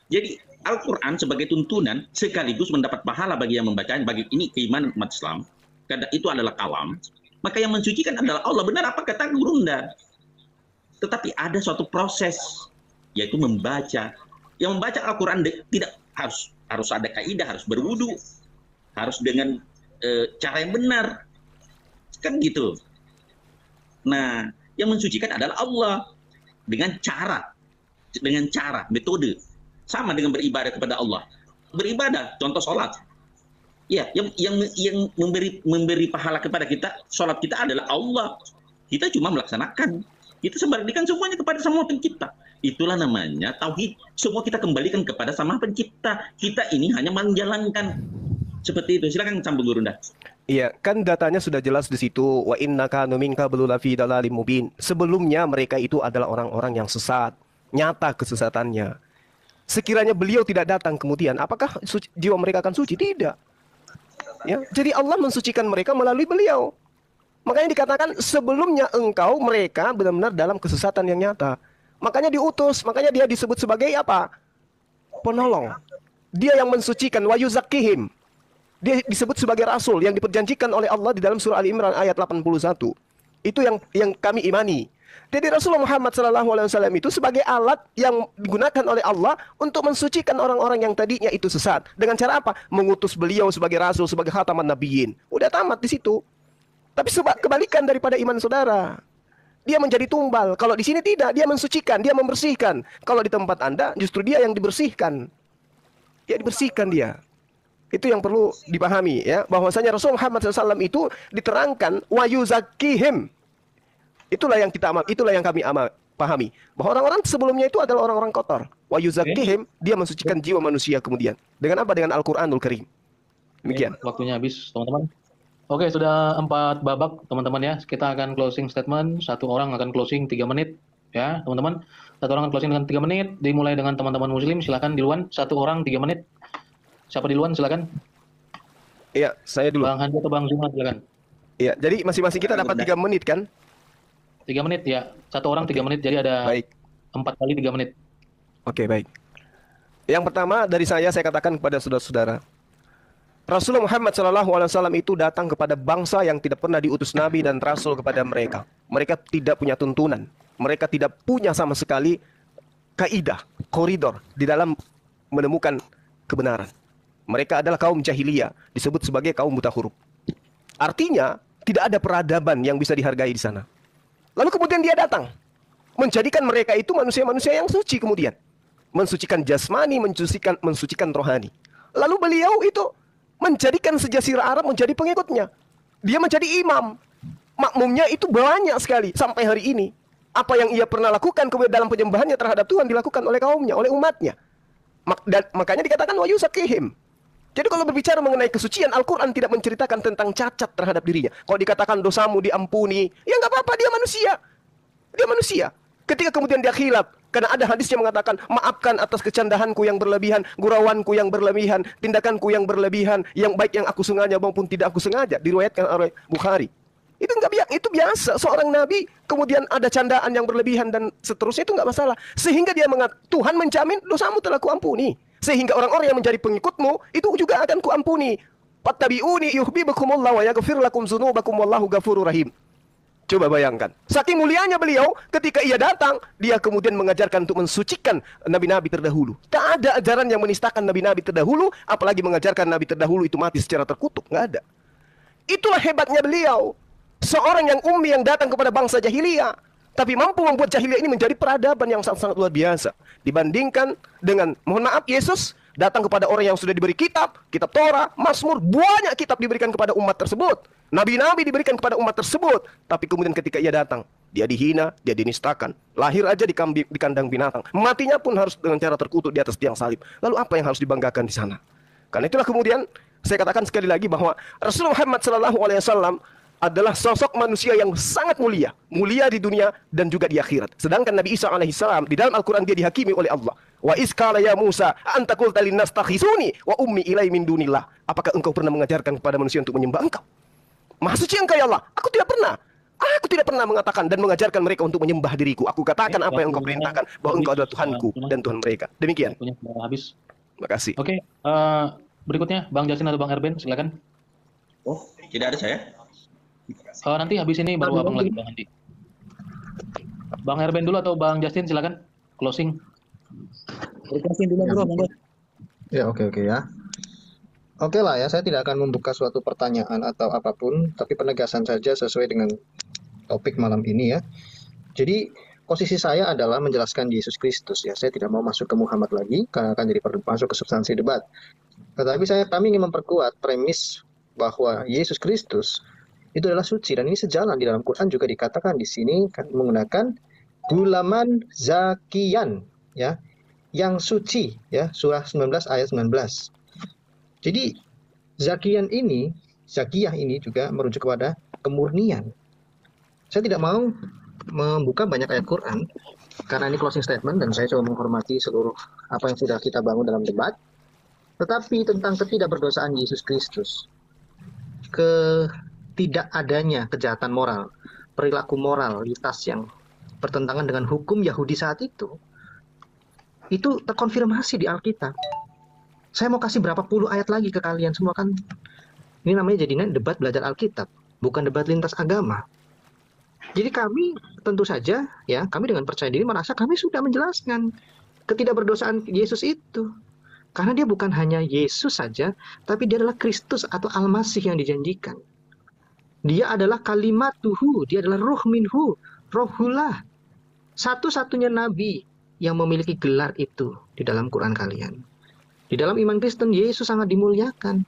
Jadi Al-Quran sebagai tuntunan sekaligus mendapat pahala bagi yang membacanya. Bagi ini keimanan umat Islam. Karena itu adalah kalam. Maka yang mensucikan adalah Allah. Benar apa kata Gurunda? Tetapi ada suatu proses, yaitu membaca. Yang membaca Al-Quran tidak harus ada kaidah, harus berwudu, harus dengan cara yang benar, kan gitu. Nah, yang mensucikan adalah Allah dengan cara, metode, sama dengan beribadah kepada Allah. Beribadah, contoh sholat. Ya, yang memberi pahala kepada kita, sholat kita adalah Allah. Kita cuma melaksanakan. Kita sebarkan semuanya kepada Sang Maha Pencipta. Itulah namanya tauhid. Semua kita kembalikan kepada Sang Maha Pencipta. Kita ini hanya menjalankan. Seperti itu. Silakan Sambung Gurunda. Iya, kan datanya sudah jelas di situ. Wa innaka minka belulafi dalalim mubin. Sebelumnya mereka itu adalah orang-orang yang sesat. Nyata kesesatannya. Sekiranya beliau tidak datang kemudian, apakah jiwa mereka akan suci? Tidak. Ya, jadi Allah mensucikan mereka melalui beliau. Makanya dikatakan sebelumnya mereka benar-benar dalam kesesatan yang nyata. Makanya diutus, makanya dia disebut sebagai apa? Penolong. Dia yang mensucikan, wa yuzakkihim. Dia disebut sebagai rasul yang diperjanjikan oleh Allah di dalam surah Ali Imran ayat 81. Itu yang kami imani. Jadi Rasulullah Muhammad SAW itu sebagai alat yang digunakan oleh Allah untuk mensucikan orang-orang yang tadinya itu sesat. Dengan cara apa? Mengutus beliau sebagai rasul, sebagai khataman nabiyyin. Udah tamat di situ. Tapi kebalikan daripada iman saudara. Dia menjadi tumbal. Kalau di sini tidak, dia mensucikan, dia membersihkan. Kalau di tempat Anda, justru dia yang dibersihkan. Dia dibersihkan dia. Itu yang perlu dipahami ya, bahwasanya Rasul Muhammad SAW itu diterangkan wa yuzakkihim. Itulah yang kami pahami. Bahwa orang-orang sebelumnya itu adalah orang-orang kotor. Wa yuzakkihim, dia mensucikan jiwa manusia kemudian. Dengan apa? Dengan Al-Qur'anul Karim. Demikian. Waktunya habis, teman-teman. Oke, sudah 4 babak, teman-teman ya. Kita akan closing statement. Satu orang akan closing 3 menit. Ya, teman-teman. Satu orang akan closing dengan 3 menit. Dimulai dengan teman-teman muslim. Silakan duluan. Satu orang 3 menit. Siapa duluan? Silakan. Iya, saya dulu. Bang Handi atau Bang Zuma, silakan. Iya, jadi masing-masing kita dapat 3 menit kan? 3 menit ya. Satu orang 3 menit. Jadi ada 4 kali 3 menit. Oke, baik. Yang pertama dari saya katakan kepada saudara-saudara. Rasulullah Muhammad SAW itu datang kepada bangsa yang tidak pernah diutus Nabi dan Rasul kepada mereka. Mereka tidak punya tuntunan. Mereka tidak punya sama sekali kaidah, koridor di dalam menemukan kebenaran. Mereka adalah kaum jahiliyah, disebut sebagai kaum buta huruf. Artinya, tidak ada peradaban yang bisa dihargai di sana. Lalu kemudian dia datang, menjadikan mereka itu manusia-manusia yang suci kemudian. Mensucikan jasmani, mensucikan rohani. Lalu beliau itu menjadikan sejazirah Arab menjadi pengikutnya. Dia menjadi imam. Makmumnya itu banyak sekali sampai hari ini. Apa yang ia pernah lakukan dalam penyembahannya terhadap Tuhan dilakukan oleh kaumnya, oleh umatnya. Dan makanya dikatakan wa yuzakkihim. Jadi kalau berbicara mengenai kesucian, Al-Quran tidak menceritakan tentang cacat terhadap dirinya. Kalau dikatakan dosamu diampuni, ya nggak apa-apa, dia manusia. Dia manusia. Ketika kemudian dia khilaf, karena ada hadis yang mengatakan, maafkan atas kecandahanku yang berlebihan, gurauanku yang berlebihan, tindakanku yang berlebihan, yang baik yang aku sengaja maupun tidak aku sengaja, diriwayatkan oleh Bukhari. Itu biasa. Seorang nabi kemudian ada candaan yang berlebihan dan seterusnya, itu nggak masalah. Sehingga dia Tuhan menjamin dosamu telah kuampuni. Sehingga orang-orang yang menjadi pengikutmu itu juga akan kuampuni. Fattabi'uni yuhibbukumullah wa yaghfir lakum dzunubakum wallahu ghafurur rahim. Coba bayangkan, saking mulianya beliau, ketika ia datang, dia kemudian mengajarkan untuk mensucikan nabi-nabi terdahulu. Tak ada ajaran yang menistakan nabi-nabi terdahulu, apalagi mengajarkan nabi terdahulu itu mati secara terkutuk. Nggak ada. Itulah hebatnya beliau. Seorang yang ummi yang datang kepada bangsa jahiliyah, tapi mampu membuat jahiliyah ini menjadi peradaban yang sangat-sangat luar biasa. Dibandingkan dengan, mohon maaf, Yesus datang kepada orang yang sudah diberi kitab Torah, Mazmur, banyak kitab diberikan kepada umat tersebut. Nabi-nabi diberikan kepada umat tersebut. Tapi kemudian ketika ia datang, dia dihina, dia dinistakan. Lahir aja di kandang binatang. Matinya pun harus dengan cara terkutuk di atas tiang salib. Lalu apa yang harus dibanggakan di sana? Karena itulah kemudian saya katakan sekali lagi bahwa Rasulullah Muhammad SAW adalah sosok manusia yang sangat mulia. Mulia di dunia dan juga di akhirat. Sedangkan Nabi Isa alaihissalam di dalam Al-Quran dia dihakimi oleh Allah. Wa iskala ya Musa anta qulta linnas takhizuni wa ummi ilai min dunillah. Apakah engkau pernah mengajarkan kepada manusia untuk menyembah engkau? Maha suci engkau ya Allah. Aku tidak pernah. Aku tidak pernah mengatakan dan mengajarkan mereka untuk menyembah diriku. Aku katakan apa yang engkau perintahkan, bahwa engkau adalah Tuhanku dan Tuhan mereka. Demikian. Habis. Terima kasih. Oke, berikutnya Bang Jasin atau Bang Erben, silakan. Oh, tidak ada saya. Nanti habis ini baru abang lagi, Bang Andi. Bang Erben dulu atau Bang Justin, silakan closing. Closing dulu bro, monggo. Ya, oke ya. Oke lah ya, saya tidak akan membuka suatu pertanyaan atau apapun, tapi penegasan saja sesuai dengan topik malam ini ya. Jadi posisi saya adalah menjelaskan Yesus Kristus ya. Saya tidak mau masuk ke Muhammad lagi karena akan jadi masuk ke substansi debat. Tetapi kami ingin memperkuat premis bahwa Yesus Kristus itu adalah suci, dan ini sejalan di dalam Quran juga dikatakan di sini menggunakan gulaman zakiyan ya, yang suci ya, surah 19 ayat 19. Jadi zakiyah ini juga merujuk kepada kemurnian. Saya tidak mau membuka banyak ayat Quran karena ini closing statement dan saya coba menghormati seluruh apa yang sudah kita bangun dalam debat. Tetapi tentang ketidakberdosaan Yesus Kristus, tidak adanya kejahatan moral, perilaku moralitas yang bertentangan dengan hukum Yahudi saat itu terkonfirmasi di Alkitab. Saya mau kasih berapa puluh ayat lagi ke kalian semua kan. Ini namanya jadinya debat belajar Alkitab, bukan debat lintas agama. Jadi kami tentu saja ya, kami dengan percaya diri merasa kami sudah menjelaskan ketidakberdosaan Yesus itu. Karena dia bukan hanya Yesus saja, tapi dia adalah Kristus atau Al-Masih yang dijanjikan. Dia adalah kalimatuhu, dia adalah ruh minhu, rohullah. Satu-satunya nabi yang memiliki gelar itu di dalam Quran kalian. Di dalam iman Kristen, Yesus sangat dimuliakan.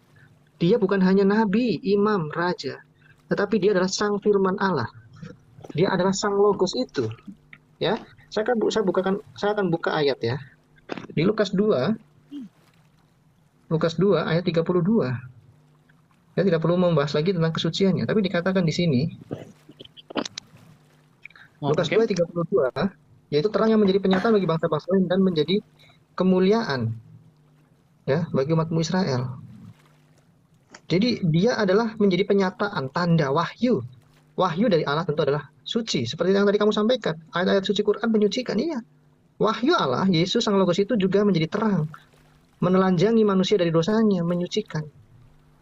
Dia bukan hanya nabi, imam, raja, tetapi dia adalah sang firman Allah. Dia adalah sang logos itu. Ya, saya akan buka ayat ya. Di Lukas 2 ayat 32. Saya tidak perlu membahas lagi tentang kesuciannya, tapi dikatakan di sini Lukas 2:32, yaitu terang yang menjadi penyataan bagi bangsa-bangsa lain dan menjadi kemuliaan ya bagi umatmu Israel. Jadi dia adalah menjadi penyataan, tanda, wahyu. Wahyu dari Allah tentu adalah suci, seperti yang tadi kamu sampaikan. Ayat-ayat suci Quran menyucikan, iya. Wahyu Allah, Yesus sang logos itu juga menjadi terang, menelanjangi manusia dari dosanya, menyucikan.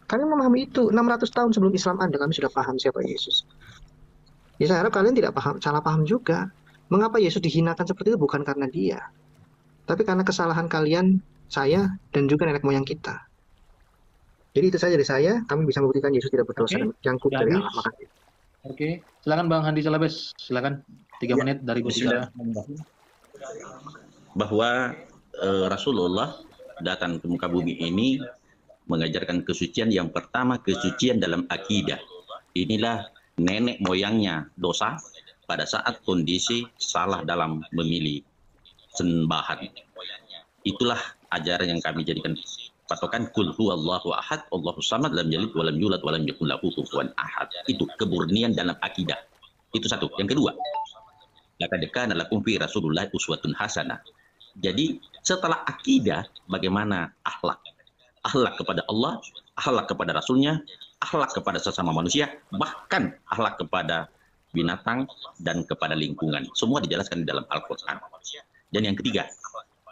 Kalian memahami itu 600 tahun sebelum Islam ada, kami sudah paham siapa Yesus. Ya saya harap kalian tidak salah paham juga. Mengapa Yesus dihinakan seperti itu? Bukan karena dia, tapi karena kesalahan kalian, saya, dan juga nenek moyang kita. Jadi itu saja dari saya. Kami bisa membuktikan Yesus tidak berdosa dan jangkuk dari Allah. Makasih. Oke, silakan Bang Handi Salabes. Silakan 3 menit dari Gus. Bahwa Rasulullah datang ke muka bumi ini mengajarkan kesucian. Yang pertama, kesucian dalam akidah. Inilah nenek moyangnya dosa pada saat kondisi salah dalam memilih sembahan. Itulah ajaran yang kami jadikan patokan, kul huwallahu ahad, Allahu samad, lam yalid walam yulad walam yakul lahu kufuwan ahad. Itu kemurnian dalam akidah. Itu satu. Yang kedua, laqad kana lakum fi Rasulillah uswatun hasanah. Jadi setelah akidah, bagaimana akhlak? Akhlak kepada Allah, akhlak kepada Rasulnya, akhlak kepada sesama manusia, bahkan akhlak kepada binatang dan kepada lingkungan. Semua dijelaskan di dalam Al-Quran. Dan yang ketiga,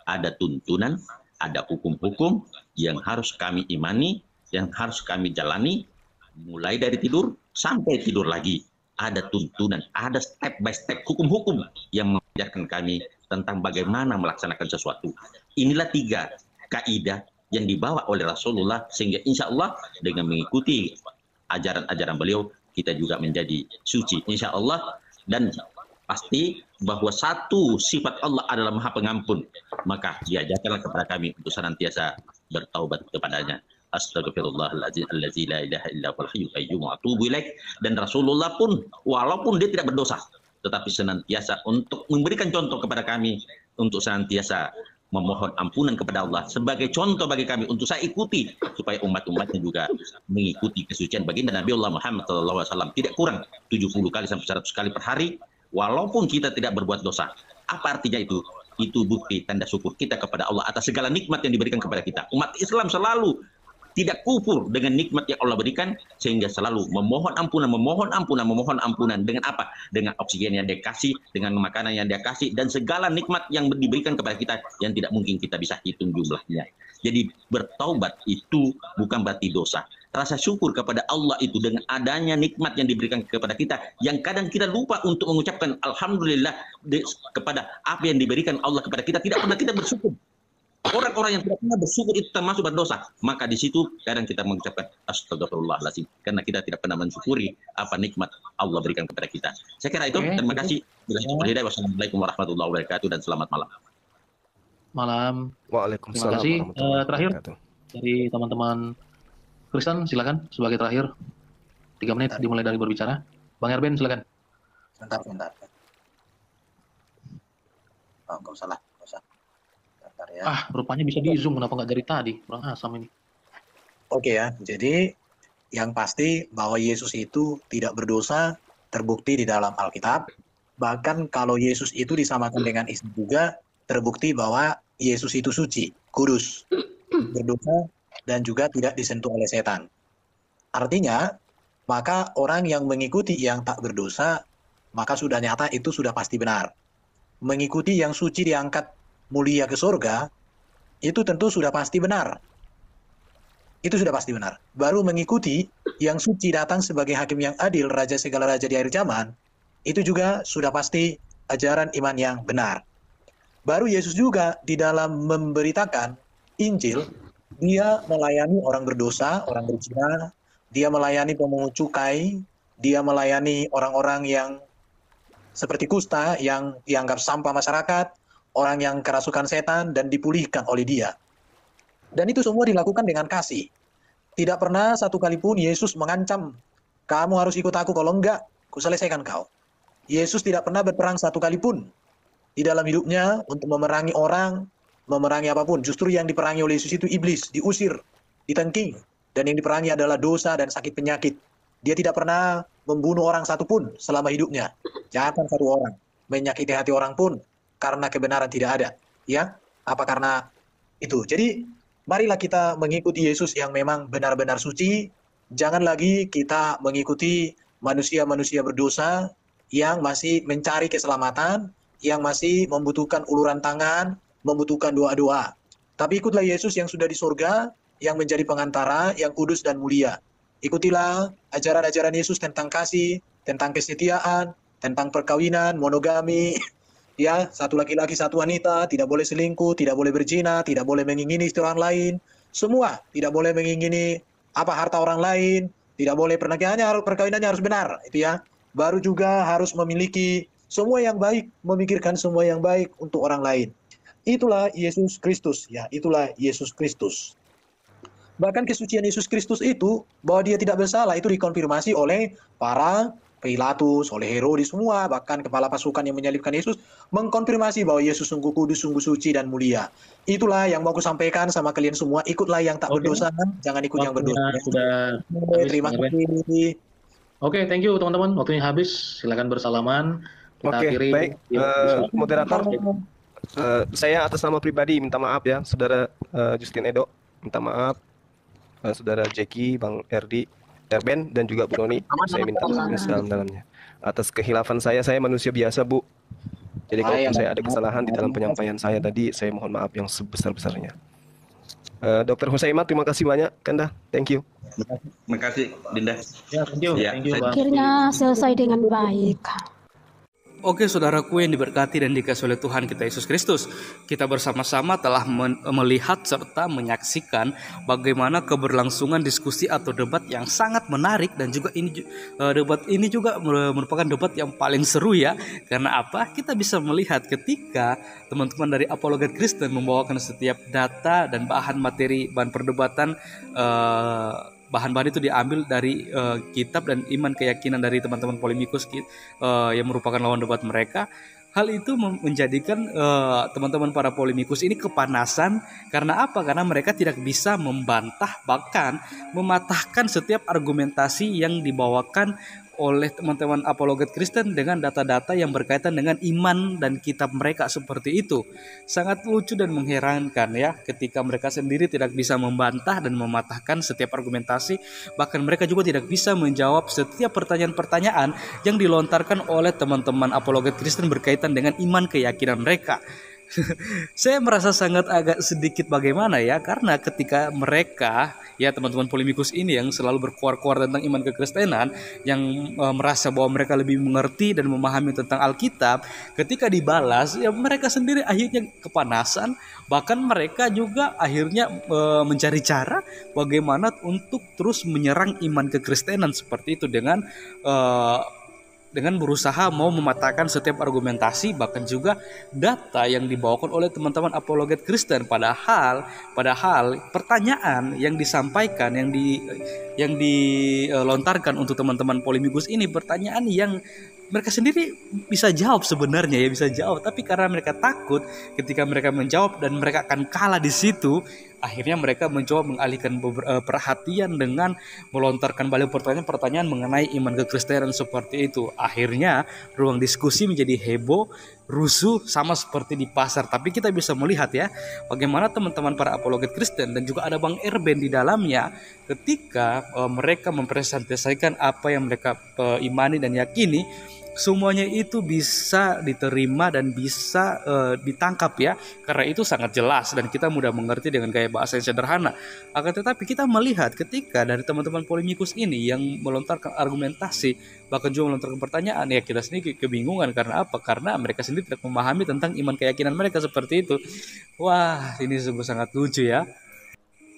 ada tuntunan, ada hukum-hukum yang harus kami imani, yang harus kami jalani, mulai dari tidur sampai tidur lagi. Ada tuntunan, ada step by step hukum-hukum yang mengajarkan kami tentang bagaimana melaksanakan sesuatu. Inilah 3 kaidah yang dibawa oleh Rasulullah, sehingga insya Allah dengan mengikuti ajaran-ajaran beliau, kita juga menjadi suci insya Allah. Dan pasti bahwa satu sifat Allah adalah Maha Pengampun, maka diajarkanlah kepada kami untuk senantiasa bertaubat kepadanya. Astagfirullahaladzim allazi la ilaha illa huwal hayyul qayyum wa atubu ilaih. Dan Rasulullah pun walaupun dia tidak berdosa, tetapi senantiasa untuk memberikan contoh kepada kami untuk senantiasa memohon ampunan kepada Allah sebagai contoh bagi kami untuk saya ikuti, supaya umat-umatnya juga mengikuti kesucian baginda Nabi Allah Muhammad SAW. Tidak kurang 70 kali sampai 100 kali per hari, walaupun kita tidak berbuat dosa. Apa artinya itu? Itu bukti tanda syukur kita kepada Allah atas segala nikmat yang diberikan kepada kita. Umat Islam selalu tidak kufur dengan nikmat yang Allah berikan, sehingga selalu memohon ampunan, memohon ampunan, memohon ampunan. Dengan apa? Dengan oksigen yang dia kasih, dengan makanan yang dia kasih, dan segala nikmat yang diberikan kepada kita yang tidak mungkin kita bisa hitung jumlahnya. Jadi bertaubat itu bukan berarti dosa. rasa syukur kepada Allah itu dengan adanya nikmat yang diberikan kepada kita, yang kadang kita lupa untuk mengucapkan alhamdulillah kepada apa yang diberikan Allah kepada kita. Tidak pernah kita bersyukur. Orang-orang yang tidak pernah bersyukur itu termasuk berdosa. Maka di situ kadang kita mengucapkan astagfirullahaladzim, karena kita tidak pernah mensyukuri apa nikmat Allah berikan kepada kita. Saya kira itu. Terima kasih. Wassalamualaikum warahmatullahi wabarakatuh dan selamat malam. Malam. Waalaikumsalam. Terima kasih. warahmatullahi Terakhir wabarakatuh. dari teman-teman Kristen, silakan sebagai terakhir. 3 menit dimulai dari berbicara. Bang Erben, silakan. Bentar. Oh, nggak usah lah. Bentar ya. Rupanya bisa di zoom, kenapa nggak dari tadi? Kurang asam ini. Oke ya, jadi yang pasti bahwa Yesus itu tidak berdosa terbukti di dalam Alkitab. Bahkan kalau Yesus itu disamakan dengan istri juga, terbukti bahwa Yesus itu suci, kudus, berdosa, dan juga tidak disentuh oleh setan. Artinya, maka orang yang mengikuti yang tak berdosa, maka sudah nyata itu sudah pasti benar. Mengikuti yang suci diangkat mulia ke surga, itu tentu sudah pasti benar. Itu sudah pasti benar. Baru mengikuti yang suci datang sebagai hakim yang adil, raja segala raja di akhir zaman, itu juga sudah pasti ajaran iman yang benar. Baru Yesus juga di dalam memberitakan Injil, dia melayani orang berdosa, orang berzina, dia melayani pemungut cukai, dia melayani orang-orang yang seperti kusta, yang dianggap sampah masyarakat, orang yang kerasukan setan, dan dipulihkan oleh dia. Dan itu semua dilakukan dengan kasih. Tidak pernah satu kali pun Yesus mengancam, kamu harus ikut aku, kalau enggak, ku selesaikan kau. Yesus tidak pernah berperang satu kali pun di dalam hidupnya untuk memerangi orang, memerangi apapun. Justru yang diperangi oleh Yesus itu iblis, diusir, ditengking. Dan yang diperangi adalah dosa dan sakit penyakit. Dia tidak pernah membunuh orang satupun selama hidupnya. Jangan satu orang. Menyakiti hati orang pun karena kebenaran tidak ada. Ya, apa karena itu. Jadi, marilah kita mengikuti Yesus yang memang benar-benar suci. Jangan lagi kita mengikuti manusia-manusia berdosa yang masih mencari keselamatan, yang masih membutuhkan uluran tangan, membutuhkan doa-doa. Tapi ikutlah Yesus yang sudah di surga, yang menjadi pengantara, yang kudus dan mulia. Ikutilah ajaran-ajaran Yesus tentang kasih, tentang kesetiaan, tentang perkawinan, monogami, ya, satu laki-laki, satu wanita, tidak boleh selingkuh, tidak boleh berzina, tidak boleh mengingini istri orang lain, semua tidak boleh mengingini harta orang lain, tidak boleh perkawinannya harus benar, itu ya. Baru juga harus memiliki semua yang baik, memikirkan semua yang baik untuk orang lain. Itulah Yesus Kristus, ya, itulah Yesus Kristus. Bahkan kesucian Yesus Kristus itu, bahwa dia tidak bersalah, itu dikonfirmasi oleh para Pilatus, oleh Herodes semua, bahkan kepala pasukan yang menyalibkan Yesus, mengkonfirmasi bahwa Yesus sungguh kudus, sungguh suci, dan mulia. Itulah yang mau aku sampaikan sama kalian semua, ikutlah yang tak berdosa, jangan ikut yang berdosa. Sudah Terima kasih. Oke, thank you teman-teman. Waktunya habis. Silakan bersalaman. Kita Oke, akhiri. baik. Moderator, saya atas nama pribadi minta maaf ya, Saudara Justin Edo. Minta maaf, Saudara Jeki, Bang Erben, dan juga Bu Noni. Saya minta dalam-dalamnya. Atas kehilafan saya manusia biasa, Bu. Jadi kalau saya ada kesalahan di dalam penyampaian saya tadi, saya mohon maaf yang sebesar-besarnya. Dr. Husaimat, terima kasih banyak. Kanda, thank you. Terima kasih, Dinda. Ya, thank you. Ya, Thank you, Bang. Akhirnya selesai dengan baik. Oke saudaraku yang diberkati dan dikasihi oleh Tuhan kita Yesus Kristus, kita bersama-sama telah melihat serta menyaksikan bagaimana keberlangsungan diskusi atau debat yang sangat menarik, dan juga debat ini juga merupakan debat yang paling seru ya. Karena apa? Kita bisa melihat ketika teman-teman dari Apologet Kristen membawakan setiap data dan bahan materi, bahan perdebatan, bahan-bahan itu diambil dari kitab dan iman keyakinan dari teman-teman polemikus yang merupakan lawan debat mereka. Hal itu menjadikan teman-teman para polemikus ini kepanasan. Karena apa? Karena mereka tidak bisa membantah, bahkan mematahkan setiap argumentasi yang dibawakan oleh teman-teman Apologet Kristen dengan data-data yang berkaitan dengan iman dan kitab mereka seperti itu. Sangat lucu dan mengherankan ya, ketika mereka sendiri tidak bisa membantah dan mematahkan setiap argumentasi, bahkan mereka juga tidak bisa menjawab setiap pertanyaan-pertanyaan yang dilontarkan oleh teman-teman Apologet Kristen berkaitan dengan iman keyakinan mereka. Saya merasa sangat agak sedikit bagaimana ya, karena ketika mereka ya teman-teman polemikus ini yang selalu berkuar-kuar tentang iman kekristenan, yang merasa bahwa mereka lebih mengerti dan memahami tentang Alkitab, ketika dibalas ya mereka sendiri akhirnya kepanasan, bahkan mereka juga akhirnya mencari cara bagaimana untuk terus menyerang iman kekristenan seperti itu dengan berusaha mau mematahkan setiap argumentasi, bahkan juga data yang dibawakan oleh teman-teman apologet Kristen. Padahal pertanyaan yang disampaikan, yang dilontarkan untuk teman-teman polemikus ini, pertanyaan yang mereka sendiri bisa jawab sebenarnya ya, bisa jawab, tapi karena mereka takut ketika mereka menjawab dan mereka akan kalah di situ, akhirnya mereka mencoba mengalihkan perhatian dengan melontarkan balik pertanyaan-pertanyaan mengenai iman kekristenan seperti itu. Akhirnya ruang diskusi menjadi heboh, rusuh, sama seperti di pasar. Tapi kita bisa melihat ya bagaimana teman-teman para apologet Kristen dan juga ada Bang Erben di dalamnya, ketika mereka mempresentasikan apa yang mereka imani dan yakini, semuanya itu bisa diterima dan bisa ditangkap ya, karena itu sangat jelas dan kita mudah mengerti dengan gaya bahasa yang sederhana. Akan tetapi kita melihat ketika dari teman-teman polemikus ini yang melontarkan argumentasi, bahkan juga melontarkan pertanyaan, ya kita sendiri kebingungan. Karena apa? Karena mereka sendiri tidak memahami tentang iman keyakinan mereka seperti itu. Wah, ini sungguh sangat lucu ya.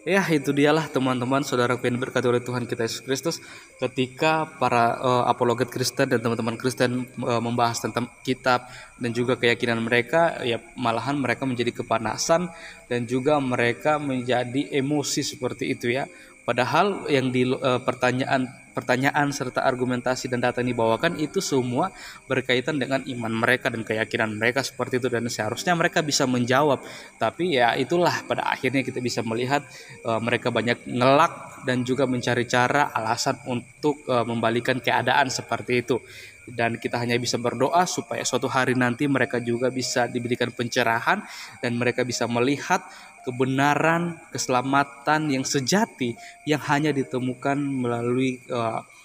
Ya, itu dialah teman-teman saudara yang diberkati oleh Tuhan kita Yesus Kristus, ketika para apologet Kristen dan teman-teman Kristen membahas tentang kitab dan juga keyakinan mereka, ya malahan mereka menjadi kepanasan dan juga mereka menjadi emosi seperti itu ya. Padahal yang di pertanyaan serta argumentasi dan data yang dibawakan itu semua berkaitan dengan iman mereka dan keyakinan mereka seperti itu, dan seharusnya mereka bisa menjawab. Tapi ya itulah, pada akhirnya kita bisa melihat mereka banyak ngelak dan juga mencari cara alasan untuk membalikan keadaan seperti itu. Dan kita hanya bisa berdoa supaya suatu hari nanti mereka juga bisa diberikan pencerahan dan mereka bisa melihat kebenaran, keselamatan yang sejati yang hanya ditemukan melalui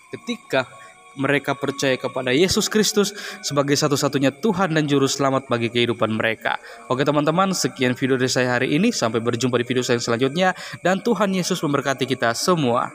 ketika mereka percaya kepada Yesus Kristus sebagai satu-satunya Tuhan dan Juru Selamat bagi kehidupan mereka. Oke teman-teman, sekian video dari saya hari ini. Sampai berjumpa di video saya selanjutnya. Dan Tuhan Yesus memberkati kita semua.